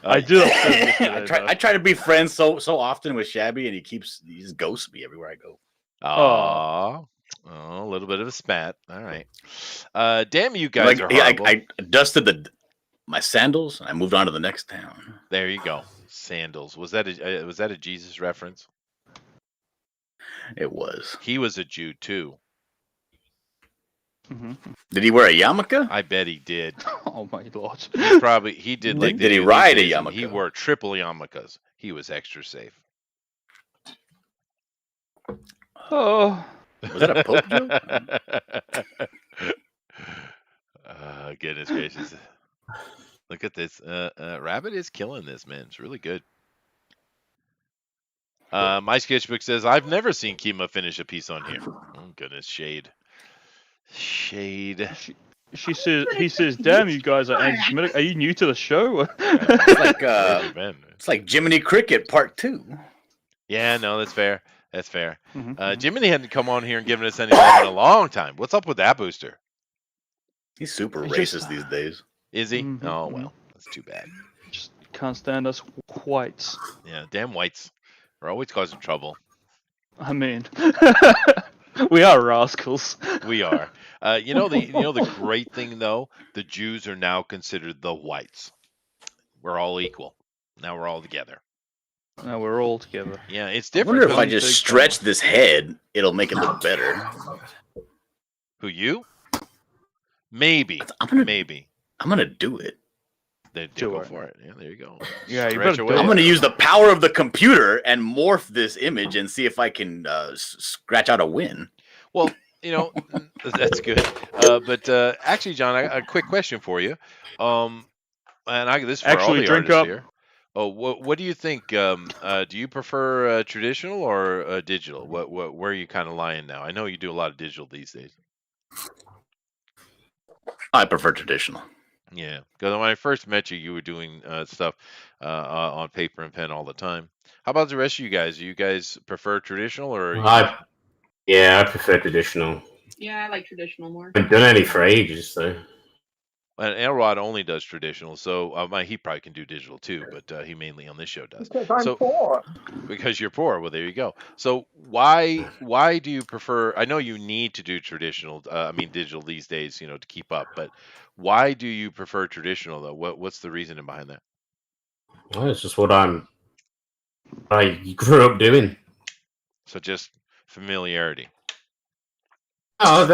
I did upset him yesterday, I try to be friends so often with Shabby, and he just ghosts me everywhere I go. Aw. Oh, a little bit of a spat. All right. Damn, you guys Like are horrible. I dusted my sandals, and I moved on to the next town. There you go. Sandals. Was that a Jesus reference? It was. He was a Jew too. Mhm. Did he wear a yarmulke? I bet he did. Oh my lord. He did like. Did he the ride a Jews, and yarmulke? He wore triple yarmulkes. He was extra safe. Oh. Was that a Pope joke? Goodness gracious. Look at this. Rabbit is killing this, man. It's really good. My sketchbook says, I've never seen Kima finish a piece on here. Oh, goodness. Shade. He says, damn, you guys are anti-Semitic. Are you new to the show? It's like Jiminy Cricket Part 2. Yeah, no, that's fair. That's fair. Mhm. Jiminy hadn't come on here and given us any love in a long time. What's up with that booster? He's super He's racist just- these days. Is he? Mhm, Oh, mhm. well, that's too bad. Just can't stand us whites. Yeah, damn whites. We're always causing trouble. I mean, we are rascals. We are. You know the great thing though, the Jews are now considered the whites. We're all equal. Now we're all together. Now we're all together. Yeah, it's I different. wonder if I though. just stretch this head, it'll make it look better. Who, you? Maybe. Maybe. I'm gonna do it. Then Do go it. for it. Yeah, there you go. Yeah, you Stretch better do away. it. I'm gonna use the power of the computer and morph this image and see if I can scratch out a win. Well, that's good. But actually, John, a quick question for you. This is for all Actually, the drink artists up. here. Oh, what do you think? Do you prefer traditional or digital? Where are you kind of lying now? I know you do a lot of digital these days. I prefer traditional. Yeah, because when I first met you, you were doing stuff on paper and pen all the time. How about the rest of you guys? Do you guys prefer traditional or? I prefer traditional. Yeah, I like traditional more. I haven't done any for ages, so. And Elrod only does traditional, so he probably can do digital too, but he mainly on this show does. Because I'm So poor. because you're poor, well, there you go. So why do you prefer? I know you need to do traditional, digital these days, to keep up. But why do you prefer traditional though? What's the reasoning behind that? Well, it's just what I grew up doing. So just familiarity. Oh,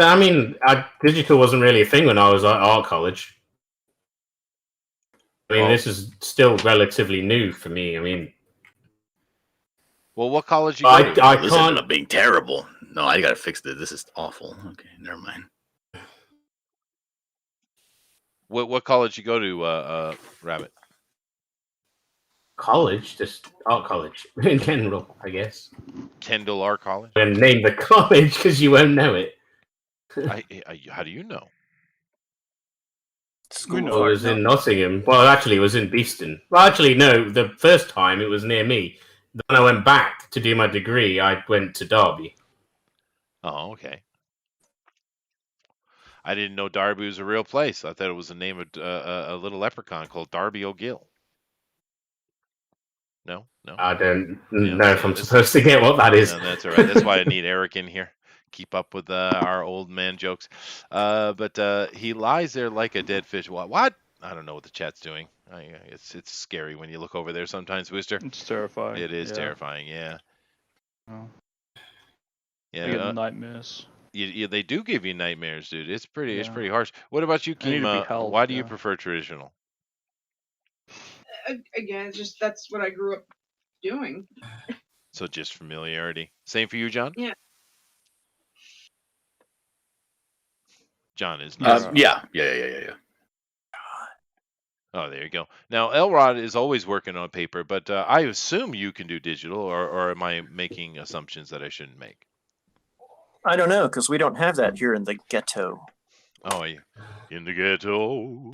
digital wasn't really a thing when I was at art college. This is still relatively new for me. Well, what college you go to? This ended up being terrible. No, I gotta fix this. This is awful. Okay, never mind. What college you go to, Rabbit? College, just art college in general, I guess. Kendall Art College. And name the college because you won't know it. How do you know? It was in Nottingham. Well, actually, it was in Beeston. Well, actually, no. The first time it was near me. Then I went back to do my degree. I went to Derby. Oh, okay. I didn't know Derby was a real place. I thought it was the name of a little leprechaun called Darby O'Gill. No. I don't know if I'm supposed to get what that is. No, that's all right. That's why I need Eric in here. Keep up with our old man jokes. But he lies there like a dead fish. What? I don't know what the chat's doing. It's scary when you look over there sometimes, Booster. It's terrifying. It is terrifying, yeah. Oh. Yeah. I get nightmares. They do give you nightmares, dude. It's pretty Yeah. harsh. What about you, I need to be Kima? held, Why do you yeah. prefer traditional? Again, it's just that's what I grew up doing. So just familiarity. Same for you, John? Yeah. John is Yeah. Oh, there you go. Now, Elrod is always working on paper, but I assume you can do digital, or am I making assumptions that I shouldn't make? I don't know, because we don't have that here in the ghetto. Oh, in the ghetto.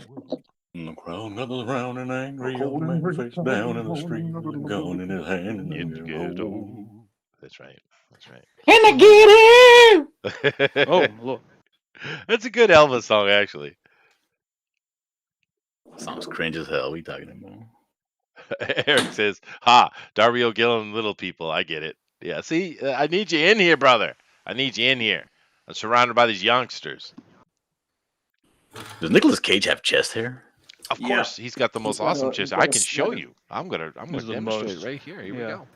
And the crowd gathers around an angry old man face down in the street with a gun in his hand. In the ghetto. That's right. In the ghetto! Oh, look. That's a good Elvis song, actually. Song's cringe as hell. What are you talking about? Eric says, "Ha, Darby O'Gillen, little people. I get it. Yeah, see, I need you in here, brother. I need you in here. I'm surrounded by these youngsters. Does Nicolas Cage have chest hair? Of Yeah. course, he's got the most awesome chest. he's I got a can show sweater. you. I'm gonna He's the demonstrate it most. right here. Here we Yeah. go.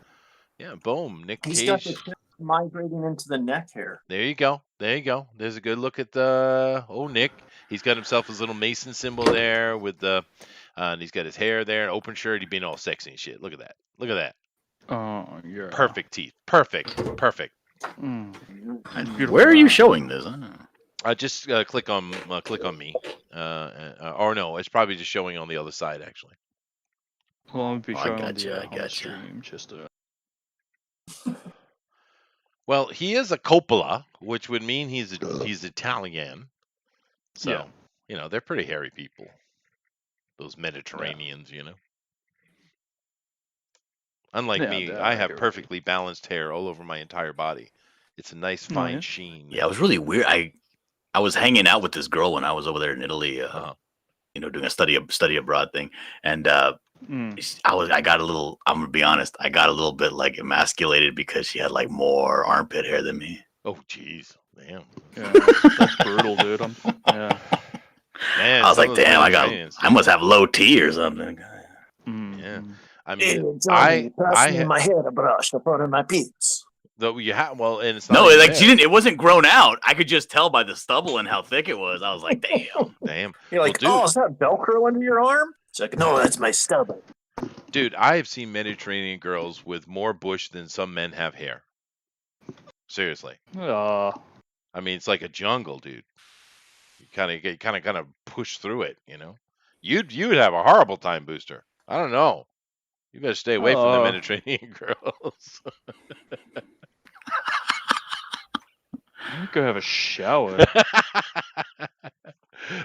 Yeah, boom. Nick He's got Cage. the hair migrating into the neck hair. There you go. There you go. There's a good look at the Nick. He's got himself his little Mason symbol there with the, and he's got his hair there, an open shirt. He's being all sexy and shit. Look at that. Look at that. Oh, yeah. Perfect teeth. Perfect. Perfect. Mm. And where are you showing this? Just click on me. Or no, it's probably just showing on the other side actually. Well, I'll be Oh, I showing gotcha, I on the gotcha. stream. Just Well, he is a Coppola, which would mean he's Italian. So, Yeah. you know, they're pretty hairy people. Those Mediterraneans, you know. Unlike Yeah, me, they're I have hairy. perfectly balanced hair all over my entire body. It's a nice fine yeah. sheen. Yeah, it was really weird. I was hanging out with this girl when I was over there in Italy. Uh-huh. You know, doing a study abroad thing, and Mm. I got a little. I'm gonna be honest. I got a little bit like emasculated because she had like more armpit hair than me. Oh, jeez. Damn. Yeah, that's brutal, dude. Yeah. Man, I was some like, of those damn, Mediterraneans, I must have low T or something. Mm. Yeah. mm. I Hey, mean, Johnny, pass I me ha- my hairbrush to put in my pits. though you have well, and it's not No, even like there. she didn't. It wasn't grown out. I could just tell by the stubble and how thick it was. I was like, damn. Damn. You're like, Well, oh, is that Velcro under your arm? It's like, no, that's my stubble. dude, I have seen Mediterranean girls with more bush than some men have hair. Seriously. Uh, I mean, it's like a jungle, dude. You kind of push through it, you know. You'd have a horrible time, Booster. I don't know. You better stay away from the Mediterranean girls. I'm gonna go have a shower.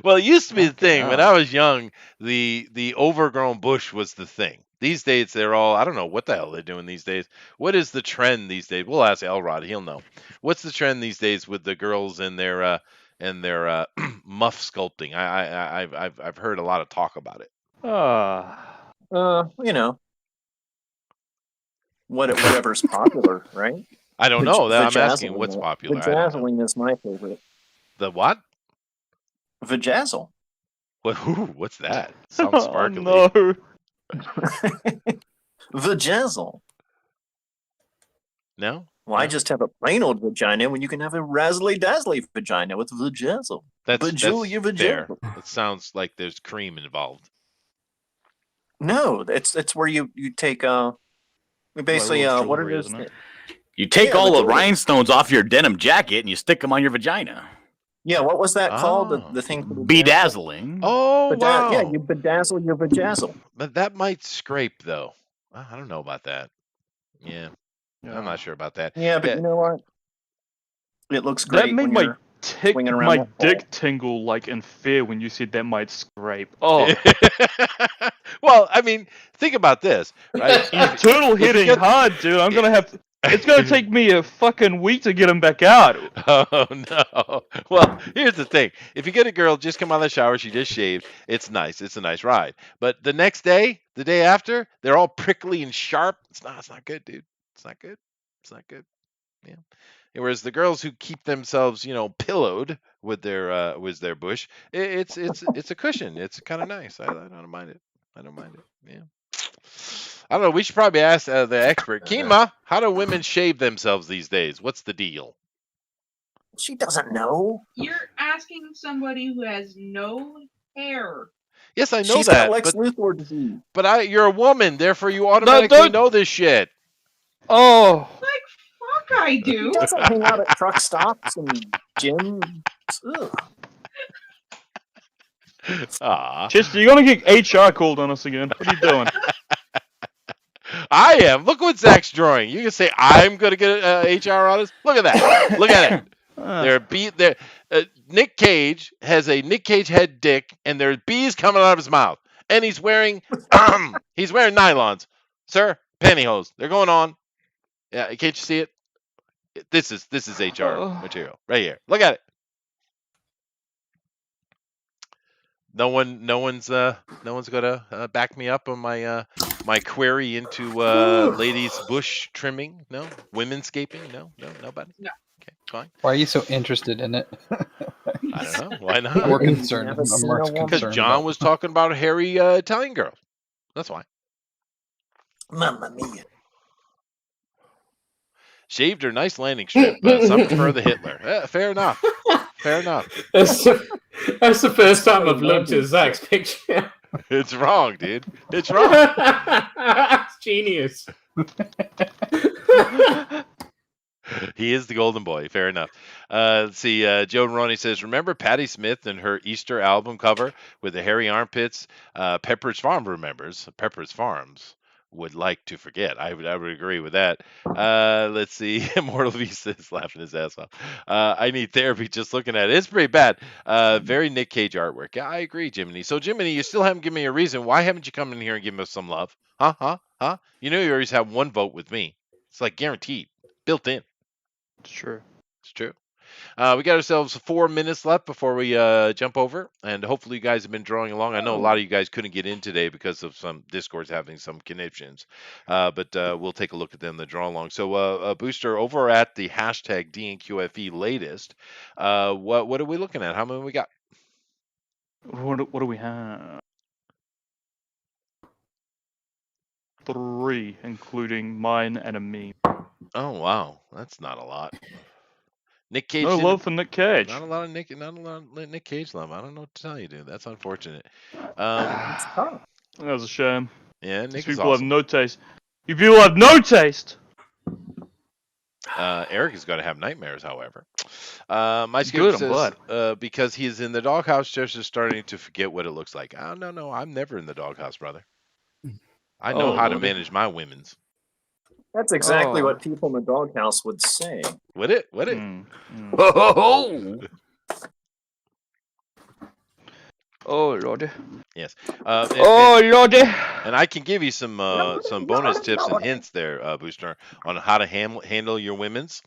Well, it used to be the Fucking thing when hell. I was young. The overgrown bush was the thing. These days, they're all I don't know what the hell they're doing these days. What is the trend these days? We'll ask Elrod. He'll know. What's the trend these days with the girls and their muff sculpting? I've heard a lot of talk about it. You know, whatever's popular, right? I don't know. I'm asking Vajazzling what's it. popular. I don't know. Vajazzling is my favorite. The what? Vajazzle. What's that? Sounds sparkly. Oh, no. Vajazzle. No? Why just have a plain old vagina when you can have a razzly dazzly vagina with vajazzle? That's Bejewel your fair. vajazzle. It sounds like there's cream involved. No, it's where you take basically little what jewelry, it is. isn't it? You take Yeah, all the the jewelry. rhinestones off your denim jacket and you stick them on your vagina. Yeah, what was that called? Oh. The thing for the Bedazzling. Oh, wow. Yeah, you bedazzle your vajazzle. But that might scrape, though. I don't know about that. Yeah, Yeah. I'm not sure about that. Yeah, but you know what? It looks great. That made when my you're swinging around my that pole. dick tingle like in fear when you said that might scrape. Oh, Well, I mean, think about this, right? he's turtle If you hitting get- hard, dude. I'm gonna have. It's gonna take me a fucking week to get him back out. Oh no. Well, here's the thing. If you get a girl just come out of the shower, she just shaved, it's nice. It's a nice ride. But the next day, the day after, they're all prickly and sharp. It's not good, dude. It's not good. It's not good. Yeah. Whereas the girls who keep themselves, you know, pillowed with their bush, it's a cushion. It's kind of nice. I don't mind it. I don't mind it. Yeah. I don't know. We should probably ask the expert. Kima, how do women shave themselves these days? What's the deal? She doesn't know. You're asking somebody who has no hair. Yes, I know She's that. got Lex But, Luthor disease. you're a woman, therefore you automatically don't- know this shit. Oh, Like, fuck, I do. She doesn't hang out at truck stops and gyms. Ugh. Aw. Chester, you're gonna get HR called on us again. What are you doing? I am. Look what Zach's drawing. You can say I'm going to get HR on us. Look at that. Look at it. Nick Cage has a Nick Cage head dick, and there's bees coming out of his mouth, and he's wearing nylons, sir, pantyhose. They're going on. Yeah, can't you see it? This is HR material right here. Look at it. No one's gonna back me up on my my query into ladies bush trimming. No, womenscaping. No, nobody. No. Okay, fine. Why are you so interested in it? I don't know. Why We're not? concerned. Never I'm seen more a woman. Because concerned John about. was talking about hairy Italian girls. That's why. Mamma mia. Shaved or nice landing strip. Some prefer the Hitler. Fair enough. Fair enough. That's the first time I've looked Landing at Zach's picture. It's wrong, dude. It's wrong. That's genius. He is the golden boy. Fair enough. Let's see. Joe Roney says, remember Patti Smith and her Easter album cover with the hairy armpits? Pepperidge Farm remembers. Pepperidge Farms would like to forget. I would agree with that. Let's see. Immortal Vista is laughing his ass off. I need therapy just looking at it. It's pretty bad. Very Nick Cage artwork. Yeah, I agree, Jiminy. So, Jiminy, you still haven't given me a reason. Why haven't you come in here and given us some love? Huh? You know you always have one vote with me. It's like guaranteed. Built in. It's true. It's true. We got ourselves 4 minutes left before we jump over, and hopefully you guys have been drawing along. I know a lot of you guys couldn't get in today because of some Discords having some conniptions, but we'll take a look at them, the draw along. So, Booster, over at the hashtag DNQFE latest, what are we looking at? How many we got? What do we have? 3, including mine and a meme. Oh wow, that's not a lot. Nick Cage. No love for Nick Cage. Not a lot of Nick Cage love. I don't know what to tell you, dude. That's unfortunate. That was a shame. Yeah, These Nick is people awesome. have no taste. You people have no taste. Eric is going to have nightmares, however. My Good, scoop I'm says because he's in the doghouse, just is starting to forget what it looks like. Oh, no, I'm never in the doghouse, brother. I know how to manage my women's. That's exactly what people in the doghouse would say. Would it? Oh, Oh lordy. Yes. Lordy. And I can give you some bonus tips and hints there, Booster, on how to handle your women's.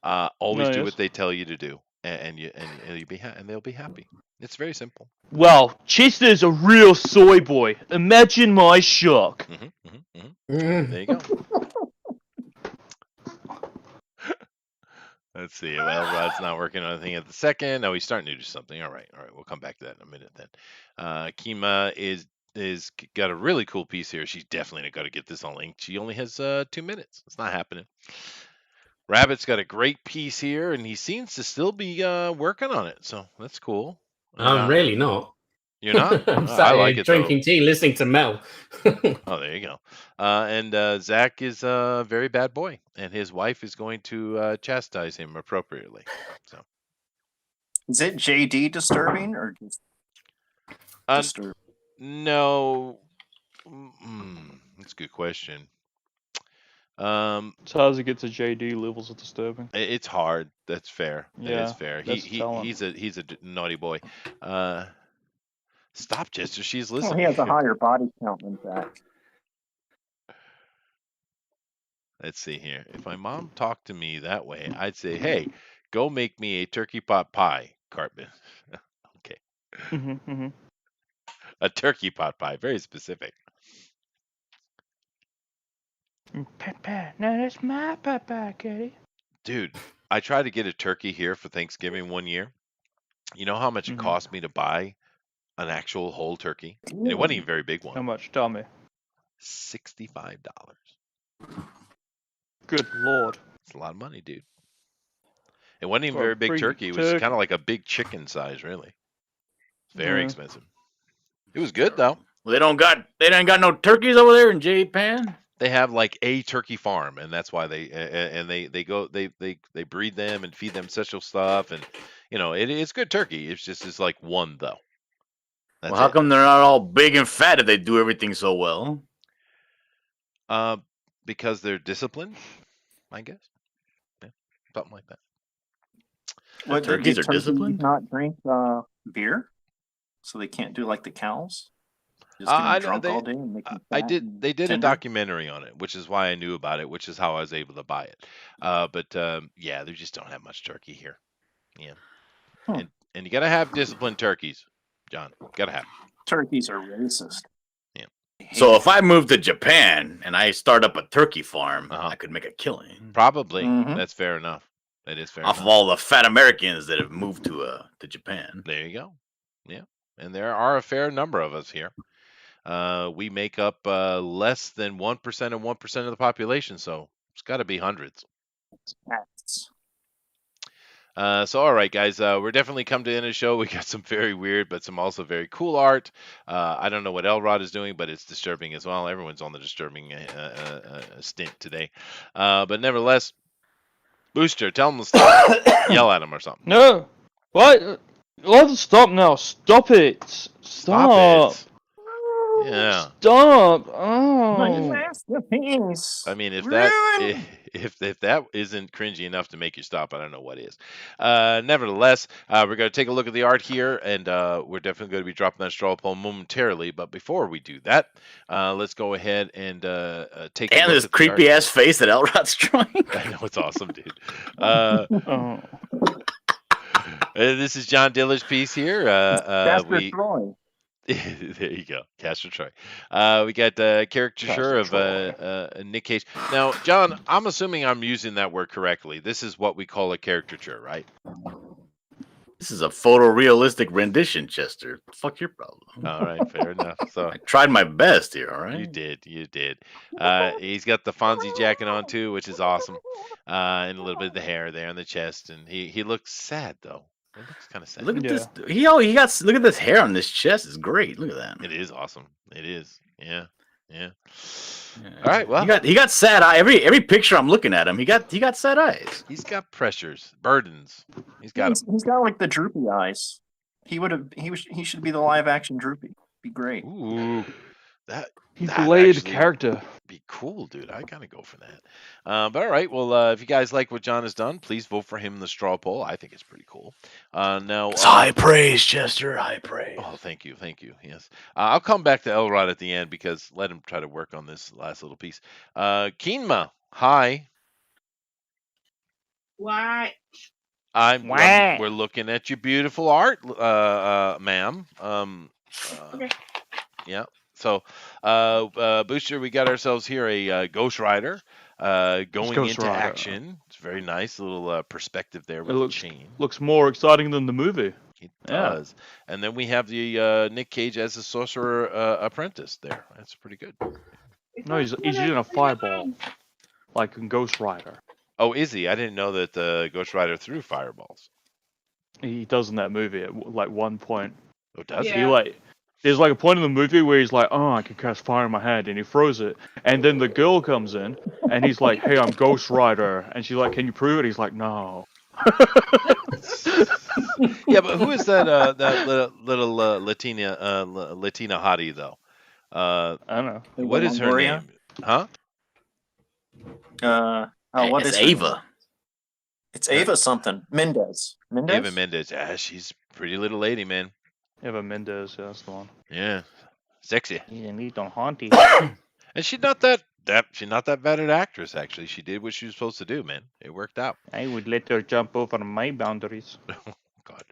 Always do what they tell you to do, and you'll be and they'll be happy. It's very simple. Well, Chester's a real soy boy. Imagine my shock. There you go. Let's see. Well, Rod's not working on anything at the second. No, he's starting to do something. All right. We'll come back to that in a minute then. Kima is got a really cool piece here. She's definitely got to get this on link. She only has 2 minutes. It's not happening. Rabbit's got a great piece here, and he seems to still be working on it. So that's cool. I'm really not. You're not? I'm I sat like here it, drinking tea, listening to Mel. Oh, there you go. And Zach is a very bad boy, and his wife is going to chastise him appropriately. So, is it JD disturbing or just disturbing? No, that's a good question. It's hard as it gets to JD levels of disturbing. It's hard. That's fair. Yeah, that is fair. He's a naughty boy. Stop, Chester. She's listening. Well, he has a higher body count than Zach. Let's see here. If my mom talked to me that way, I'd say, "Hey, go make me a turkey pot pie, Cartman." Okay. A turkey pot pie, very specific. Papa, no, that's my papa, Kitty. Dude, I tried to get a turkey here for Thanksgiving one year. You know how much it cost me to buy an actual whole turkey? And it wasn't even a very big one. How much? Tell me. $65. Good lord. It's a lot of money, dude. It wasn't even a very big turkey. It was kind of like a big chicken size, really. It's very expensive. It was good though. Well, they don't got no turkeys over there in Japan. They have like a turkey farm, and that's why they breed them and feed them special stuff, and it's good turkey. It's like one though. Well, how come they're not all big and fat if they do everything so well? Because they're disciplined, I guess. Yeah, something like that. What, turkeys are disciplined? Not drink beer, so they can't do like the cows. Just get them drunk all day and make them fat They did a documentary on it, which is why I knew about it, which is how I was able to buy it. But yeah, they just don't have much turkey here. Yeah, and you gotta have disciplined turkeys. John. Gotta have. Turkeys are racist. Yeah. So if I move to Japan and I start up a turkey farm, Uh-huh. I could make a killing Probably. Mhm. That's fair enough. That is fair off of enough. all the fat Americans that have moved to Japan. There you go. Yeah. And there are a fair number of us here. We make up less than 1% and 1% of the population, so it's got to be hundreds. Cats. So, all right, guys, we're definitely come to the end of the show. We got some very weird, but some also very cool art. I don't know what Elrod is doing, but it's disturbing as well. Everyone's on the disturbing stint today. But nevertheless, Booster, tell them to stop. Yell at him or something. No. What? Let's stop now. Stop it. Stop. It. Yeah. Stop. My Oh. masterpiece. I mean, if Ruined. that isn't cringy enough to make you stop, I don't know what is. Nevertheless, we're going to take a look at the art here, and we're definitely going to be dropping that straw poll momentarily. But before we do that, let's go ahead and take a And look this at the art. creepy ass face that Elrod's drawing. I know, it's awesome, dude. Oh. This is John Diller's piece here. Casper Troy. There you go, Castor Troy. We got caricature of Nick Cage. Now, John, I'm assuming I'm using that word correctly. This is what we call a caricature, right? This is a photorealistic rendition, Chester. Fuck your problem. All right, fair enough. So I tried my best here, all right? you did. He's got the Fonzie jacket on too, which is awesome, and a little bit of the hair there on the chest, and he looks sad though. It looks kind of sad. Look at this. Look at this hair on this chest. It's great. Look at that. It is awesome. It is. Yeah. All right. Well, he got sad eye. Every picture I'm looking at him, he got sad eyes. he's got pressures, burdens. He's got 'em. He's got like the droopy eyes. He should be the live action droopy. Be great. Ooh, He that played actually character. be cool, dude. I gotta go for that. But all right. Well, if you guys like what John has done, please vote for him in the straw poll. I think it's pretty cool. Now, It's high praise, Chester. High praise. oh, thank you. Yes, I'll come back to Elrod at the end because let him try to work on this last little piece. Keenma, hi. Why? We're looking at your beautiful art, ma'am. Okay. Yeah. So, Booster, we got ourselves here a Ghost Rider going Ghost into Rider. action. It's very nice little perspective there with the chain. Looks more exciting than the movie. It Yeah. does. And then we have the Nick Cage as a sorcerer apprentice there. That's pretty good. No, he's using a fireball, like in Ghost Rider. Oh, is he? I didn't know that the Ghost Rider threw fireballs. He does in that movie at like one point. Oh, does Yeah. He like, there's like a point in the movie where he's like, "Oh, I can cast fire in my hand," and he throws it. And then the girl comes in, and he's like, "Hey, I'm Ghost Rider," and she's like, "Can you prove it?" He's like, "No." Yeah, but who is that? That little Latina hottie though? I don't know. What is her Longoria? name? Huh? What It's is her Ava. name? It's Ava something. Mendez. Mendez. Eva Mendes. Yeah, she's a pretty little lady, man. Eva Mendes, yeah, that's the one. Yeah, sexy. He's a little haunty. And she's not that she's not that bad an actress. Actually, she did what she was supposed to do, man. It worked out. I would let her jump over my boundaries. God.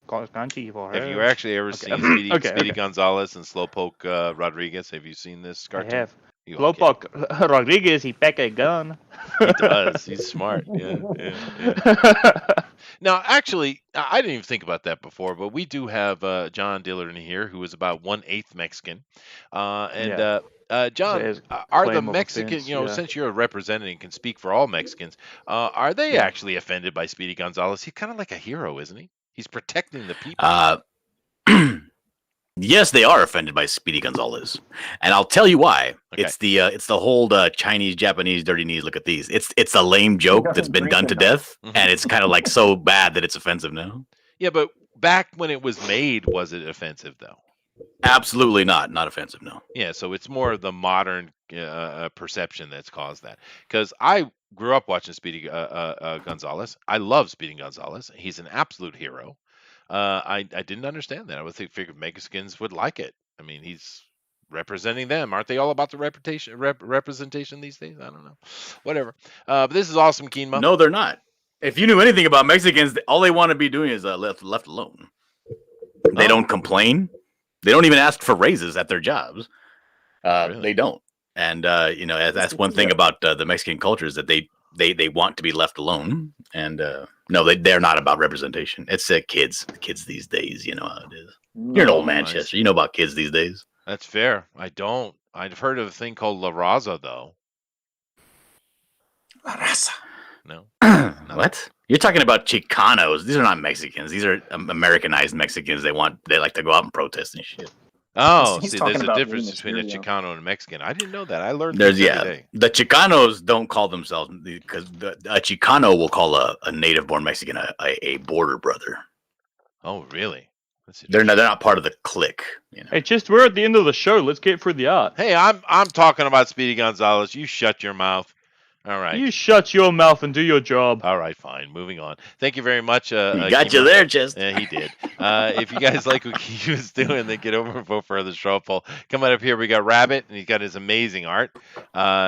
Cause country for Have her. you actually ever Okay. seen Speedy, Okay, Speedy okay. Gonzalez and Slowpoke Rodriguez? Have you seen this I cartoon? have. You okay. Slowpoke Rodriguez, he pack a gun. He does. He's smart. Yeah. Now, actually, I didn't even think about that before, but we do have John Dillard in here, who is about 1/8 Mexican. John, There's are the claim of Mexican, offense, you know, yeah. since you're a representative and can speak for all Mexicans, are they Yeah. actually offended by Speedy Gonzalez? He's kind of like a hero, isn't he? He's protecting the people. Yes, they are offended by Speedy Gonzalez, and I'll tell you why. Okay. It's the whole Chinese, Japanese, dirty knees. Look at these. It's a lame joke doesn't that's been drink done to enough. death, and it's kind of like so bad that it's offensive now. Yeah, but back when it was made, was it offensive though? Absolutely not offensive. No. Yeah, so it's more of the modern perception that's caused that. Because I grew up watching Speedy Gonzalez. I love Speedy Gonzalez. He's an absolute hero. I didn't understand that. I would figure Mexicans would like it. I mean, he's representing them. Aren't they all about the representation these days? I don't know. Whatever. But this is awesome, Keenma. No, they're not. If you knew anything about Mexicans, all they want to be doing is left alone. They Oh. don't complain. They don't even ask for raises at their jobs. Really? They don't. And that's one thing about the Mexican culture is that they want to be left alone. And no, they're not about representation. It's kids these days. You know how it is. You're an old man, I Chester. see. You know about kids these days. That's fair. I don't. I've heard of a thing called La Raza, though. La raza. No. What? You're talking about Chicanos. These are not Mexicans. These are Americanized Mexicans. They like to go out and protest and shit. Oh, He's see, talking there's a about difference Rey between a Mysterio. Chicano and a Mexican. I didn't know that. I learned There's things every day. the Chicanos don't call themselves because a Chicano will call a native-born Mexican a border brother. Oh, really? They're not part of the clique. You know? Hey, just we're at the end of the show. Let's get through the art. Hey, I'm talking about Speedy Gonzalez. You shut your mouth. All right. You shut your mouth and do your job. All right, fine. Moving on. Thank you very much. He got you there, Chester. Yeah, he did. If you guys like what he was doing, then get over and vote for the straw poll. Coming up here, we got Rabbit, and he's got his amazing art.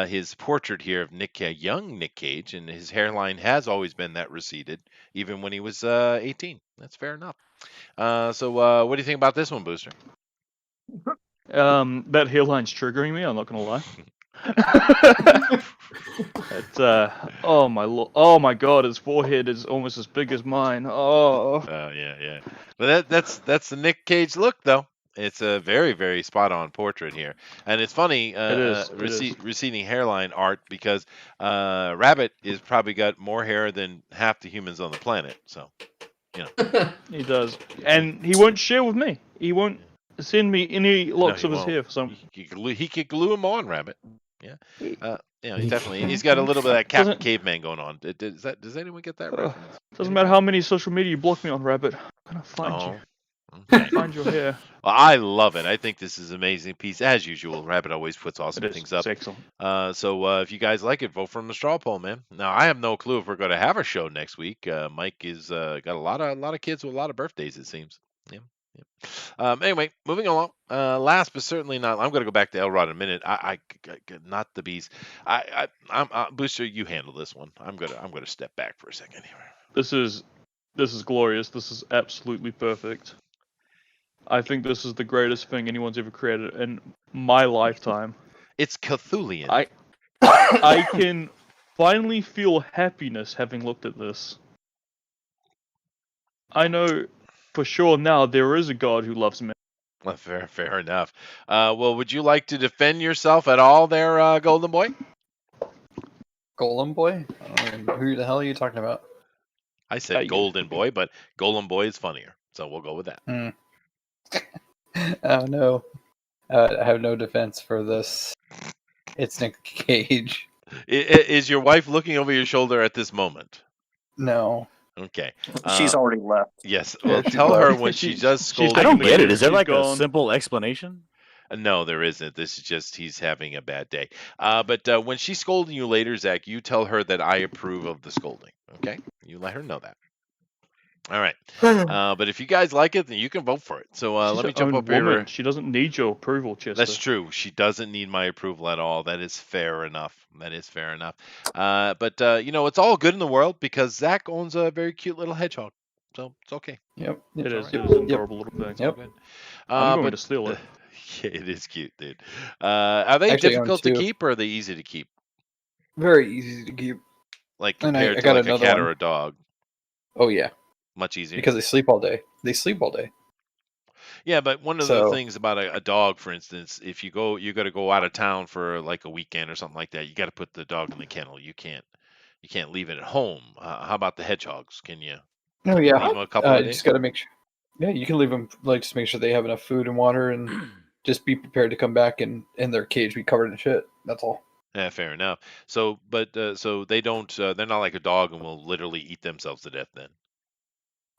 His portrait here of young Nick Cage, and his hairline has always been that receded, even when he was 18. That's fair enough. So what do you think about this one, Booster? That hairline's triggering me. I'm not gonna lie. It's oh my god, his forehead is almost as big as mine. Oh. Yeah. But that's the Nick Cage look, though. It's a very, very spot on portrait here, and it's funny. It is. Receding hairline art because Rabbit is probably got more hair than half the humans on the planet. So, you know, He does, and he won't share with me. He won't send me any locks he of his won't. hair for some. He could glue them on, Rabbit. Yeah. He definitely. He's got a little bit of that Captain Caveman going on. Does anyone get that reference? Doesn't matter how many social media you block me on, Rabbit. I'm gonna find you. Okay. Find your hair. Well, I love it. I think this is an amazing piece. As usual, Rabbit always puts awesome things up. It's excellent. So if you guys like it, vote from the straw poll, man. Now I have no clue if we're going to have a show next week. Mike is got a lot of kids with a lot of birthdays, it seems. Yeah. Anyway, moving along. Last but certainly not, I'm going to go back to Elrod in a minute. I not the bees. I'm Booster. You handle this one. I'm gonna step back for a second here. This is glorious. This is absolutely perfect. I think this is the greatest thing anyone's ever created in my lifetime. It's Cthulian. I can finally feel happiness having looked at this. I know for sure now there is a God who loves me. Well, fair enough. Well, would you like to defend yourself at all there, Golden Boy? Golem Boy? Who the hell are you talking about? I said Golden Boy, but Golden Boy is funnier, so we'll go with that. Oh no. I have no defense for this. It's Nick Cage. Is your wife looking over your shoulder at this moment? No. Okay. She's already left. Yes. Well, tell her when she does scold. I don't get it. later, Is there she's like gone. a simple explanation? No, there isn't. This is just he's having a bad day. But when she's scolding you later, Zach, you tell her that I approve of the scolding. Okay? You let her know that. All right. But if you guys like it, then you can vote for it. So let me jump up here. She doesn't need your approval, Chester. That's true. She doesn't need my approval at all. That is fair enough. But it's all good in the world because Zach owns a very cute little hedgehog. So it's okay. Yep. It is. right. It is an adorable little thing. Yep. I'm going to steal it. Yeah, it is cute, dude. Are they Actually, I own difficult to two. keep or are they easy to keep? Very easy to keep. Like And compared I to got like a another cat one. or a dog? Oh yeah, Much easier. because they sleep all day. They sleep all day. Yeah, but one of the So- things about a dog, for instance, if you got to go out of town for like a weekend or something like that, you got to put the dog in the kennel. You can't leave it at home. How about the hedgehogs? Can you Oh yeah. leave them a couple of You days? just got to make sure. Yeah, you can leave them just make sure they have enough food and water, and just be prepared to come back and in their cage be covered in shit. That's all. Yeah, fair enough. So, but so they don't. They're not like a dog and will literally eat themselves to death. Then.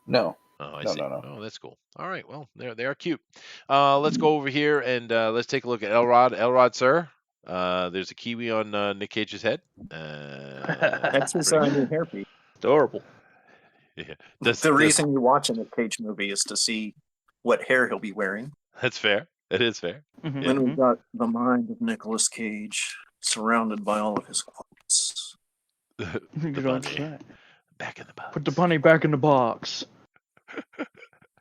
No. Oh, I No, see. no, no. Oh, that's cool. All right. Well, they are cute. Let's go over here and let's take a look at Elrod. Elrod, sir. There's a kiwi on Nick Cage's head. That's his pretty- new hairpiece. Adorable. Yeah. The reason you watch a Nick Cage movie is to see what hair he'll be wearing. That's fair. It is fair. Mhm, Then we've mhm. got the mind of Nicolas Cage, surrounded by all of his quotes. The You don't bunny say. back in the box. Put the bunny back in the box.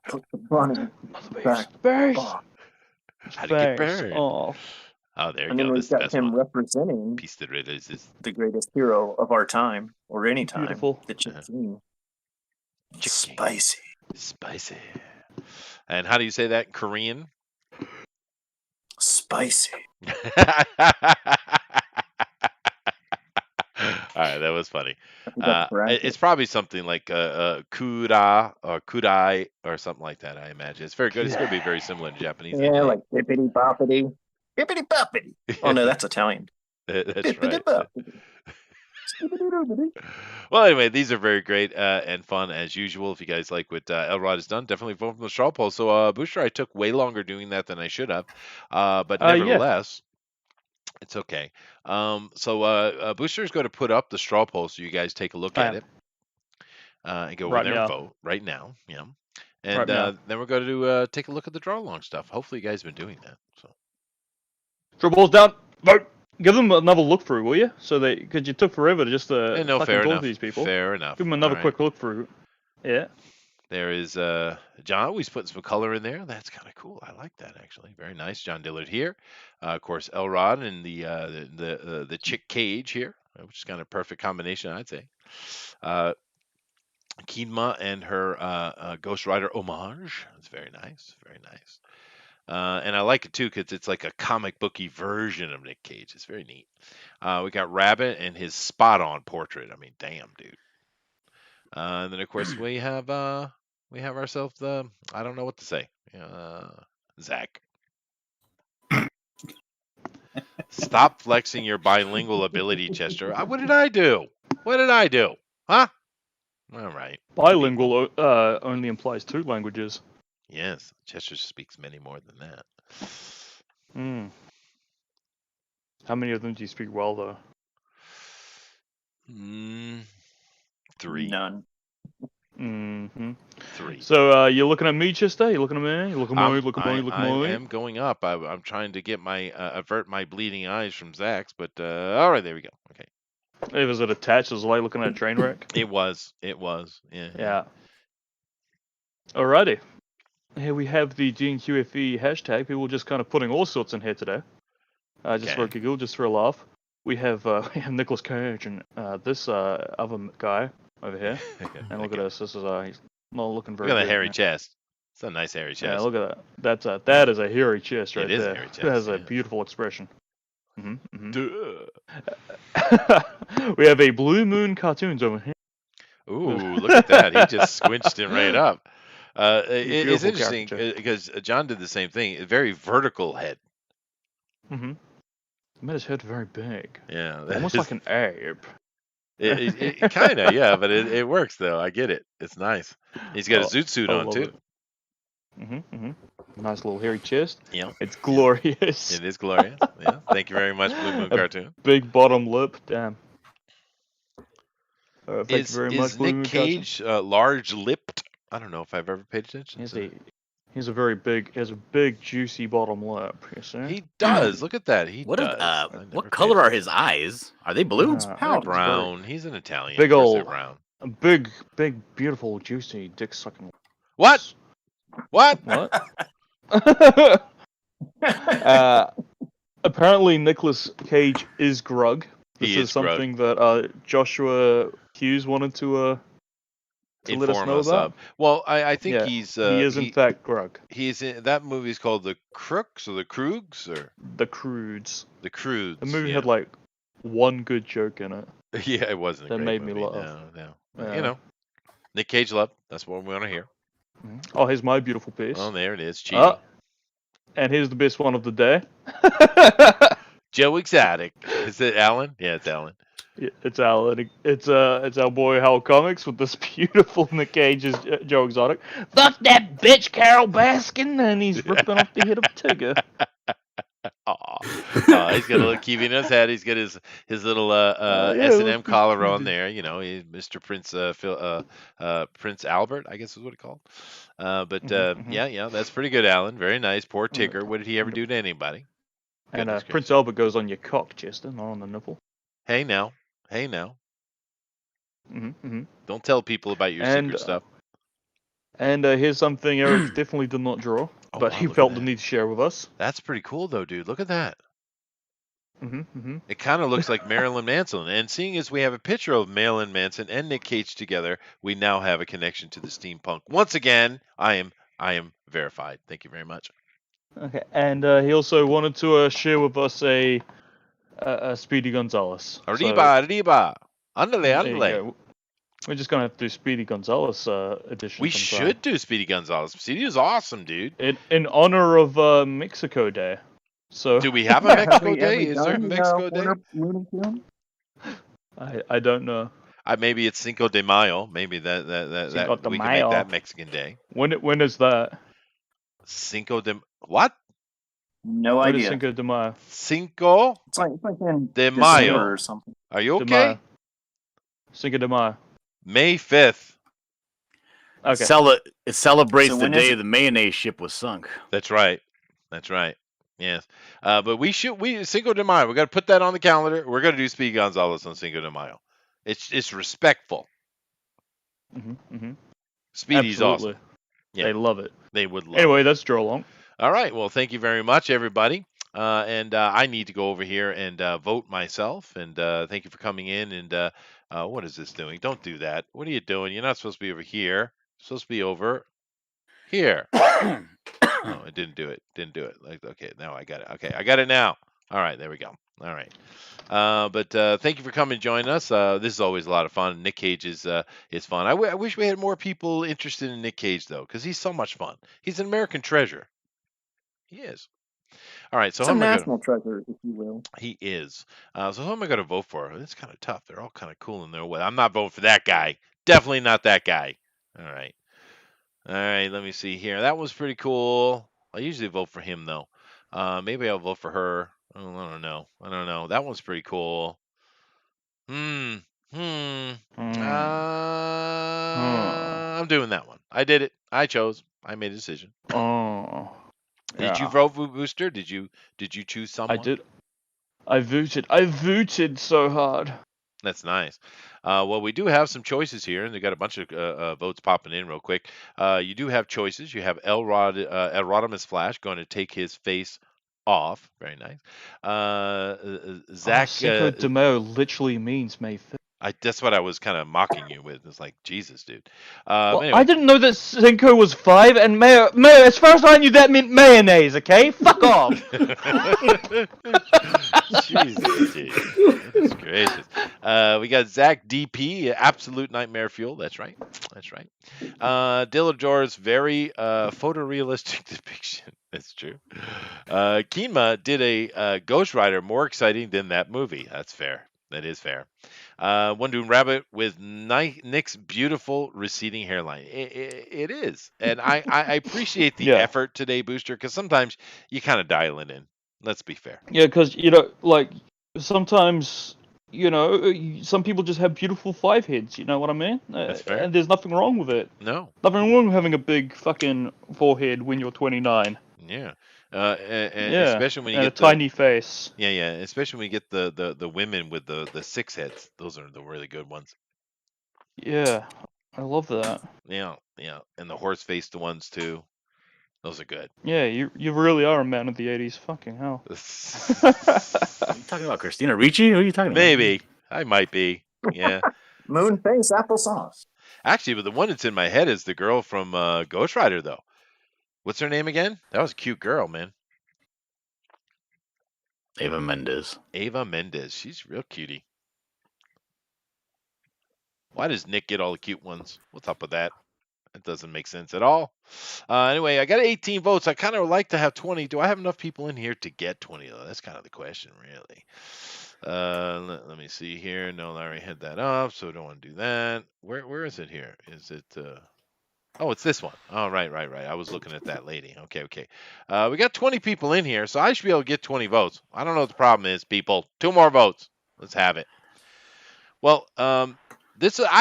Put the Funny. Mother base. Oh. How to get Base. burned. Oh, Oh, there you And then go. we've This is the got best him one. representing Piece de resistance. the greatest hero of our time, or any time. Beautiful. The Chick King. Chick King. Spicy. Spicy. And how do you say that in Korean? Spicy. All right, that was funny. I think that's correct. It's probably something like kuda or kudai or something like that. I imagine it's very good. It's going to be very similar in Japanese. Yeah, like bippity boppity. Bippity boppity. Oh no, that's Italian. That's Bippity right. boppity. Well, anyway, these are very great and fun as usual. If you guys like what Elrod has done, definitely vote from the straw poll. So, Booster, I took way longer doing that than I should have, but Yeah. nevertheless, it's okay. So, Booster is going to put up the straw poll so you guys take a look at it and go over Right there now. and vote right now. Yeah, and Right now. then we're going to take a look at the draw along stuff. Hopefully, you guys have been doing that. So, Draw balls down. Vote. Give them another look through, will you? So they, because you took forever to just no, fucking fair talk enough. to these people. Fair enough. Give them another All right. quick look through. Yeah. There is John always putting some color in there. That's kind of cool. I like that actually. Very nice. John Dillard here. Of course, Elrod and the chick Cage here, which is kind of perfect combination, I'd say. Kidma and her Ghost Rider homage. It's very nice. Very nice. And I like it too because it's like a comic booky version of Nick Cage. It's very neat. We got Rabbit and his spot on portrait. I mean, damn, dude. And then of course we have ourselves the I don't know what to say. Zach. Stop flexing your bilingual ability, Chester. What did I do? What did I do? Huh? All right. Bilingual only implies 2 languages. Yes, Chester speaks many more than that. Hmm. How many of them do you speak well, though? 3. None. Mm-hmm. 3. So you're looking at me, Chester? You're looking at me? You're looking at me? Look at me? Look at I me? am going up. I'm trying to get my avert my bleeding eyes from Zach's, but all right, there we go. Okay. Hey, was it attached? Was it like looking at a train wreck? It was. Yeah. Yeah. Alrighty. Here we have the GNQFE hashtag. People just kind of putting all sorts in here today. Just for a giggle, just for a laugh. We have Nicolas Cage and this other guy over here. And look at this. This is he's not looking very Look at good. that hairy chest. It's a nice hairy chest. Yeah, look at that. That is a hairy chest right It is there. a hairy chest. That has a yeah. beautiful expression. Duh. We have a Blue Moon Cartoons over here. Ooh, look at that. He just squinched him right up. It's Beautiful interesting caricature. because John did the same thing. A very vertical head. Mm-hmm. He made his head very big. Yeah. Almost like an ape. It kind of, yeah, but it works, though. I get it. It's nice. He's got a zoot suit I on, love too. it. Nice little hairy chest. Yeah. It's glorious. It is glorious. Yeah. Thank you very much, Blue Moon A Cartoon. Big bottom lip. Damn. Thank you Is very much, Blue Nick Moon Cartoon. Cage large-lipped? I don't know if I've ever paid attention. He's a very big, has a big juicy bottom lip. You see? He does. Look at that. He What does. is I never what paid color are attention. his eyes? Are they blue? They're Brown. He's an Italian. Big Of course they're old- brown. A big, beautiful, juicy, dick sucking. What? What? What? Apparently, Nicolas Cage is Grug. This He is is Grug. something that Joshua Hughes wanted to let us Inform know us about. of. Well, I think Yeah, he's he is in fact Grug. he's in that movie's called The Crooks or The Kroogs or The Crudes. The Croods. The movie yeah. had like one good joke in it. Yeah, it wasn't. that a great made me movie. laugh. No. But, Yeah. you know, Nick Cage love. That's what we want to hear. Oh, here's my beautiful piece. Oh, there it is. Cheating. And here's the best one of the day. Joe Exotic. Is it Alan? Yeah, it's Alan. Yeah, it's Alan. It's our boy Hal Comics with this beautiful Nick Cage's Joe Exotic. Fuck that bitch, Carol Baskin, and he's ripping off the head of Tigger. He's got a little kiwi in his head. He's got his little S&M collar on there. You know, he's Mr. Prince Prince Albert, I guess is what he called. Yeah, that's pretty good, Alan. Very nice. Poor Tigger. What did he ever do to anybody? And Goodness Prince gracious. Albert goes on your cock, Chester, not on the nipple. Hey now. Don't tell people about your And, secret stuff. And here's something Eric definitely did not draw, Oh, but wow, he look at felt the that. need to share with us. That's pretty cool, though, dude. Look at that. Mm-hmm. It kind of looks like Marilyn Manson. And seeing as we have a picture of Marilyn Manson and Nick Cage together, we now have a connection to the steampunk. Once again, I am verified. Thank you very much. Okay, and he also wanted to share with us a Speedy Gonzalez. Arriba, arriba. Andale, There you andale. go. We're just gonna have to do Speedy Gonzalez edition. We sometime. should do Speedy Gonzalez. Speedy is awesome, dude. In honor of Mexico Day. So Do we have a Mexico Have Day? we Is there a done, Mexico Day? Looney Tunes? I don't know. Maybe it's Cinco de Mayo. Maybe Cinco that de we can make Mayo. that Mexican Day. When is that? Cinco de what? No When is idea. Cinco de Mayo? Cinco It's like in de December Mayo. or something. Are you De okay? Mayo. Cinco de Mayo. May 5th. Okay. It celebrates So the when is day it? the mayonnaise ship was sunk. That's right. That's right. Yes. But we Cinco de Mayo. We got to put that on the calendar. We're going to do Speedy Gonzalez on Cinco de Mayo. It's respectful. Mm-hmm. Speedy's Absolutely. awesome. Yeah. They love it. They would love Anyway, it. that's draw along. All right. Well, thank you very much, everybody. And I need to go over here and vote myself. And thank you for coming in. And what is this doing? Don't do that. What are you doing? You're not supposed to be over here. You're supposed to be over here. Oh, it didn't do it. Didn't do it. Like, okay, now I got it. Okay, I got it now. All right, there we go. All right. But thank you for coming and joining us. This is always a lot of fun. Nick Cage is fun. I wish we had more people interested in Nick Cage though, because he's so much fun. He's an American treasure. He is. All right, so It's who a am I gonna? national treasure, if you will. He is. So who am I going to vote for? It's kind of tough. They're all kind of cool in their way. I'm not voting for that guy. Definitely not that guy. All right. All right. Let me see here. That was pretty cool. I usually vote for him though. Maybe I'll vote for her. Oh, I don't know. I don't know. That one's pretty cool. I'm doing that one. I did it. I chose. I made a decision. Oh. Did you yeah. vote for Booster? Did you choose someone? I did. I voted so hard. That's nice. Well, we do have some choices here, and they got a bunch of votes popping in real quick. You do have choices. You have Rodimus Flash going to take his face off. Very nice. Zach. Cinco de Mayo literally means May 5th. That's what I was kind of mocking you with. It's like, Jesus, dude. Well, Anyway. I didn't know that Cinco was 5 and Mayo. As far as I knew, that meant mayonnaise. Okay, fuck off. Jesus, dude. Goodness gracious. We got Zach DP, Absolute Nightmare Fuel. That's right. That's right. Dillador's very photorealistic depiction. That's true. Keenma did a Ghost Rider more exciting than that movie. That's fair. That is fair. One Rabbit with Nick's beautiful receding hairline. It is. And I appreciate the effort today, Booster, because sometimes you kind of dial it in. Let's be fair. Yeah, because, like, sometimes, some people just have beautiful 5 heads, you know what I mean? That's fair. And there's nothing wrong with it. No. Nothing wrong with having a big fucking forehead when you're 29. Yeah. And especially when you and get a tiny face. Yeah. Especially when you get the women with the 6 heads. Those are the really good ones. Yeah. I love that. Yeah. And the horse faced ones too. Those are good. Yeah, you really are a man of the 80s. Fucking hell. Are you talking about Christina Ricci? Who are you talking about? Maybe. I might be. Yeah. Moon face applesauce. Actually, but the one that's in my head is the girl from Ghost Rider, though. What's her name again? That was a cute girl, man. Ava Mendes. Ava Mendes. She's real cutie. Why does Nick get all the cute ones? What's up with that? That doesn't make sense at all. Anyway, I got 18 votes. I kind of like to have 20. Do I have enough people in here to get 20, though? That's kind of the question, really. Let me see here. No, I already had that up, so I don't want to do that. Where is it here? Is it... Oh, it's this one. Oh, right. I was looking at that lady. Okay. We got 20 people in here, so I should be able to get 20 votes. I don't know what the problem is, people. 2 more votes. Let's have it. Well, I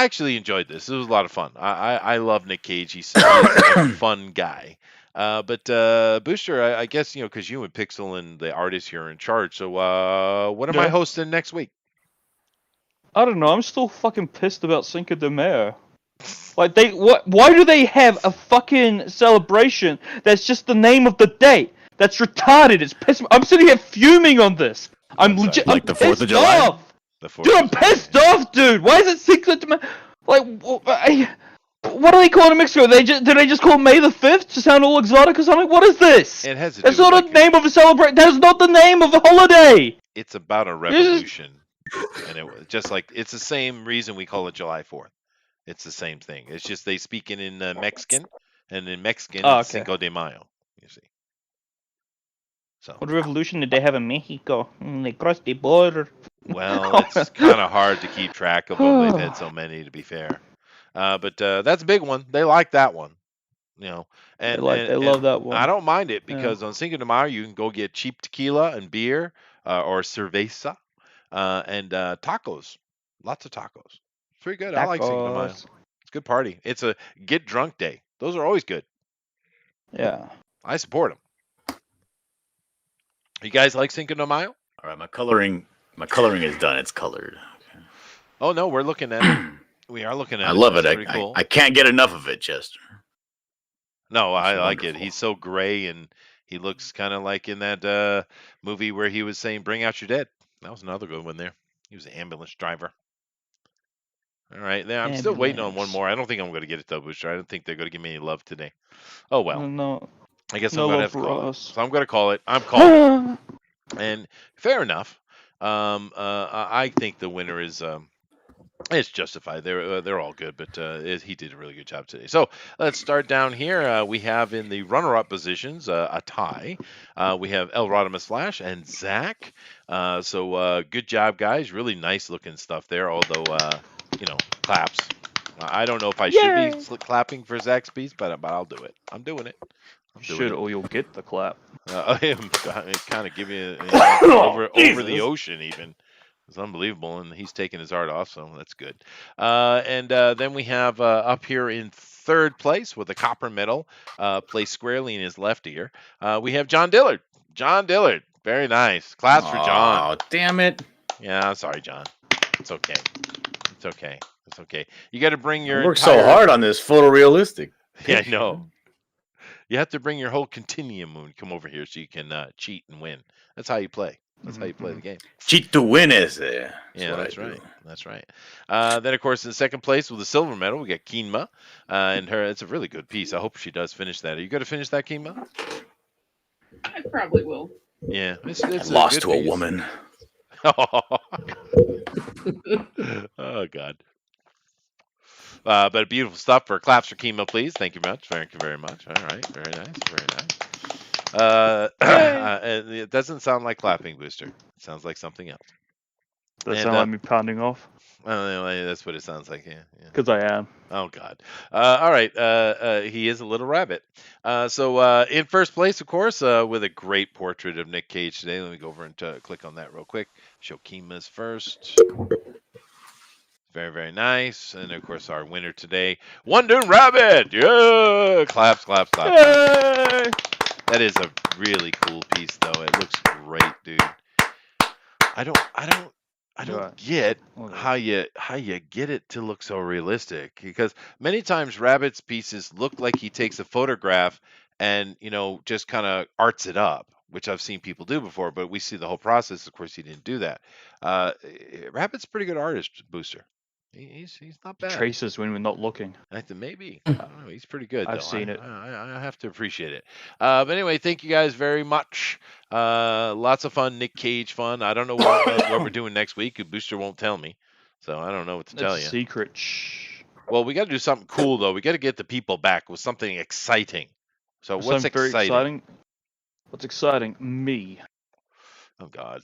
actually enjoyed this. It was a lot of fun. I love Nick Cage. He's a fun guy. But Booster, I guess, because you and Pixel and the artist here are in charge. So what am I hosting next week? I don't know. I'm still fucking pissed about Cinco de Mayo. Like why do they have a fucking celebration that's just the name of the date? That's retarded. It's pissed. I'm sitting here fuming on this. I'm sorry. legit. Like I'm the 4th of pissed July? off. The 4th Dude, of I'm July. pissed off, dude. Why is it secret to me? Like, what do they call it in Mexico? Do they just call May the 5th to sound all exotic or something? What is this? It has to That's do not with, a like, name of a celebration. That is not the name of a holiday. it's about a revolution, and it was just like it's the same reason we call it July 4th. It's the same thing. It's just they speak it in Mexican, and in Mexican Oh, it's okay. Cinco de Mayo. You see. So What revolution did they have in Mexico? They crossed the border. well, it's kind of hard to keep track of them. They've had so many, to be fair. But that's a big one. They like that one. You know, and They love that one. I don't mind it Yeah. because on Cinco de Mayo you can go get cheap tequila and beer or cerveza and tacos, lots of tacos. It's pretty good. I like Cinco de Mayo. Tacos. It's a good party. It's a get drunk day. Those are always good. Yeah. I support them. You guys like Cinco de Mayo? All right, my coloring is done. It's colored. Oh no, we're looking at it. We are looking at it. I love it. It's pretty cool. I can't get enough of it, Chester. No, I like it. wonderful. He's so gray and he looks kind of like in that movie where he was saying, "Bring out your dead." That was another good one there. He was an ambulance driver. All right, there. I'm still waiting on one Ambulance. more. I don't think I'm going to get it though, Booster. I don't think they're going to give me any love today. Oh well, No. I guess no I'm going to love have to for call it. us. So I'm going to call it. I'm calling it. And fair enough. I think the winner is. It's justified. They're all good, but he did a really good job today. So let's start down here. We have in the runner-up positions a tie. We have El Rodimus Flash and Zach. So good job, guys. Really nice looking stuff there. Although claps. I don't know if I should be clapping for Zach's piece, but I'll do it. I'm doing it. Should or you'll get the clap. It kind of give you over the ocean even. It's unbelievable, and he's taking his art off, so that's good. And then we have up here in third place with a copper medal, placed squarely in his left ear. We have John Dillard. John Dillard, very nice. Class for John. Oh, damn it! Yeah, I'm sorry, John. It's okay. It's okay. It's okay. You got to bring your. You work so hard on this photorealistic. Yeah, I know. You have to bring your whole continuum when you come over here so you can cheat and win. That's how you play. That's how you play the game. Cheat to win is there. Yeah, that's right. That's right. Then, of course, in second place with the silver medal, we got Keenma. And it's a really good piece. I hope she does finish that. Are you going to finish that, Keenma? I probably will. Yeah. It's lost to a piece. woman. Oh, God. But beautiful stuff. For claps for Keenma, please. Thank you much. Thank you very much. All right. Very nice. Very nice. It doesn't sound like clapping, Booster. It sounds like something else. Does that sound like me pounding off? That's what it sounds like. Yeah. Because I am. Oh God. All right. He is a little rabbit. So in first place, of course, with a great portrait of Nick Cage today. Let me go over and click on that real quick. Show Keema's first. Very, very nice. And of course, our winner today, Wonder Rabbit. Yeah. Claps, claps, claps. Yay! That is a really cool piece, though. It looks great, dude. I don't get how you get it to look so realistic, because many times Rabbit's pieces look like he takes a photograph and just kind of arts it up, which I've seen people do before, but we see the whole process. Of course, he didn't do that. Rabbit's a pretty good artist, Booster. He's not bad. Traces when we're not looking. I think maybe. I don't know. He's pretty good. I've seen it. I have to appreciate it. But anyway, thank you guys very much. Lots of fun. Nick Cage fun. I don't know what we're doing next week. Booster won't tell me, so I don't know what to tell you. Secret. Shh. Well, we got to do something cool though. We got to get the people back with something exciting. So what's Very exciting? exciting? What's exciting? Me. Oh God.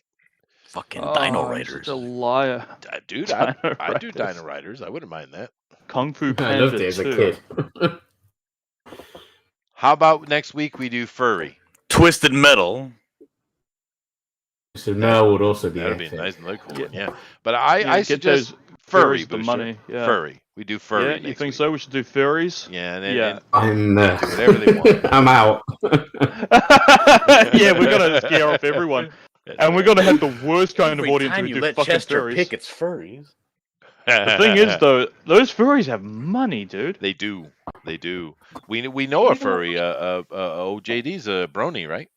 Fucking Dino Riders. Such a liar. Dude, I do Dino Riders. I wouldn't mind that. Kung Fu Panda I loved it as a kid. How about next week we do furry? Twisted Metal. So now would also be. That'd be nice and look cool. Yeah. But I get suggest those furry. the Booster. money. Yeah. Furry. We do furry. Yeah, next you think week. so? We should do furries. Yeah. Yeah. I'm do whatever they want. I'm out. Yeah, we're gonna scare off everyone, and we're gonna have the worst kind of Every audience time who you do let fucking Chester furries. pick its furries. The thing is, though, those furries have money, dude. They do. They do. We know a furry. OJD's a brony, right?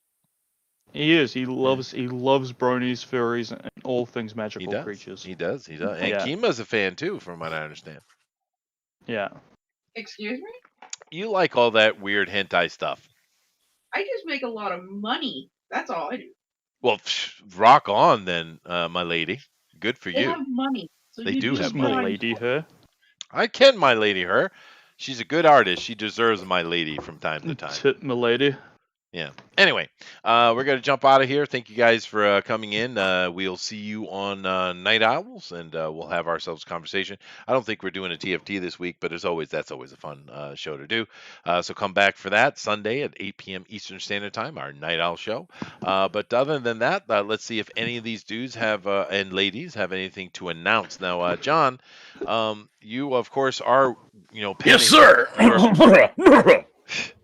He is. He loves bronies, furries, and all things He magical does. creatures. He does. He does. And Yeah. Kima's a fan too, from what I understand. Yeah. Excuse me? You like all that weird hentai stuff. I just make a lot of money. That's all I do. Well, rock on then, my lady. Good for They you. have money. So They you do just have Just my money. lady, her. I can my lady her. She's a good artist. She deserves my lady from time to time. Tit my lady. Yeah. Anyway, we're going to jump out of here. Thank you guys for coming in. We'll see you on Night Owls, and we'll have ourselves a conversation. I don't think we're doing a TFT this week, but as always, that's always a fun show to do. So come back for that Sunday at 8 p.m. Eastern Standard Time, our Night Owl show. But other than that, let's see if any of these dudes have and ladies have anything to announce. Now, John, you of course are penning, Yes, sir.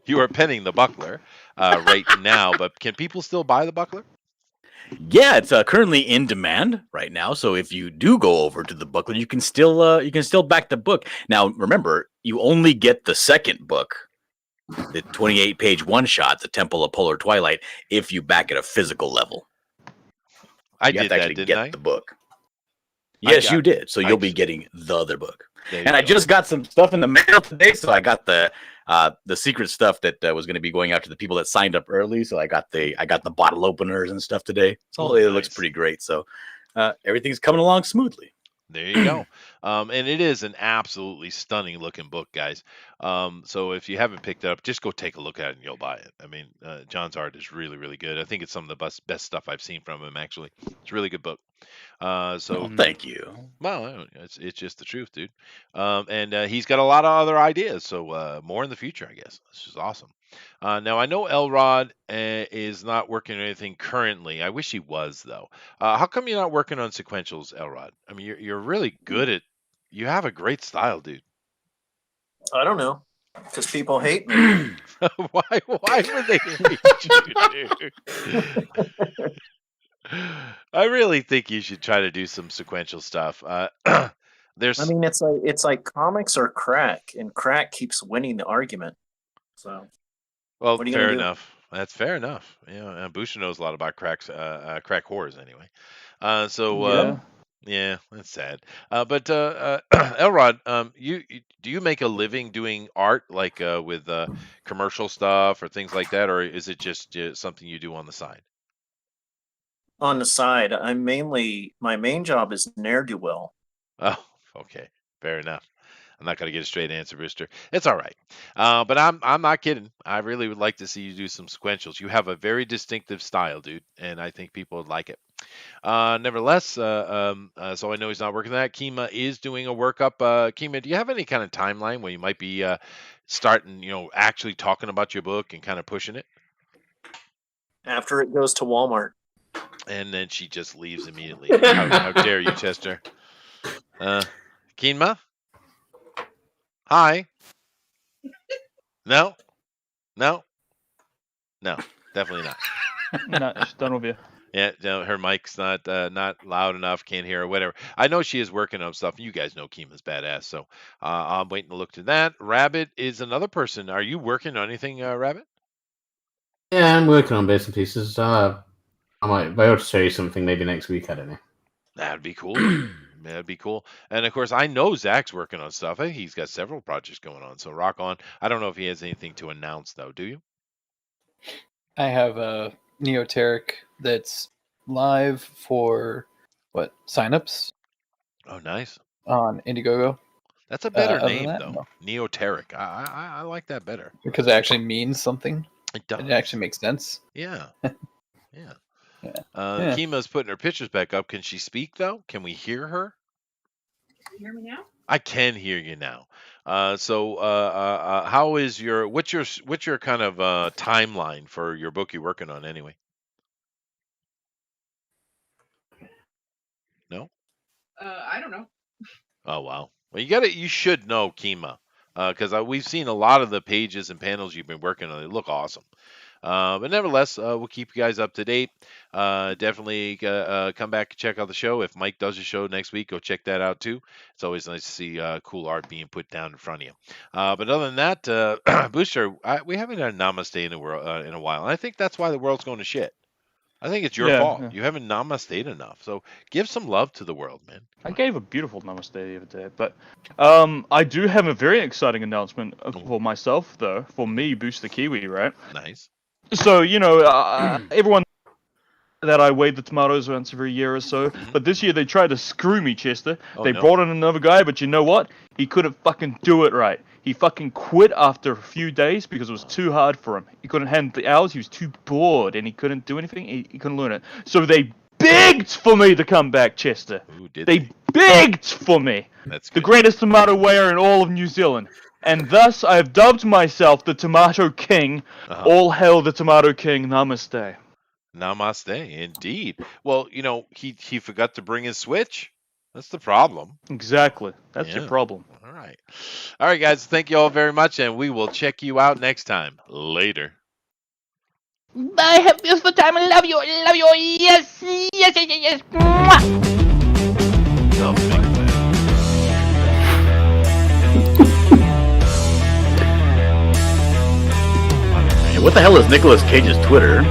you are penning the buckler right now, but can people still buy the buckler? Yeah, it's currently in demand right now. So if you do go over to the booklet, you can still back the book. Now, remember, you only get the second book, the 28-page one shot, The Temple of Polar Twilight, if you back at a physical level. I You have did to that, actually didn't get I? the book. Yes, you did. So you'll be just- getting the other book. There you And I go. just got some stuff in the mail today, so I got the secret stuff that was going to be going out to the people that signed up early. So I got the bottle openers and stuff today. So Oh, it looks nice. pretty great. So everything's coming along smoothly. There you go. And it is an absolutely stunning looking book, guys. So if you haven't picked it up, just go take a look at it and you'll buy it. I mean, John's art is really, really good. I think it's some of the best stuff I've seen from him, actually. It's a really good book. So Thank you. well, it's just the truth, dude. And he's got a lot of other ideas, so more in the future, I guess. This is awesome. Now I know Elrod is not working on anything currently. I wish he was though. How come you're not working on sequentials, Elrod? I mean, you're really good at. You have a great style, dude. I don't know, because people hate me. Why would they hate you, dude? I really think you should try to do some sequential stuff. There's. I mean, it's like comics or crack, and crack keeps winning the argument. So, Well, what are you fair gonna do? enough. That's fair enough. Yeah, Busha knows a lot about crack whores anyway. So yeah, that's sad. But Elrod, do you make a living doing art like with commercial stuff or things like that, or is it just something you do on the side? On the side, my main job is ne'er do well. Oh, okay, fair enough. I'm not going to get a straight answer, Rooster. It's all right. But I'm not kidding. I really would like to see you do some sequentials. You have a very distinctive style, dude, and I think people would like it. Nevertheless, so I know he's not working on that. Kima is doing a workup. Kima, do you have any kind of timeline where you might be starting, actually talking about your book and kind of pushing it? After it goes to Walmart. And then she just leaves immediately. How dare you, Chester? Kima? Hi. No, definitely not. No, she's done with you. Yeah, no, her mic's not loud enough. Can't hear her. Whatever. I know she is working on stuff. You guys know Kima's badass, so I'm waiting to look to that. Rabbit is another person. Are you working on anything, Rabbit? Yeah, I'm working on bits and pieces. I might be able to show you something maybe next week. I don't know. That'd be cool. That'd be cool. And of course, I know Zach's working on stuff. I think he's got several projects going on. So rock on. I don't know if he has anything to announce though. Do you? I have a Neoteric that's live for signups Oh, nice. on Indiegogo. That's a better other than name that, though. no. Neoteric. I like that better. Because it actually means something. It does. It actually makes sense. Yeah. Yeah. Yeah. Yeah. Kima's putting her pictures back up. Can she speak though? Can we hear her? Can you hear me now? I can hear you now. So how is what's your kind of timeline for your book you're working on anyway? No? I don't know. Oh wow. Well, you should know, Kima, because we've seen a lot of the pages and panels you've been working on. They look awesome. But nevertheless, we'll keep you guys up to date. Definitely come back and check out the show. If Mike does a show next week, go check that out too. It's always nice to see cool art being put down in front of you. But other than that, Booster, we haven't had Namaste in a while, and I think that's why the world's going to shit. I think it's your Yeah, fault. yeah. You haven't namasteed enough. So give some love to the world, man. I gave a beautiful namaste the other day, but I do have a very exciting announcement for myself, though. For me, Booster Kiwi, right? Nice. So, everyone that I weighed the tomatoes once every year or so, but this year they tried to screw me, Chester. They brought in another guy, but you know what? He couldn't fucking do it right. He fucking quit after a few days because it was too hard for him. He couldn't handle the hours, he was too bored, and he couldn't do anything, he couldn't learn it. So they begged for me to come back, Chester. Ooh, did They begged for me. That's The good. greatest tomato weigher in all of New Zealand. And thus I have dubbed myself the Tomato King. All hail the Tomato King. Namaste. Namaste, indeed. Well, he forgot to bring his Switch. That's the problem. Exactly. That's your Yeah. problem. All right. All right, guys. Thank you all very much, and we will check you out next time. Later. Bye, have a beautiful time. I love you. I love you. Yes, yes, yes, yes, yes. Mwah. Oh, big fan. What the hell is Nicolas Cage's Twitter?